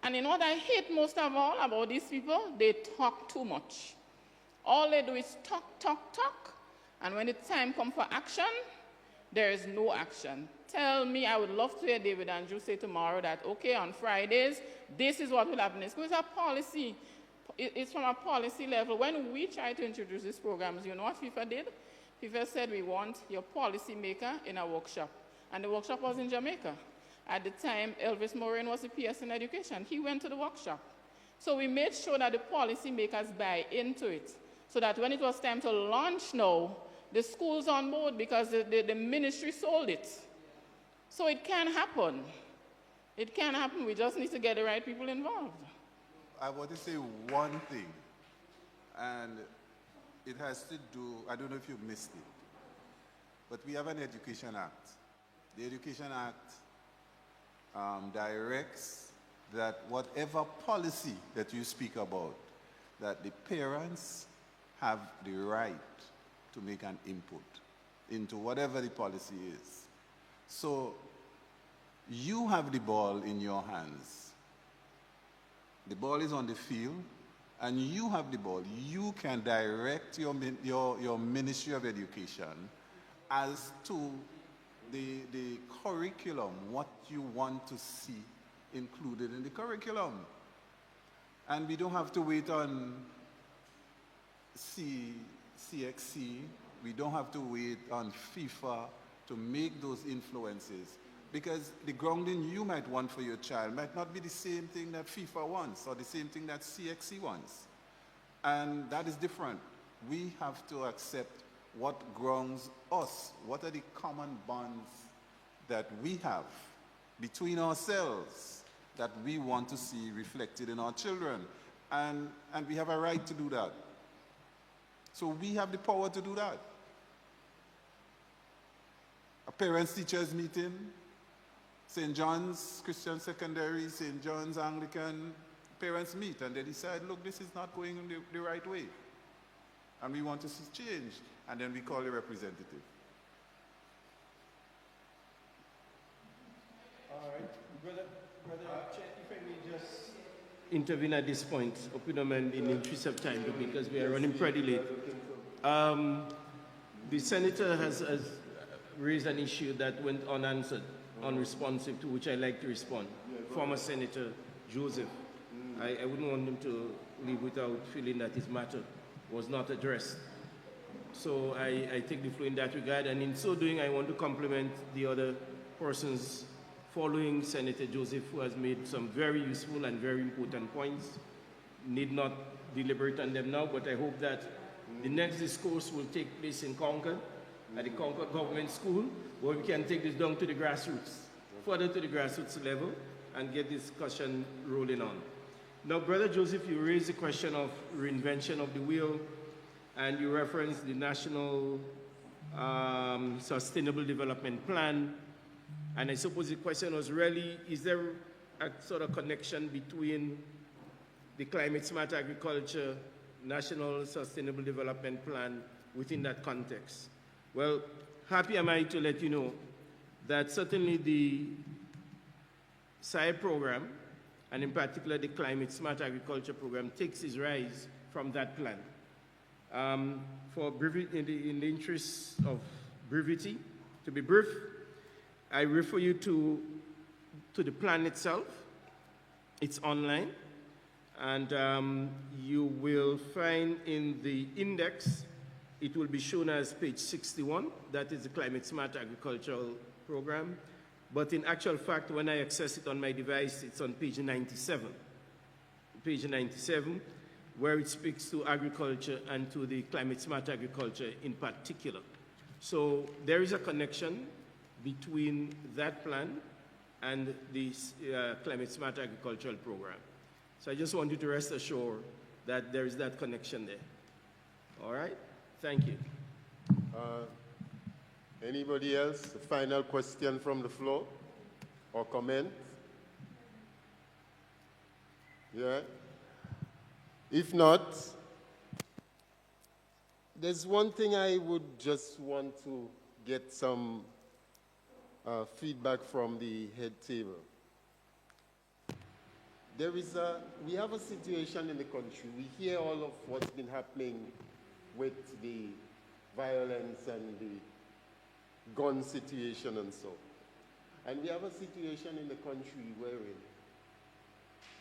And you know what I hate most of all about these people? They talk too much. All they do is talk, talk, talk. And when the time comes for action, there is no action. Tell me, I would love to hear David Andrew say tomorrow that, okay, on Fridays, this is what will happen. It's a policy. It's from a policy level. When we tried to introduce these programs, you know what FIFA did? FIFA said, we want your policy maker in a workshop. And the workshop was in Jamaica. At the time, Elvis Moran was the PS in education. He went to the workshop. So we made sure that the policy makers buy into it, so that when it was time to launch now, the school's on board because the ministry sold it. So it can happen. It can happen. We just need to get the right people involved. I want to say one thing, and it has to do, I don't know if you missed it, but we have an Education Act. The Education Act directs that whatever policy that you speak about, that the parents have the right to make an input into whatever the policy is. So you have the ball in your hands. The ball is on the field, and you have the ball. You can direct your Ministry of Education as to the curriculum, what you want to see included in the curriculum. And we don't have to wait on CXC. We don't have to wait on FIFA to make those influences, because the grounding you might want for your child might not be the same thing that FIFA wants or the same thing that CXC wants. And that is different. We have to accept what grounds us, what are the common bonds that we have between ourselves that we want to see reflected in our children. And we have a right to do that. So we have the power to do that. A parents-teachers meeting, St. John's Christian Secondary, St. John's Anglican, parents meet and they decide, look, this is not going the right way. And we want to see change. And then we call a representative. All right. Brother Chair, if I may just intervene at this point, open amendment in the interest of time, because we are running pretty late. The senator has raised an issue that went unanswered, unresponsive, to which I'd like to respond. Former Senator Joseph. I wouldn't want him to leave without feeling that his matter was not addressed. So I take the floor in that regard, and in so doing, I want to compliment the other persons following Senator Joseph, who has made some very useful and very important points. Need not deliberate on them now, but I hope that the next discourse will take place in Concord, at the Concord Government School, where we can take this down to the grassroots, further to the grassroots level, and get discussion rolling on. Now, Brother Joseph, you raised the question of reinvention of the wheel, and you referenced the National Sustainable Development Plan. And I suppose the question was really, is there a sort of connection between the Climate Smart Agriculture, National Sustainable Development Plan within that context? Well, happy am I to let you know that certainly the SIRE program, and in particular the Climate Smart Agriculture program, takes its rise from that plan. In the interest of brevity, to be brief, I refer you to the plan itself. It's online, and you will find in the index, it will be shown as page 61. That is the Climate Smart Agricultural Program. But in actual fact, when I access it on my device, it's on page 97. Page 97, where it speaks to agriculture and to the Climate Smart Agriculture in particular. So there is a connection between that plan and the Climate Smart Agricultural Program. So I just want you to rest assured that there is that connection there. All right? Thank you. Anybody else? A final question from the floor or comment? Yeah? If not, there's one thing I would just want to get some feedback from the head table. We have a situation in the country. We hear all of what's been happening with the violence and the gun situation and so. And we have a situation in the country wherein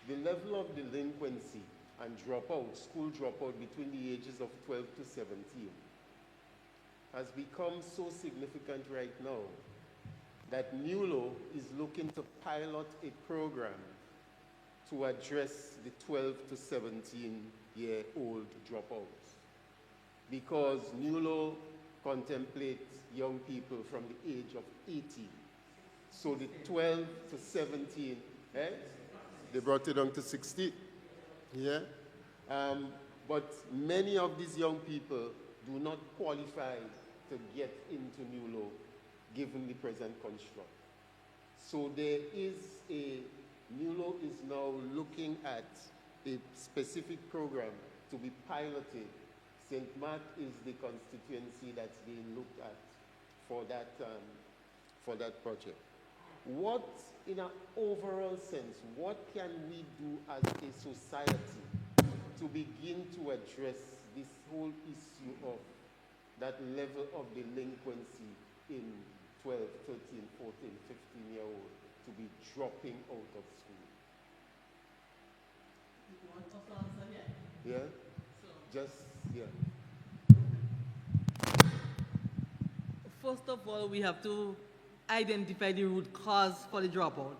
the level of delinquency and dropout, school dropout between the ages of 12 to 17 has become so significant right now that NULO is looking to pilot a program to address the 12 to 17-year-old dropouts. Because NULO contemplates young people from the age of 18. So the 12 to 17, they brought it down to 16. Yeah? But many of these young people do not qualify to get into NULO given the present construct. So there is NULO is now looking at a specific program to be piloted. St. Mark is the constituency that's being looked at for that project. What, in an overall sense, what can we do as a society to begin to address this whole issue of that level of delinquency in 12, 13, 14, 15-year-old to be dropping out of school? You want us to answer here? Yeah? Just, yeah. First of all, we have to identify the root cause for the dropout.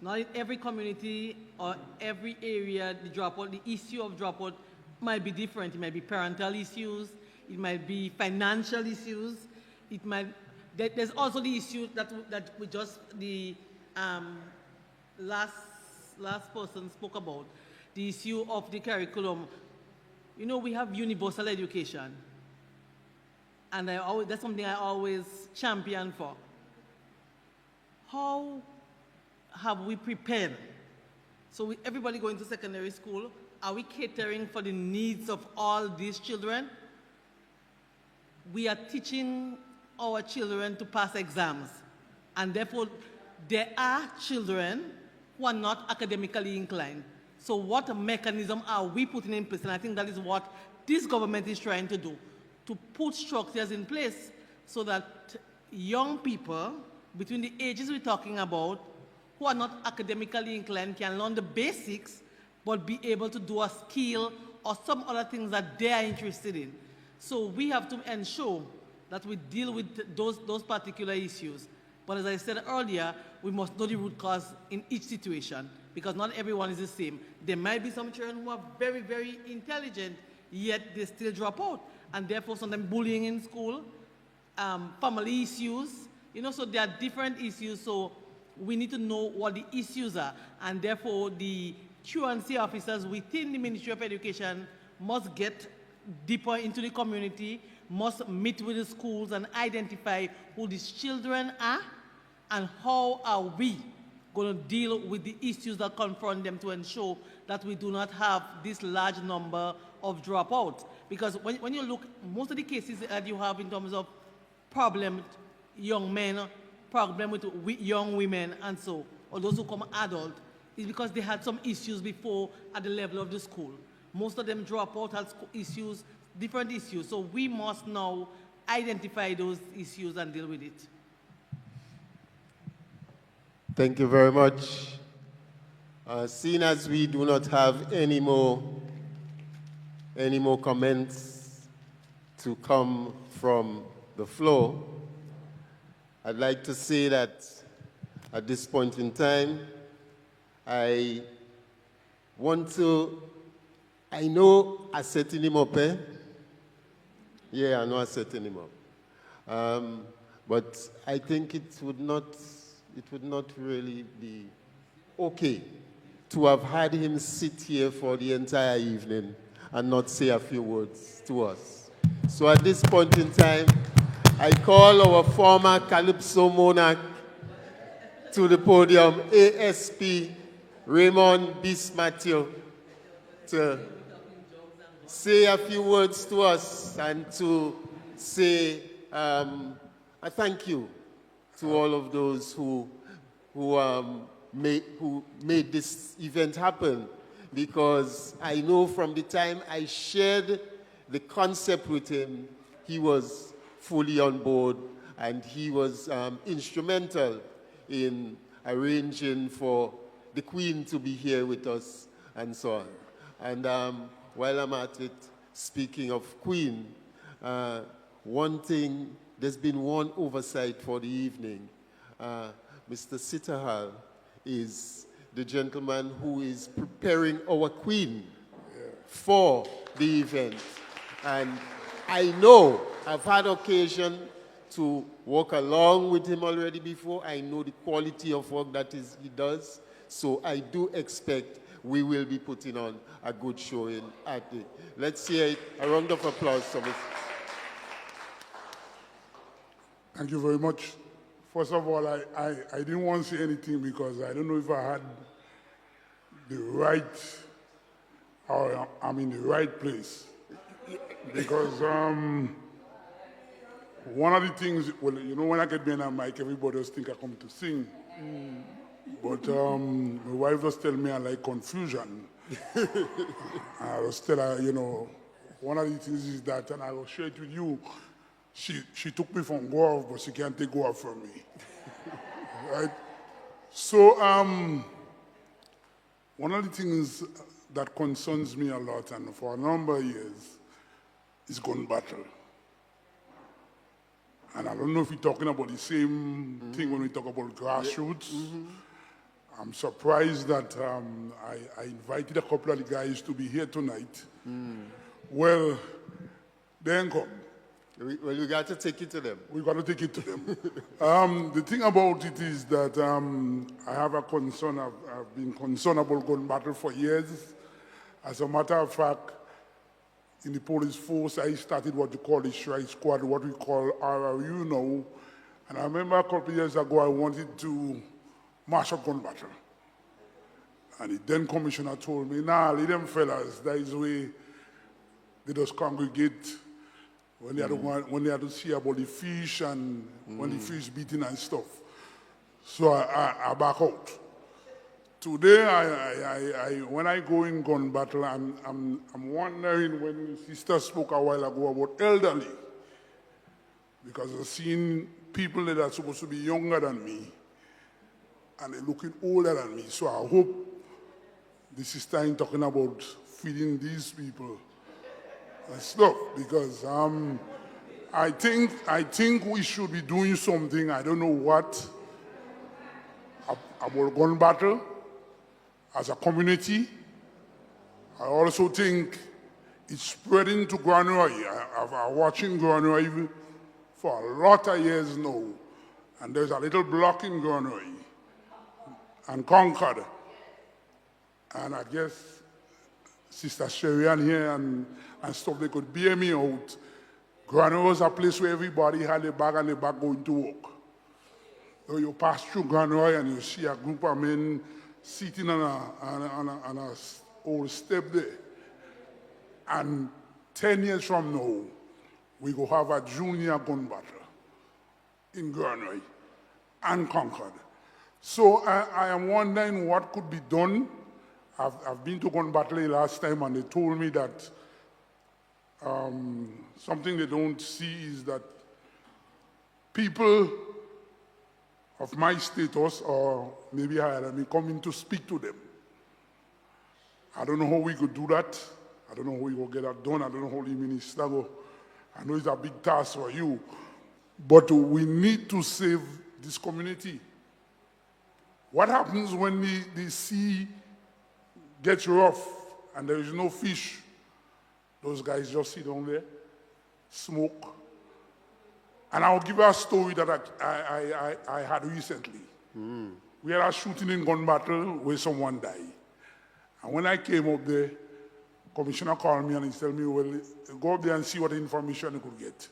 Not in every community or every area, the issue of dropout might be different. It might be parental issues, it might be financial issues, it might, there's also the issue that we just, the last person spoke about, the issue of the curriculum. You know, we have universal education, and that's something I always champion for. How have we prepared? So everybody going to secondary school, are we catering for the needs of all these children? We are teaching our children to pass exams, and therefore there are children who are not academically inclined. So what mechanism are we putting in place? And I think that is what this government is trying to do, to put structures in place so that young people between the ages we're talking about who are not academically inclined can learn the basics but be able to do a skill or some other things that they are interested in. So we have to ensure that we deal with those particular issues. But as I said earlier, we must know the root cause in each situation because not everyone is the same. There might be some children who are very, very intelligent, yet they still drop out. And therefore, sometimes bullying in school, family issues, you know, so there are different issues. So we need to know what the issues are. And therefore, the truancy officers within the Ministry of Education must get deeper into the community, must meet with the schools and identify who these children are and how are we going to deal with the issues that confront them to ensure that we do not have this large number of dropouts. Because when you look, most of the cases that you have in terms of problem young men, problem with young women and so, or those who come adult, is because they had some issues before at the level of the school. Most of them drop out at issues, different issues. So we must now identify those issues and deal with it. Thank you very much. Seeing as we do not have any more comments to come from the floor, I'd like to say that at this point in time, I know I'm setting him up, eh? Yeah, I know I'm setting him up. But I think it would not really be okay to have had him sit here for the entire evening and not say a few words to us. So at this point in time, I call our former Calypso monarch to the podium, ASP Raymond Bis Matthew, to say a few words to us and to say a thank you to all of those who made this event happen. Because I know from the time I shared the concept with him, he was fully on board and he was instrumental in arranging for the Queen to be here with us and so on. And while I'm at it, speaking of Queen, one thing, there's been one oversight for the evening. Mr. Sitahal is the gentleman who is preparing our Queen for the event. And I know, I've had occasion to walk along with him already before. I know the quality of work that he does. So I do expect we will be putting on a good showing at the. Let's hear it. A round of applause, Thomas. Thank you very much. First of all, I didn't want to say anything because I don't know if I had the right, or I'm in the right place. Because one of the things, well, you know, when I get behind a mic, everybody else think I come to sing. But my wife just tell me I like confusion. I was tell her, you know, one of the things is that, and I will share it with you, she took me from Gouyav, but she can't take Gouyav from me. Right? So one of the things that concerns me a lot, and for a number of years, is gun battle. And I don't know if we're talking about the same thing when we talk about grassroots. I'm surprised that I invited a couple of the guys to be here tonight. Well, they ain't come. Well, we got to take it to them. We got to take it to them. The thing about it is that I have a concern. I've been concerned about gun battle for years. As a matter of fact, in the police force, I started what you call the Strike Squad, what we call RRU now. And I remember a couple of years ago, I wanted to march up gun battle. And the then commissioner told me, nah, leave them fellas, that is the way they just congregate when they had to see about the fish and when the fish beating and stuff. So I back out. Today, when I go in gun battle, I'm wondering when the sister spoke a while ago about elderly, because I've seen people that are supposed to be younger than me, and they're looking older than me. So I hope the sister ain't talking about feeding these people and stuff, because I think we should be doing something, I don't know what, about gun battle as a community. I also think it's spreading to Gouyav. I've watching Gouyav for a lot of years now, and there's a little block in Gouyav and Concord. And I guess Sister Sherian here and stuff, they could bear me out. Gouyav was a place where everybody had a bag and a bag going to work. So you pass through Gouyav and you see a group of men sitting on a old step there. And 10 years from now, we go have a junior gun battle in Gouyav and Concord. So I am wondering what could be done. I've been to gun battle last time and they told me that something they don't see is that people of my status or maybe higher than me coming to speak to them. I don't know how we could do that. I don't know how we will get that done. I don't know how the minister will. I know it's a big task for you. But we need to save this community. What happens when the sea gets rough and there is no fish? Those guys just sit down there, smoke. And I'll give you a story that I had recently. We had a shooting in gun battle where someone died. And when I came up there, Commissioner called me and he told me, well, go up there and see what information you could get.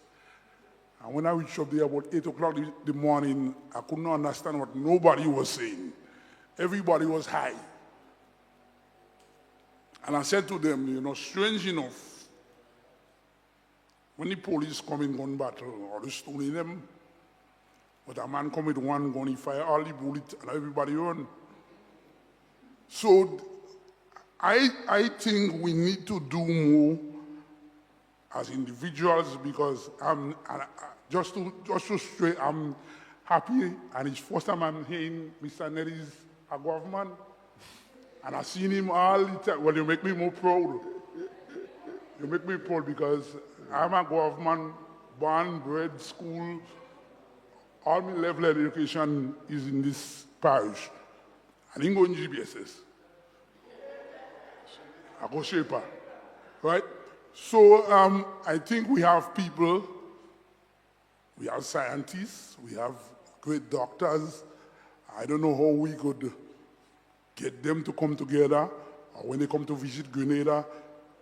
And when I reached up there about 8 o'clock in the morning, I could not understand what nobody was saying. Everybody was high. And I said to them, you know, strange enough, when the police come in gun battle, or the stoning them, but a man come with one gun, he fire all the bullets and everybody run. So I think we need to do more as individuals because just to straight, I'm happy and it's first time I'm hearing Mr. Nelly's a government and I've seen him all the time. Well, you make me more proud. You make me proud because I'm a government, born, bred, school, all my level of education is in this parish. I didn't go in GBSS. I go shaper, right? So I think we have people, we have scientists, we have great doctors. I don't know how we could get them to come together. Or when they come to visit Grenada,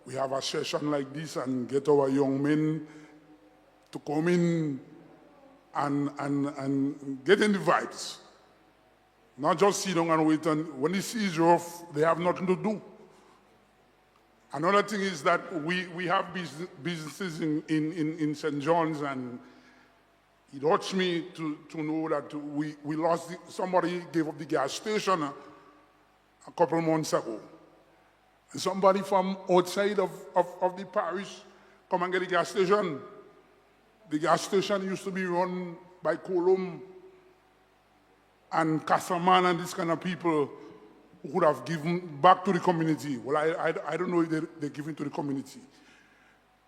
we have a session like this and get our young men to come in and get in the vibes. Not just sit down and wait. And when the sea is rough, they have nothing to do. Another thing is that we have businesses in St. John's, and it hurts me to know that we lost, somebody gave up the gas station a couple of months ago. And somebody from outside of the parish come and get the gas station. The gas station used to be run by Colum and Castleman and these kind of people who could have given back to the community. Well, I don't know if they're giving to the community.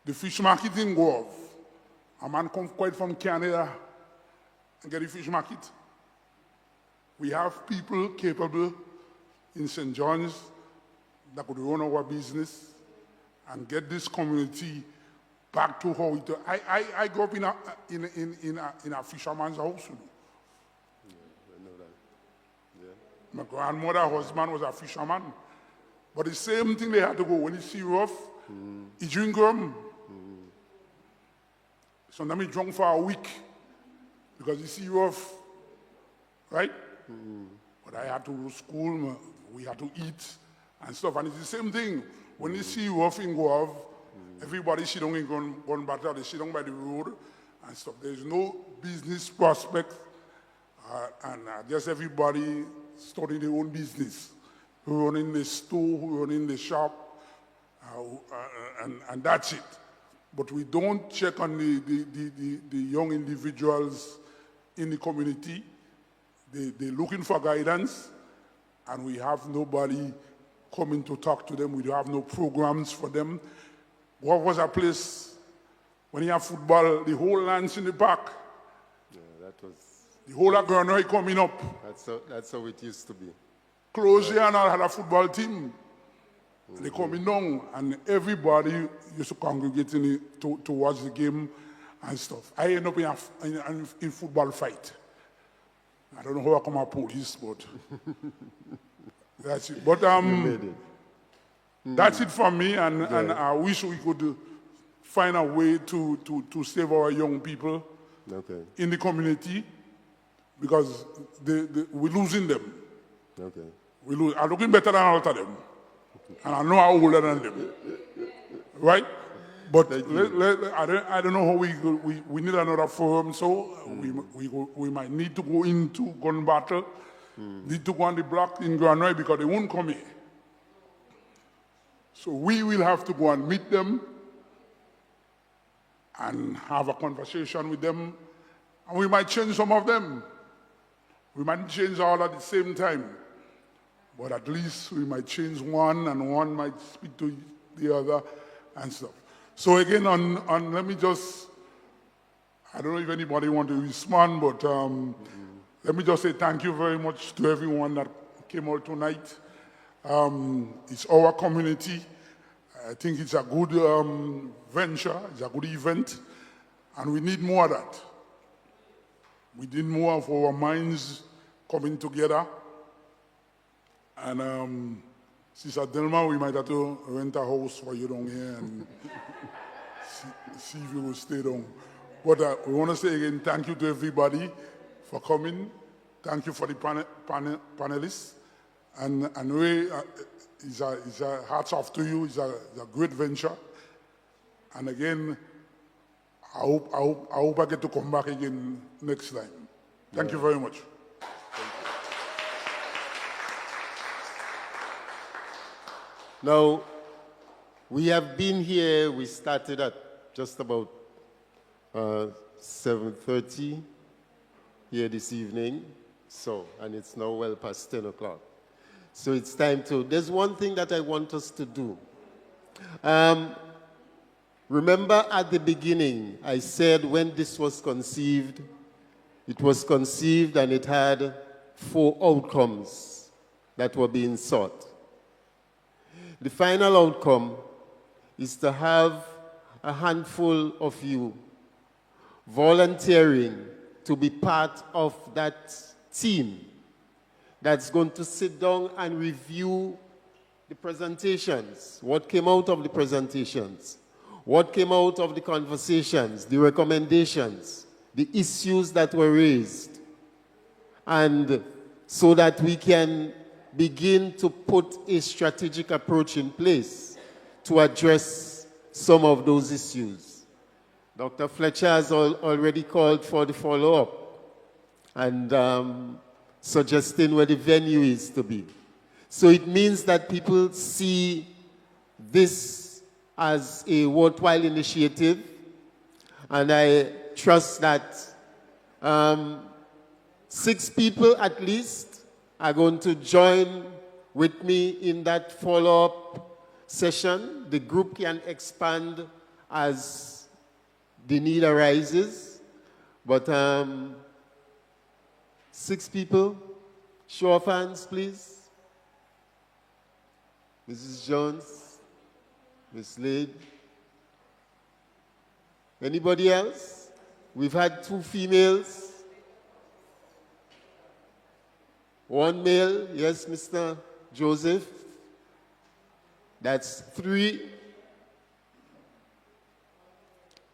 The fish market in Gouyav, a man come quite from Canada and get the fish market. We have people capable in St. John's that could run our business and get this community back to how it. I grew up in a fisherman's house. My grandmother's husband was a fisherman. But the same thing they had to go. When he see rough, he drink rum. Sometimes he drunk for a week because he see rough, right? But I had to go to school, we had to eat and stuff. And it's the same thing. When you see rough in Gouyav, everybody sit down in gun battle, they sit down by the road and stuff. There's no business prospect, and just everybody starting their own business, who running the store, who running the shop, and that's it. But we don't check on the young individuals in the community. They're looking for guidance, and we have nobody coming to talk to them. We don't have no programs for them. What was a place when you have football, the whole land's in the park. Yeah, that was... The whole of Granary coming up. That's how it used to be. Closure and all had a football team. They coming down, and everybody used to congregate to watch the game and stuff. I end up in football fight. I don't know how I come a police, but that's it. But that's it for me, and I wish we could find a way to save our young people in the community, because we're losing them. I'm looking better than all of them. And I know I'm older than them. Right? But I don't know how we need another forum, so we might need to go into gun battle, need to go on the block in Granary because they won't come here. So we will have to go and meet them and have a conversation with them, and we might change some of them. We might change all at the same time, but at least we might change one, and one might speak to the other and stuff. So again, let me just, I don't know if anybody want to respond, but let me just say thank you very much to everyone that came out tonight. It's our community. I think it's a good venture, it's a good event, and we need more of that. We need more of our minds coming together. And Sister Delma, we might have to rent a house for you down here and see if you will stay down. But we want to say again, thank you to everybody for coming. Thank you for the panelists. And Ray, it's a hats off to you. It's a great venture. And again, I hope I get to come back again next time. Thank you very much. Now, we have been here, we started at just about 7:30 here this evening, and it's now well past 10 o'clock. So it's time to, there's one thing that I want us to do. Remember at the beginning, I said when this was conceived, it was conceived and it had 4 outcomes that were being sought. The final outcome is to have a handful of you volunteering to be part of that team that's going to sit down and review the presentations, what came out of the presentations, what came out of the conversations, the recommendations, the issues that were raised, and so that we can begin to put a strategic approach in place to address some of those issues. Dr. Fletcher has already called for the follow-up and suggesting where the venue is to be. So it means that people see this as a worthwhile initiative, and I trust that 6 people at least are going to join with me in that follow-up session. The group can expand as the need arises, but 6 people, show of hands, please. Mrs. Jones, Ms. Lade. Anybody else? We've had 2 females. 1 male, yes, Mr. Joseph. That's 3.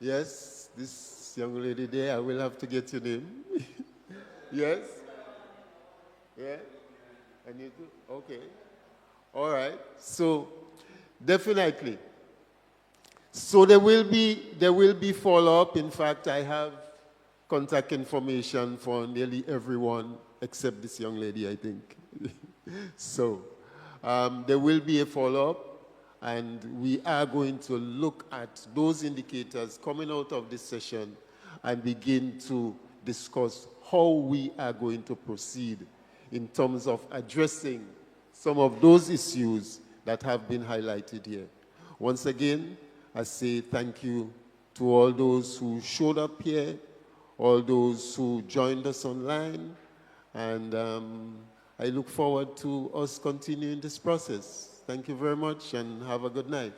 Yes, this young lady there, I will have to get your name. Yes? Yeah? And you do? Okay. All right. So, definitely. So there will be follow-up. In fact, I have contact information for nearly everyone except this young lady, I think. So there will be a follow-up, and we are going to look at those indicators coming out of this session and begin to discuss how we are going to proceed in terms of addressing some of those issues that have been highlighted here. Once again, I say thank you to all those who showed up here, all those who joined us online, and I look forward to us continuing this process. Thank you very much and have a good night.